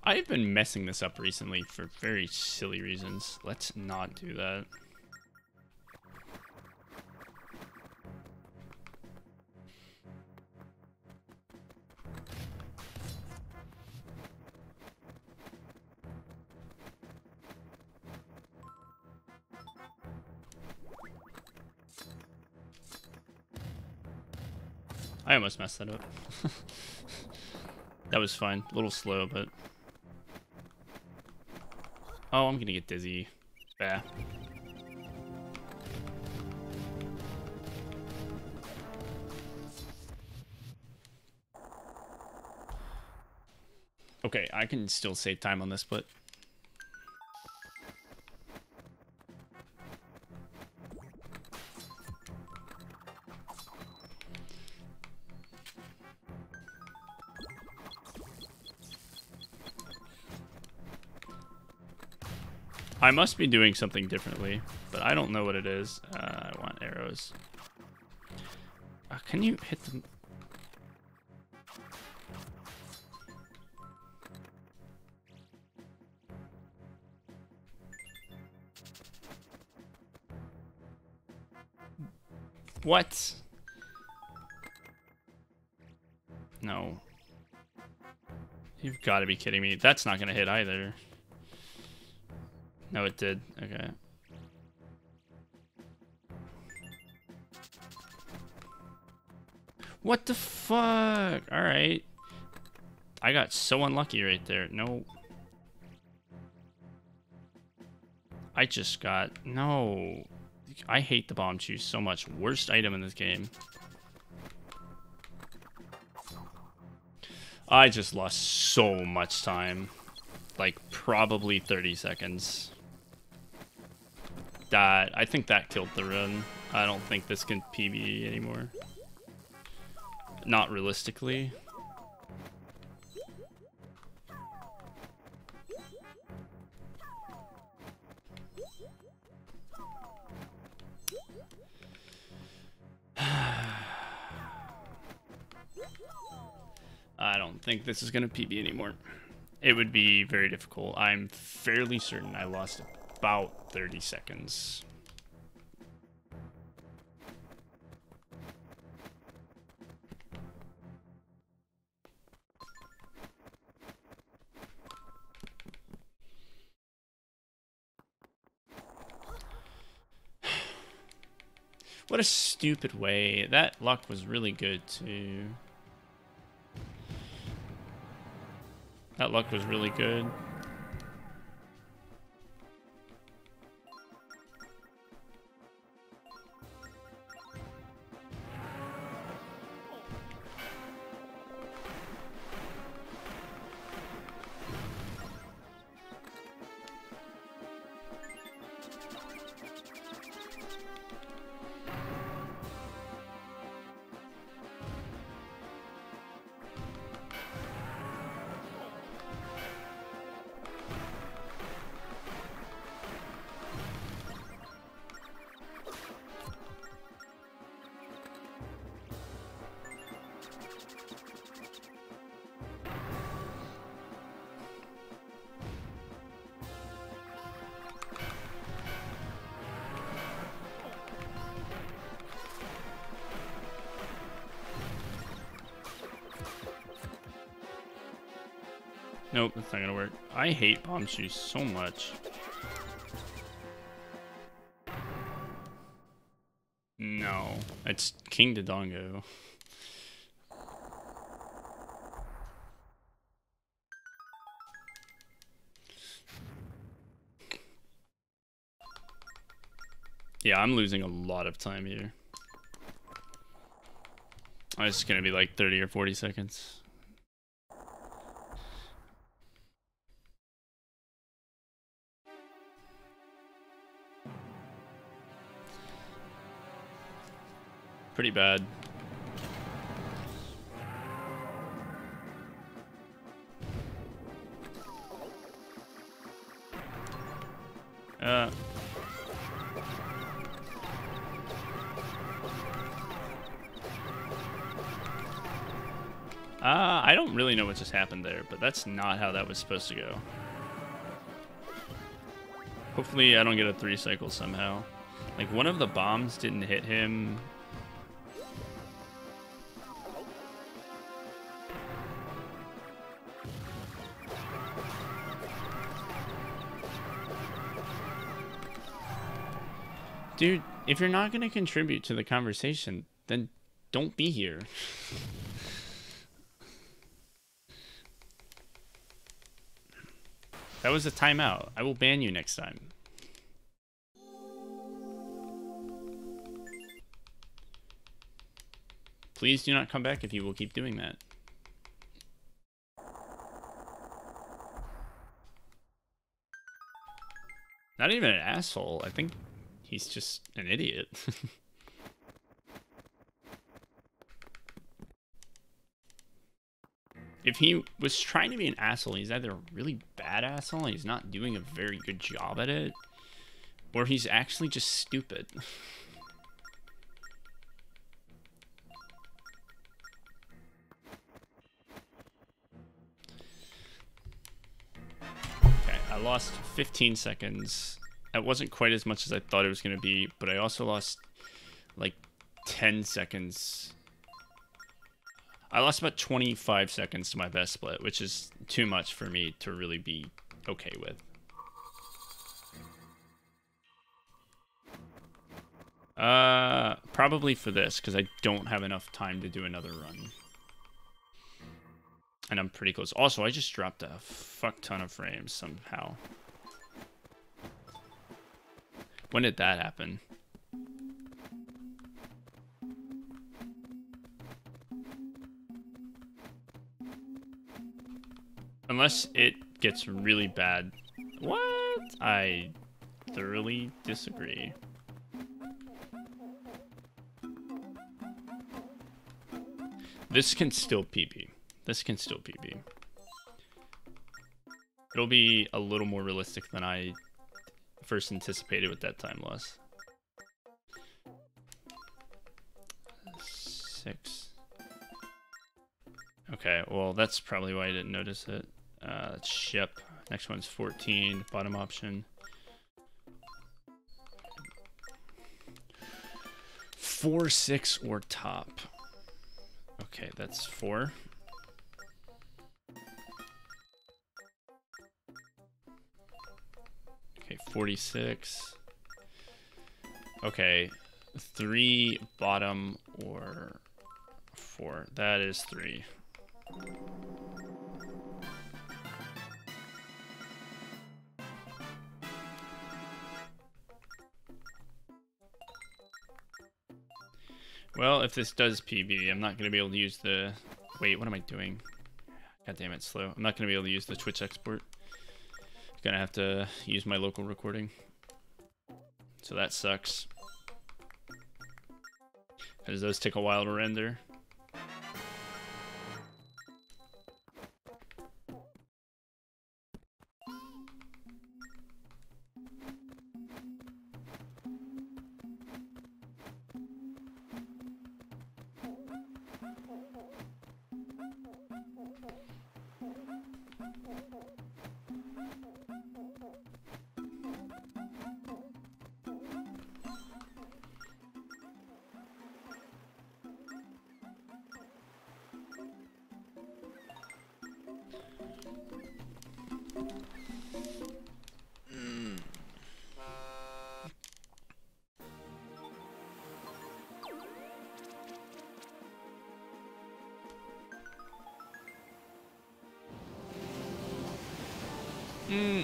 S1: I've been messing this up recently for very silly reasons. Let's not do that. I almost messed that up. That was fine. A little slow, but... oh, I'm gonna get dizzy. Bah. Okay, I can still save time on this, but... I must be doing something differently, but I don't know what it is. I want arrows. Can you hit them? What? No. You've got to be kidding me. That's not going to hit either. No, it did. Okay. What the fuck? Alright. I got so unlucky right there. No. I just got... No. I hate the bomb juice so much. Worst item in this game. I just lost so much time. Like, probably 30 seconds. I think that killed the run. I don't think this can PB anymore. Not realistically. I don't think this is going to PB anymore. It would be very difficult. I'm fairly certain I lost about 30 seconds. What a stupid way. That luck was really good, too. That luck was really good. Nope, that's not gonna work. I hate bomb shoes so much. No, it's King Dodongo. Yeah, I'm losing a lot of time here. It's gonna be like 30 or 40 seconds. Pretty bad. I don't really know what just happened there, but that's not how that was supposed to go. Hopefully I don't get a 3 cycle somehow. Like, one of the bombs didn't hit him. Dude, if you're not going to contribute to the conversation, then don't be here. That was a timeout. I will ban you next time. Please do not come back if you will keep doing that. Not even an asshole. I think he's just an idiot. If he was trying to be an asshole, he's either a really bad asshole and he's not doing a very good job at it, or he's actually just stupid. Okay, I lost 15 seconds. That wasn't quite as much as I thought it was going to be, but I also lost like 10 seconds. I lost about 25 seconds to my best split, which is too much for me to really be okay with. Probably for this, because I don't have enough time to do another run. And I'm pretty close. Also, I just dropped a fuck ton of frames somehow. When did that happen? Unless it gets really bad. What? I thoroughly disagree. This can still PB. This can still PB. It'll be a little more realistic than I first anticipated with that time loss. 6. Okay, well, that's probably why I didn't notice it. Ship. Next one's 14, bottom option. 4, 6, or top. Okay, that's 4. Okay, 46. Okay, 3, bottom, or 4. That is 3. Well, if this does PB, I'm not going to be able to use the... Wait, what am I doing? God damn it, slow. I'm not going to be able to use the Twitch export. I'm going to have to use my local recording. So that sucks. Because those take a while to render.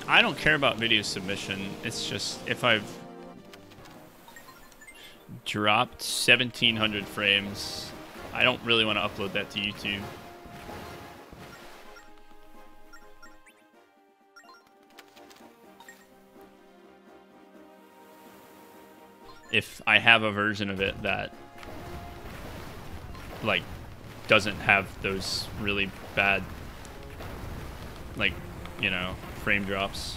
S1: I don't care about video submission. It's just if I've dropped 1,700 frames, I don't really want to upload that to YouTube. If I have a version of it that, like, doesn't have those really bad, like, you know, frame drops.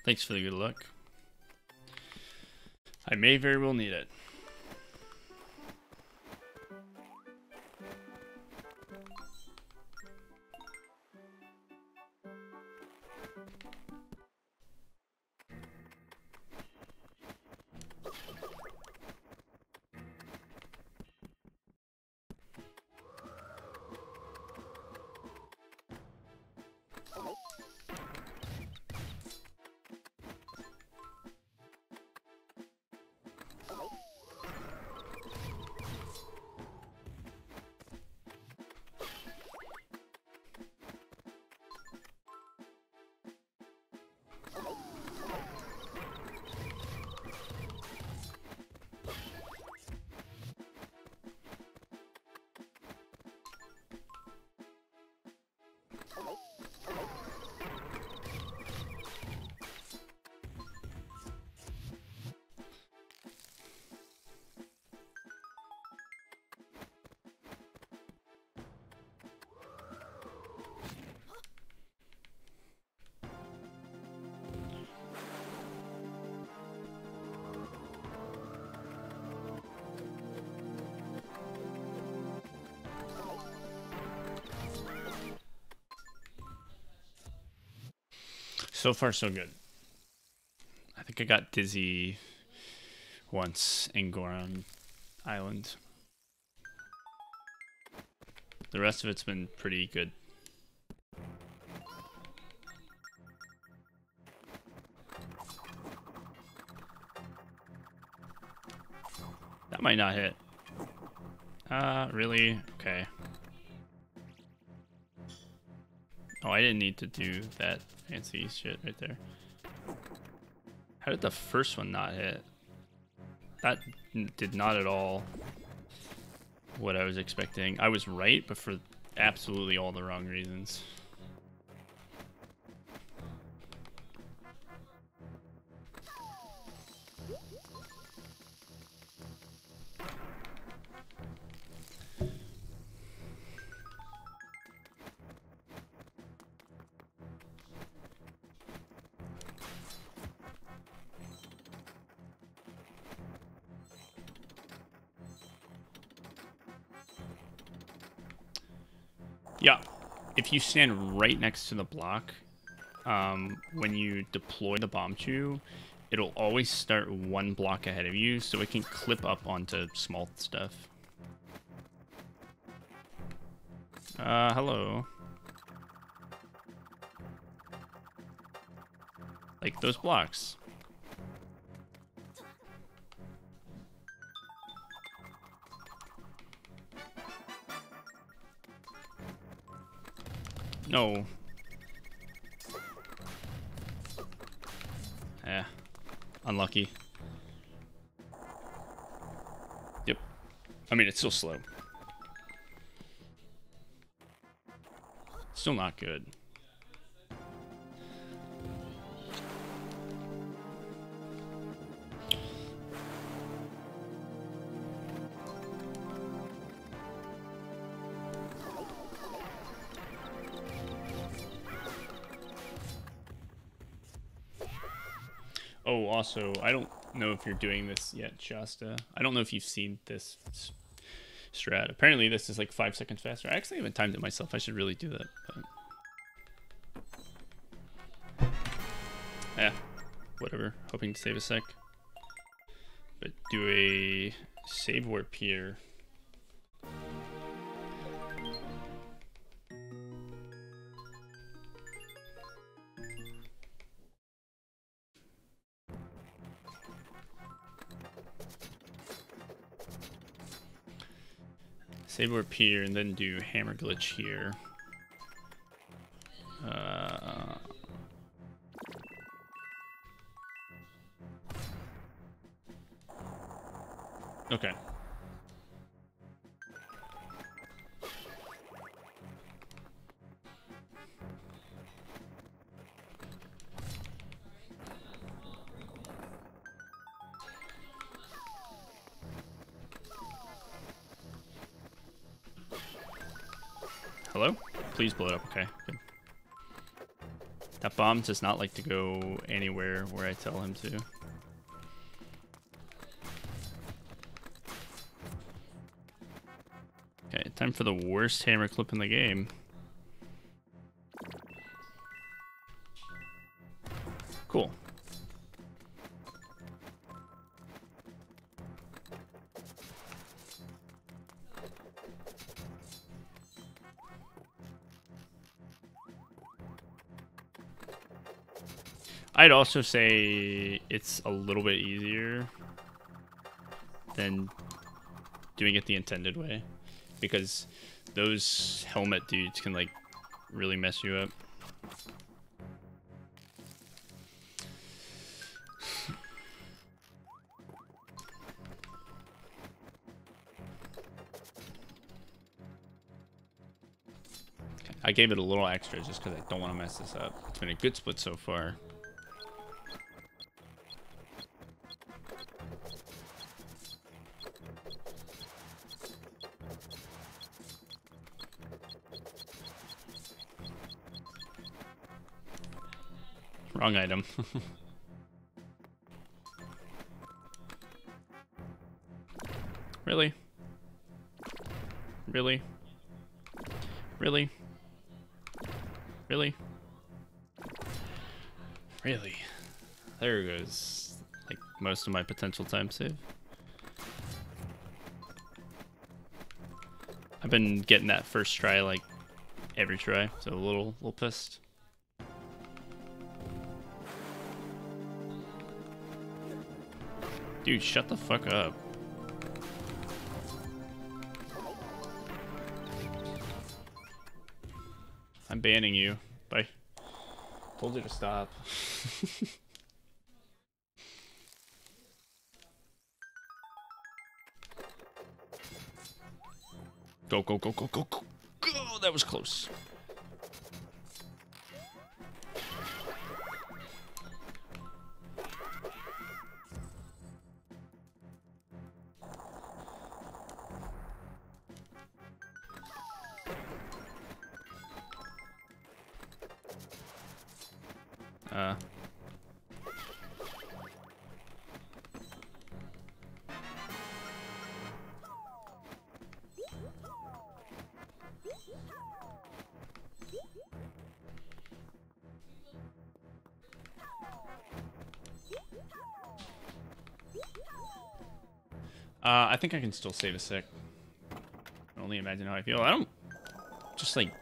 S1: Thanks for the good luck. I may very well need it. So far, so good. I think I got dizzy once in Goron Island. The rest of it's been pretty good. That might not hit. Really? Okay. Oh, I didn't need to do that fancy shit right there. How did the first one not hit? That did not at all what I was expecting. I was right, but for absolutely all the wrong reasons. Yeah, if you stand right next to the block, when you deploy the bomb chew, it'll always start one block ahead of you, so it can clip up onto small stuff. Hello. Like those blocks. No. Yeah. Unlucky. Yep. I mean, it's still slow. Still not good. Oh, also, I don't know if you're doing this yet, Shasta. I don't know if you've seen this strat. Apparently, this is like 5 seconds faster. I actually haven't timed it myself. I should really do that. But... yeah, whatever. Hoping to save a sec. But do a save warp here. Save warp here and then do hammer glitch here. Okay. Hello? Please blow it up. Okay, good. That bomb does not like to go anywhere where I tell him to. Okay, time for the worst hammer clip in the game. Cool. I'd also say it's a little bit easier than doing it the intended way, because those helmet dudes can like really mess you up. Okay, I gave it a little extra just because I don't want to mess this up. It's been a good split so far. Wrong item. Really? Really? Really? Really? Really? There goes like most of my potential time save. I've been getting that first try like every try, so a little pissed. Dude, shut the fuck up. I'm banning you. Bye. Told you to stop. Go, go, go, go, go, go. Go! That was close. I think I can still save a sec. I can only imagine how I feel. I don't... Just like...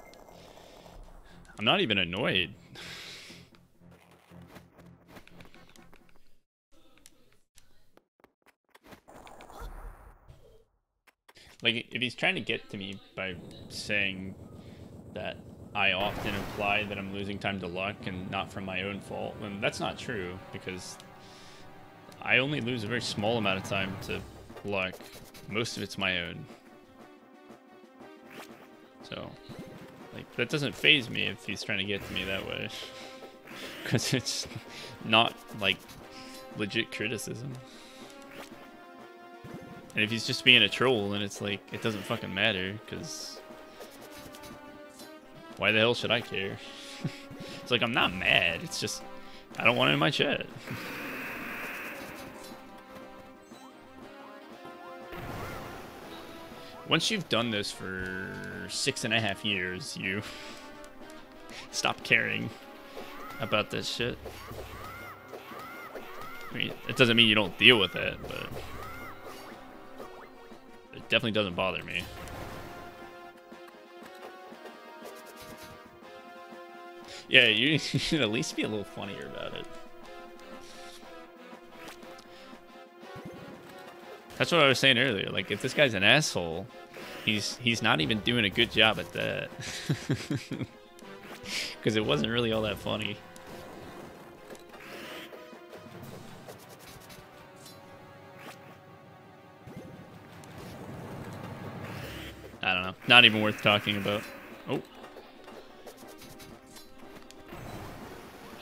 S1: I'm not even annoyed. Like, if he's trying to get to me by saying that I often imply that I'm losing time to luck and not from my own fault, then that's not true, because I only lose a very small amount of time to luck. Most of it's my own. So, like, that doesn't faze me if he's trying to get to me that way. Because it's not, like, legit criticism. And if he's just being a troll, then it's like, it doesn't fucking matter, because why the hell should I care? It's like, I'm not mad, it's just, I don't want it in my chat. Once you've done this for 6.5 years, you stop caring about this shit. I mean, it doesn't mean you don't deal with it, but it definitely doesn't bother me. Yeah, you should at least be a little funnier about it. That's what I was saying earlier. Like, if this guy's an asshole, he's not even doing a good job at that. Because it wasn't really all that funny. I don't know. Not even worth talking about. Oh.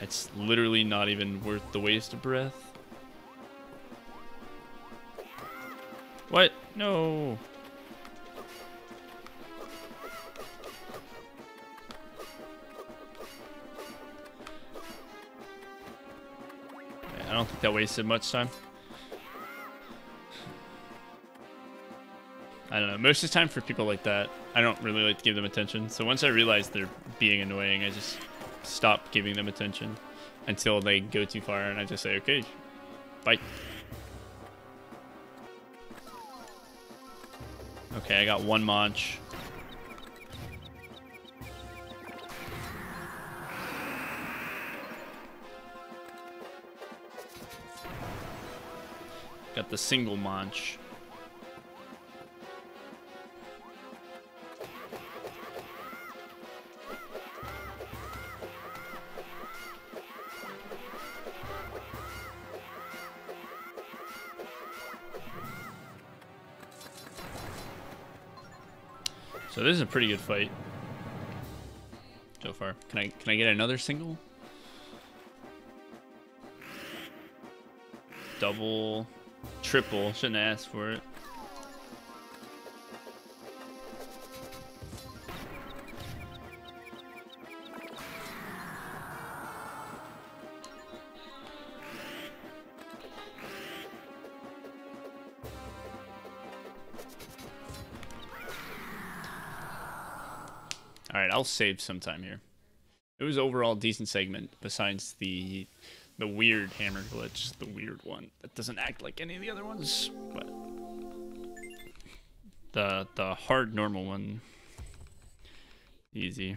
S1: It's literally not even worth the waste of breath. What? No. I don't think that wasted much time. I don't know. Most of the time for people like that, I don't really like to give them attention. So once I realize they're being annoying, I just stop giving them attention until they go too far, and I just say, okay, bye. Okay, I got one Monch. Got the single Monch. So this is a pretty good fight so far. Can I get another single? Double, triple. Shouldn't have asked for it. All right, I'll save some time here. It was overall a decent segment, besides the weird hammer glitch, the weird one that doesn't act like any of the other ones. But the hard normal one, easy.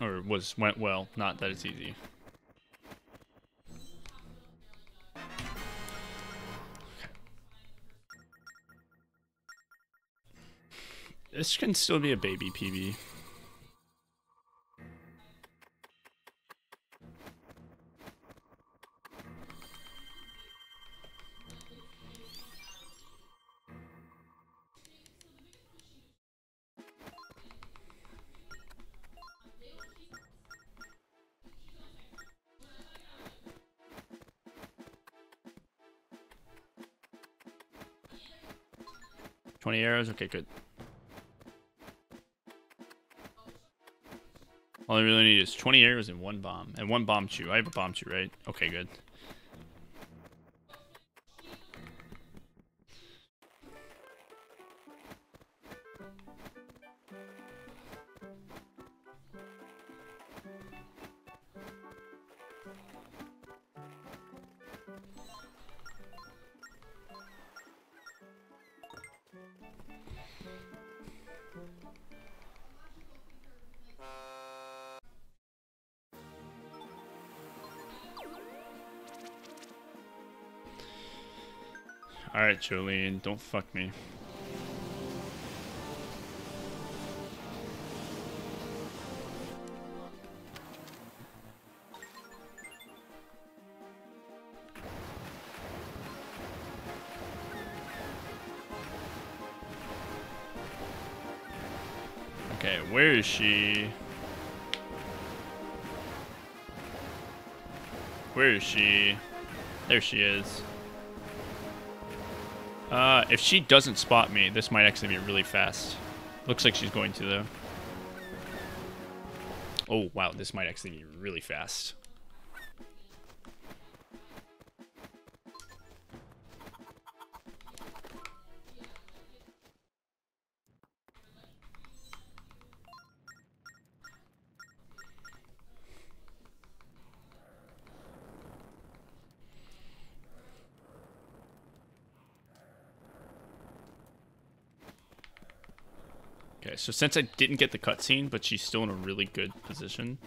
S1: Or went well, not that it's easy. This can still be a baby PB. $20 arrows? Okay, good. All I really need is 20 arrows and one bomb. And one bomb chew. I have a bomb chew, right? Okay, good. Alright, Jolene, don't fuck me. Okay, where is she? Where is she? There she is. If she doesn't spot me, this might actually be really fast. Looks like she's going to, though. Oh, wow, this might actually be really fast. Okay, so since I didn't get the cutscene, but she's still in a really good position,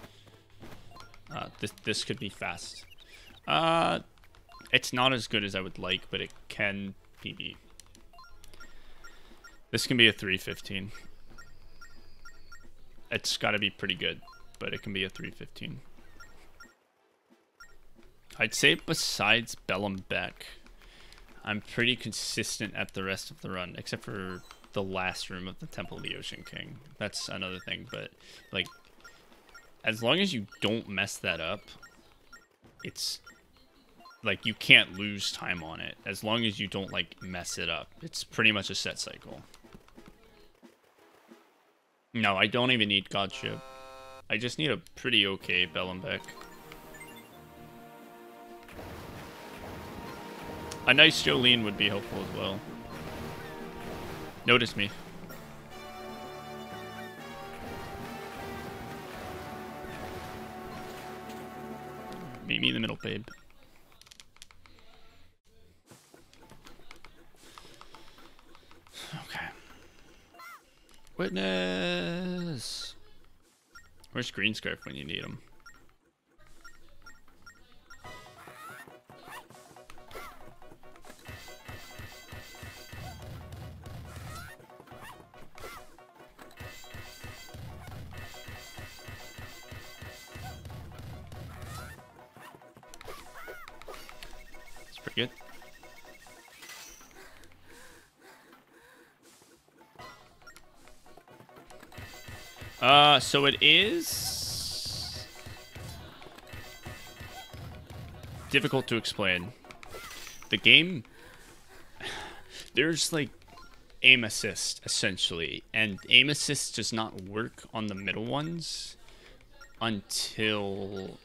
S1: this could be fast. It's not as good as I would like, but it can PB. This can be a 315. It's got to be pretty good, but it can be a 315. I'd say besides Bellum Beck, I'm pretty consistent at the rest of the run, except for the last room of the Temple of the Ocean King. That's another thing, but like, as long as you don't mess that up, it's like you can't lose time on it as long as you don't like mess it up. It's pretty much a set cycle. No, I don't even need Godship. I just need a pretty okay Bellenbeck. A nice Jolene would be helpful as well. Notice me. Meet me in the middle, babe. Okay. Witness. Where's Green Scarf when you need him? It's pretty good. So it is difficult to explain. The game, there's like aim assist essentially, and aim assist does not work on the middle ones until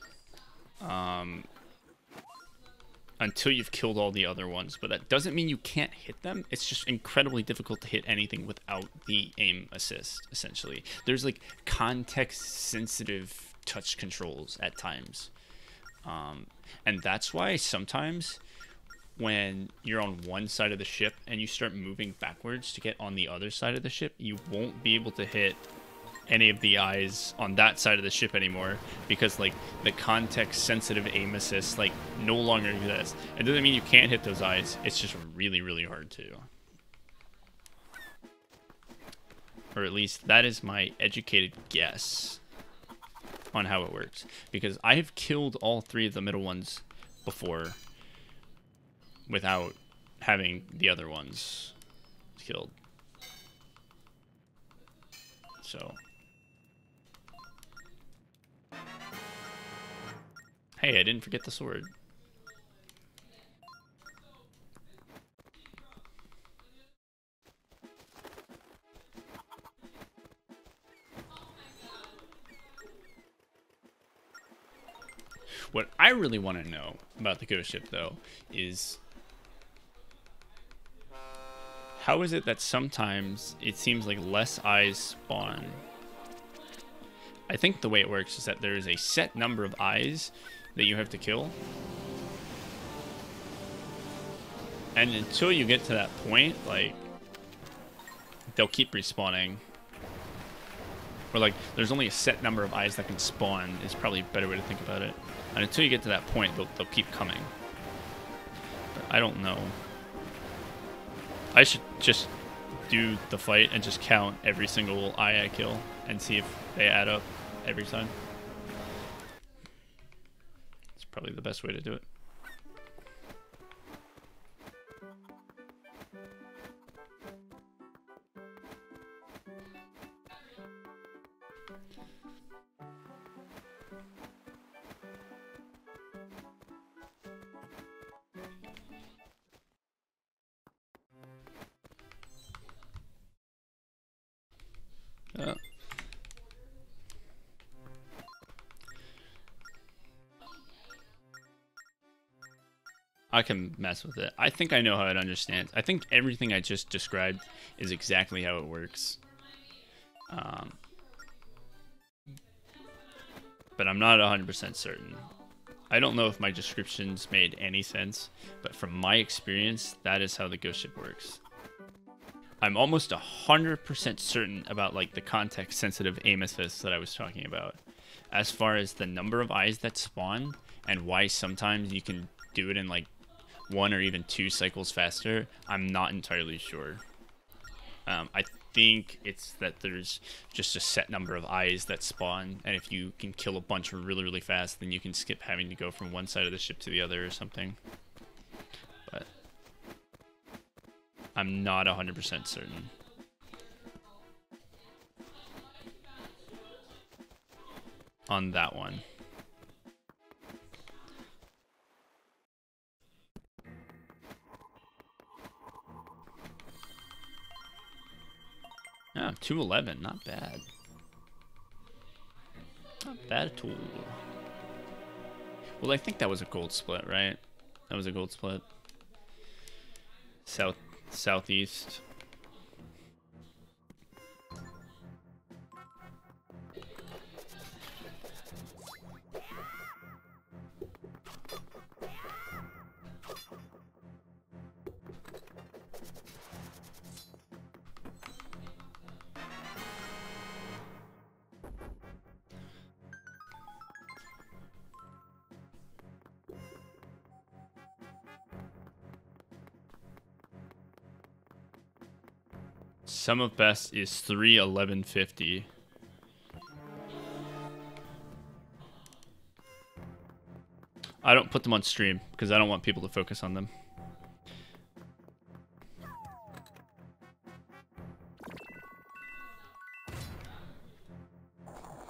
S1: you've killed all the other ones. But that doesn't mean you can't hit them. It's just incredibly difficult to hit anything without the aim assist, essentially. There's like context-sensitive touch controls at times. And that's why sometimes when you're on one side of the ship and you start moving backwards to get on the other side of the ship, you won't be able to hit any of the eyes on that side of the ship anymore, because like the context sensitive aim assist like no longer exists. It doesn't mean you can't hit those eyes, it's just really, really hard to. Or at least that is my educated guess on how it works, because I have killed all three of the middle ones before without having the other ones killed. So hey, I didn't forget the sword. What I really want to know about the ghost ship, though, is how is it that sometimes it seems like less eyes spawn? I think the way it works is that there is a set number of eyes that you have to kill. And until you get to that point, like, they'll keep respawning. Or like, there's only a set number of eyes that can spawn is probably a better way to think about it. And until you get to that point, they'll keep coming. But I don't know. I should just do the fight and just count every single eye I kill and see if they add up every time. It's probably the best way to do it. I can mess with it. I think I know how it understands. I think everything I just described is exactly how it works. But I'm not 100% certain. I don't know if my descriptions made any sense, but from my experience, that is how the ghost ship works. I'm almost 100% certain about like the context-sensitive aim assist that I was talking about. As far as the number of eyes that spawn and why sometimes you can do it in like 1 or even 2 cycles faster, I'm not entirely sure. I think it's that there's just a set number of eyes that spawn, and if you can kill a bunch really, really fast, then you can skip having to go from one side of the ship to the other or something. But I'm not 100% certain. On that one. Yeah, 211, not bad. Not bad at all. Well, I think that was a gold split, right? That was a gold split. Southeast. Sum of best is 311.50. I don't put them on stream because I don't want people to focus on them.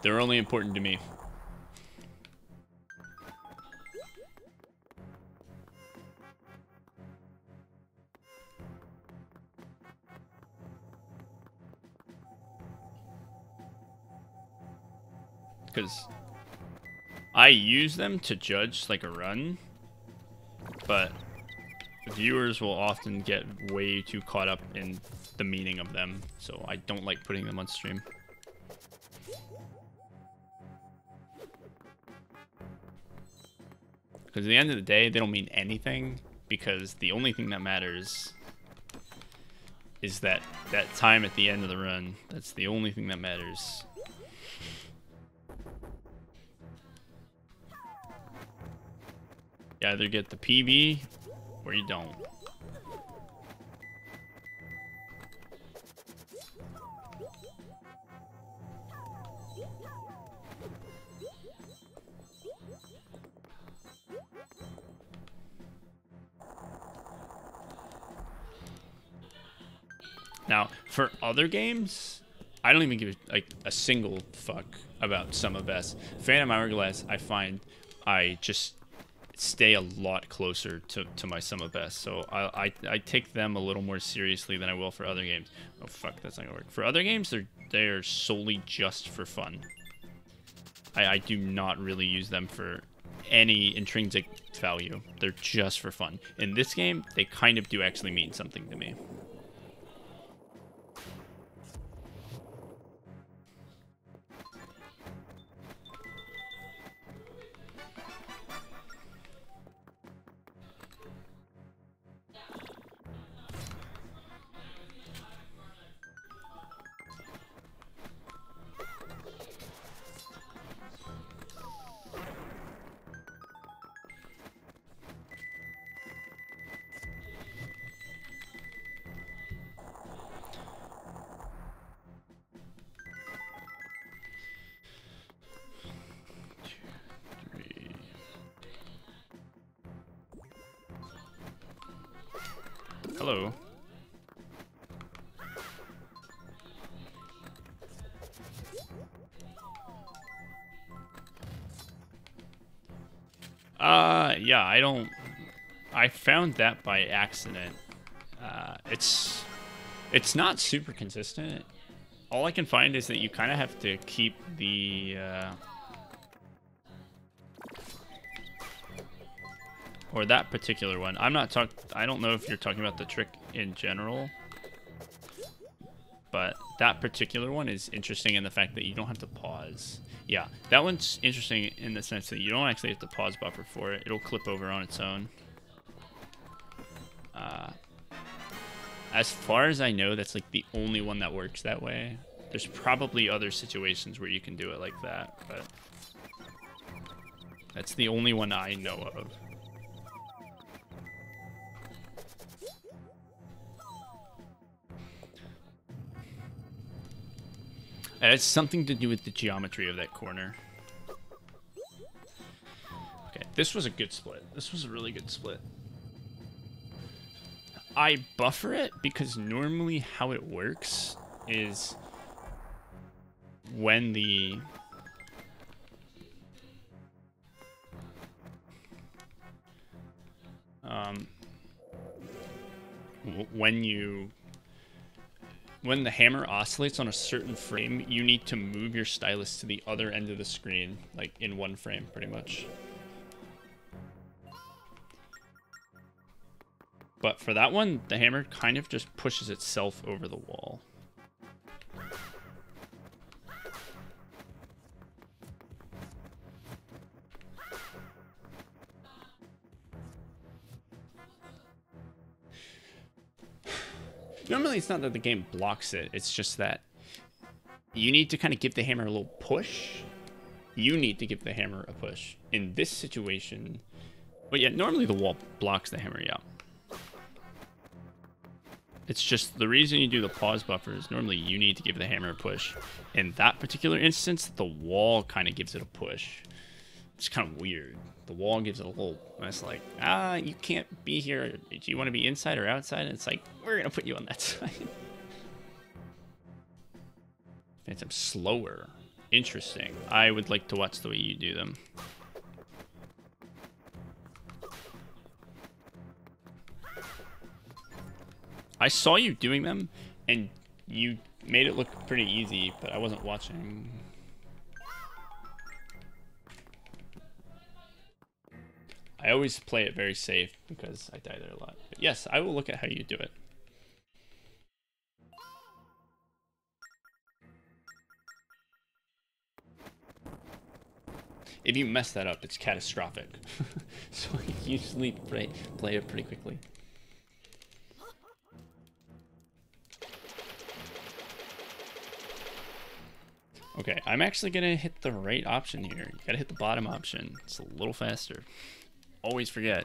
S1: They're only important to me. Because I use them to judge like a run, but viewers will often get way too caught up in the meaning of them, so I don't like putting them on stream. Because at the end of the day, they don't mean anything, because the only thing that matters is that time at the end of the run. That's the only thing that matters. You either get the PB or you don't. Now, for other games, I don't even give like a single fuck about Sum of Best. Phantom Hourglass, I find I just stay a lot closer to my Sum of Best, so I take them a little more seriously than I will for other games. Oh fuck, that's not gonna work. For other games, they're solely just for fun. I do not really use them for any intrinsic value. They're just for fun. In this game, they kind of do actually mean something to me. Hello. Yeah, I found that by accident. It's not super consistent. All I can find is that you kind of have to keep the, or that particular one. I don't know if you're talking about the trick in general, but that particular one is interesting in the fact that you don't have to pause. Yeah, that one's interesting in the sense that you don't actually have to pause buffer for it. It'll clip over on its own. As far as I know, that's like the only one that works that way. There's probably other situations where you can do it like that, but that's the only one I know of. And it's something to do with the geometry of that corner. Okay, this was a good split. This was a really good split. I buffer it because normally how it works is when the when you when the hammer oscillates on a certain frame, you need to move your stylus to the other end of the screen, like in one frame, pretty much. But for that one, the hammer kind of just pushes itself over the wall. Normally it's not that the game blocks it, it's just that you need to kind of give the hammer a little push. You need to give the hammer a push. In this situation, but yeah, normally the wall blocks the hammer, yeah. It's just the reason you do the pause buffer is normally you need to give the hammer a push. In that particular instance, the wall kind of gives it a push. It's kind of weird. The wall gives it a little, it's like, you can't be here. Do you want to be inside or outside? And it's like, we're going to put you on that side. Phantom slower. Interesting. I would like to watch the way you do them. I saw you doing them, and you made it look pretty easy, but I wasn't watching. I always play it very safe because I die there a lot. But yes, I will look at how you do it. If you mess that up, it's catastrophic. So I usually play it pretty quickly. Okay, I'm actually gonna hit the right option here. You gotta hit the bottom option. It's a little faster. Always forget.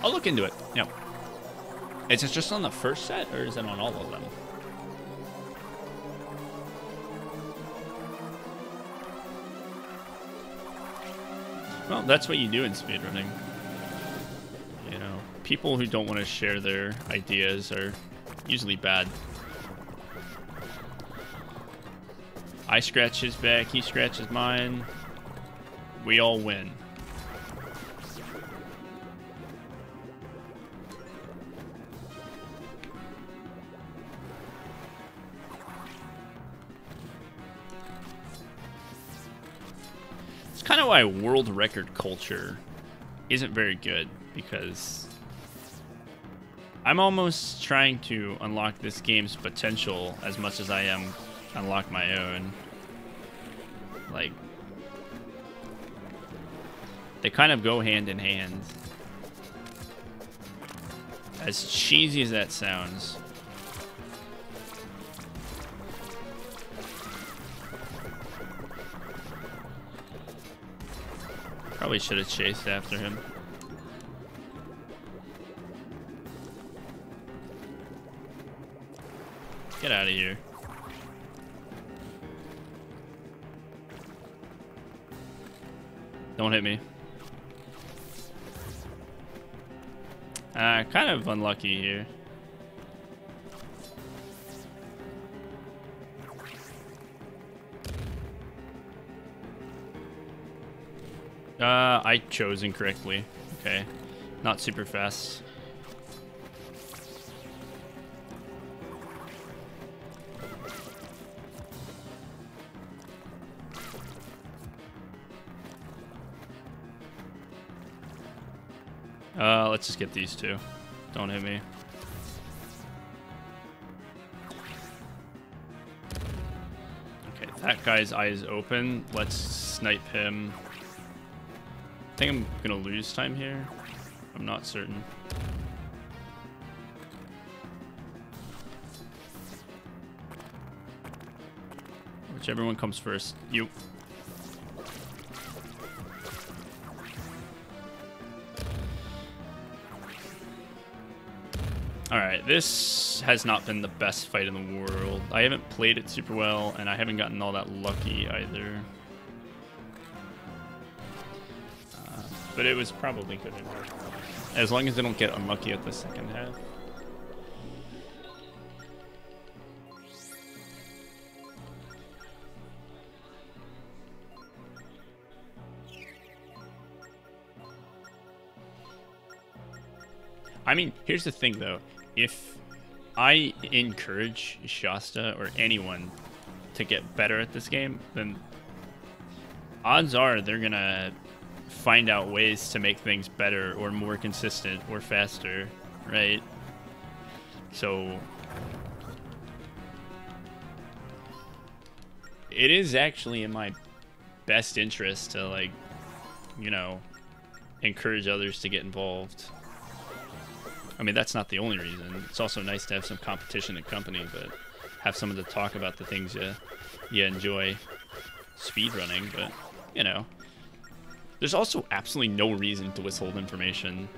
S1: I'll look into it. Yeah. Is it just on the first set, or is it on all of them? Well, that's what you do in speedrunning. You know, people who don't want to share their ideas are usually bad. I scratch his back, he scratches mine. We all win. Kind of why world record culture isn't very good, because I'm almost trying to unlock this game's potential as much as I am unlock my own. Like, they kind of go hand in hand. As cheesy as that sounds. Probably should have chased after him. Get out of here. Don't hit me. Kind of unlucky here. I chose incorrectly. Okay. Not super fast. Let's just get these two. Don't hit me. Okay, that guy's eye is open. Let's snipe him. I think I'm gonna lose time here. I'm not certain. Whichever one comes first. You. Alright, this has not been the best fight in the world. I haven't played it super well, and I haven't gotten all that lucky either. but it was probably good enough. As long as they don't get unlucky at the second half. I mean, here's the thing though. If I encourage Shasta or anyone to get better at this game, then odds are they're gonna find out ways to make things better or more consistent or faster, right? So it is actually in my best interest to, like, you know, encourage others to get involved. I mean, that's not the only reason. It's also nice to have some competition in company, but have someone to talk about the things you enjoy speedrunning. But, you know, there's also absolutely no reason to withhold information.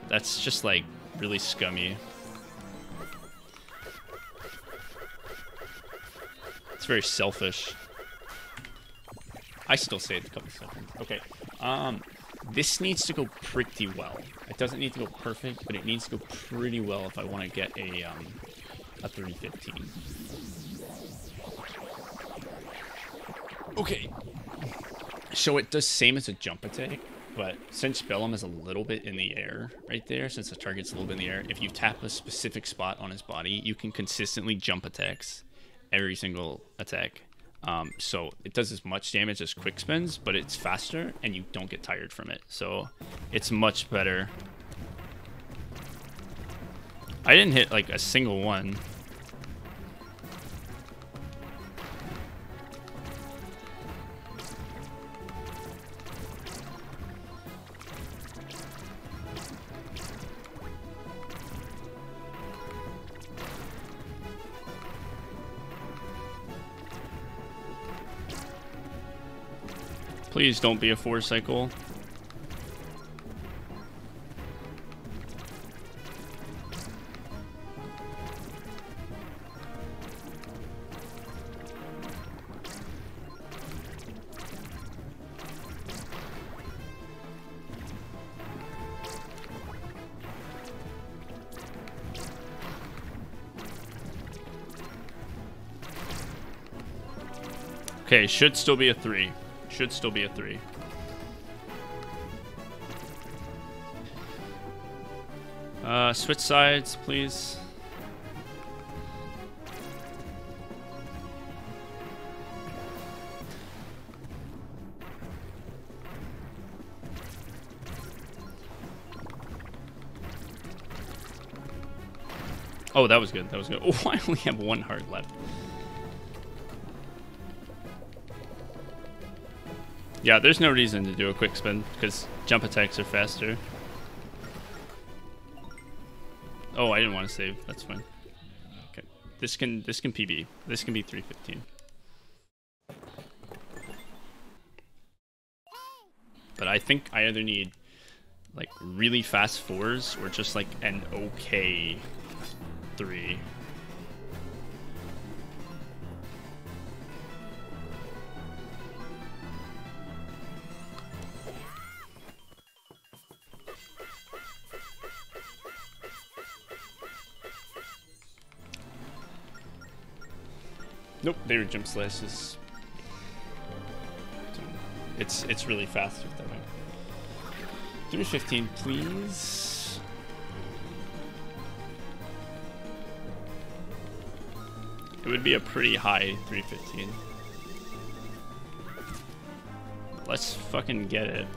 S1: That's just, like, really scummy. It's very selfish. I still say it a couple seconds. Okay. This needs to go pretty well. It doesn't need to go perfect, but it needs to go pretty well if I want to get a 315. Okay. So it does same as a jump attack, but since Bellum is a little bit in the air right there, since the target's a little bit in the air, if you tap a specific spot on his body, you can consistently jump attacks every single attack. So it does as much damage as quick spins, but it's faster and you don't get tired from it. So it's much better. I didn't hit like a single one. Please don't be a 4-cycle. Okay, should still be a 3. Should still be a 3. Switch sides, please. Oh, that was good. That was good. Oh, I only have 1 heart left. Yeah, there's no reason to do a quick spin because jump attacks are faster. Oh, I didn't want to save. That's fine. Okay, this can PB. This can be 315. But I think I either need like really fast 4s or just like an okay 3. Nope, they were jump slashes. It's really fast with that way. 315, please. It would be a pretty high 315. Let's fucking get it.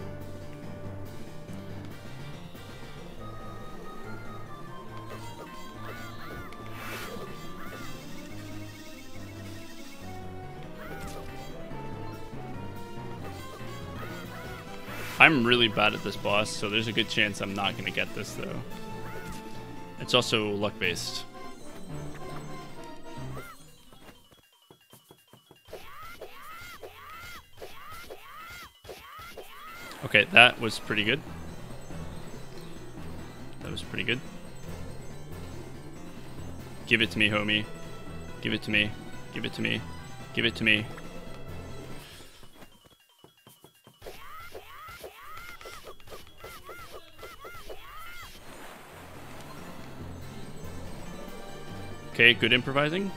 S1: I'm really bad at this boss, so there's a good chance I'm not going to get this, though. It's also luck-based. Okay, that was pretty good. That was pretty good. Give it to me, homie. Give it to me. Give it to me. Give it to me. Okay, good improvising.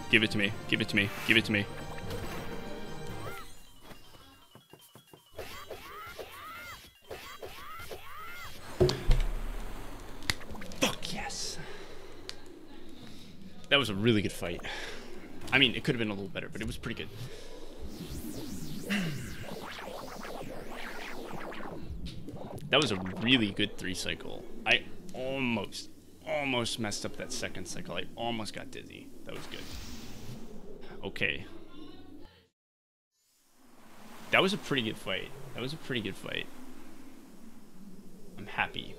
S1: Give it to me. Give it to me. Give it to me. Fuck yes. That was a really good fight. I mean, it could have been a little better, but it was pretty good. That was a really good 3 cycle. I almost messed up that second cycle. I almost got dizzy. That was good. Okay. That was a pretty good fight. That was a pretty good fight. I'm happy.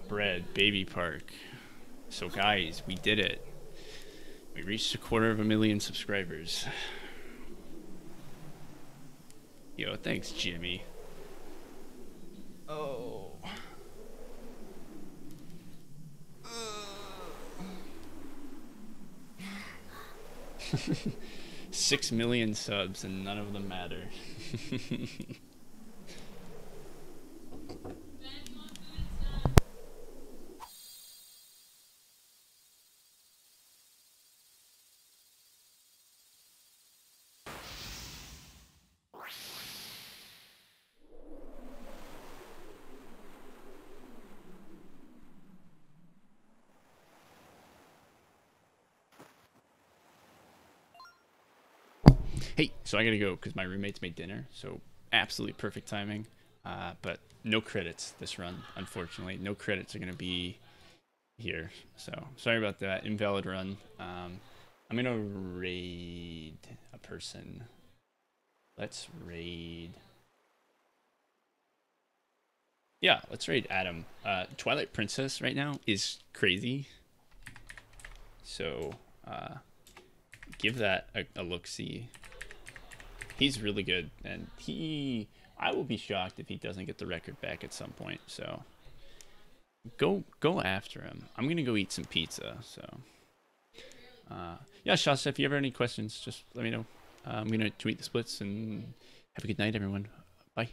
S1: Bread, baby park. So guys, we did it. We reached 250,000 subscribers. Yo, thanks, Jimmy. Oh. 6 million subs and none of them matter. Hey, so I gotta go because my roommates made dinner, so absolutely perfect timing. But no credits this run, unfortunately. No credits are gonna be here, so sorry about that. Invalid run. I'm gonna raid a person. Let's raid. Yeah, let's raid Adam. Twilight Princess right now is crazy. So give that a look-see. He's really good, and I will be shocked if he doesn't get the record back at some point. So go after him. I'm gonna go eat some pizza. So yeah, Shasta, if you ever have any questions, just let me know. I'm gonna tweet the splits, and have a good night, everyone. Bye.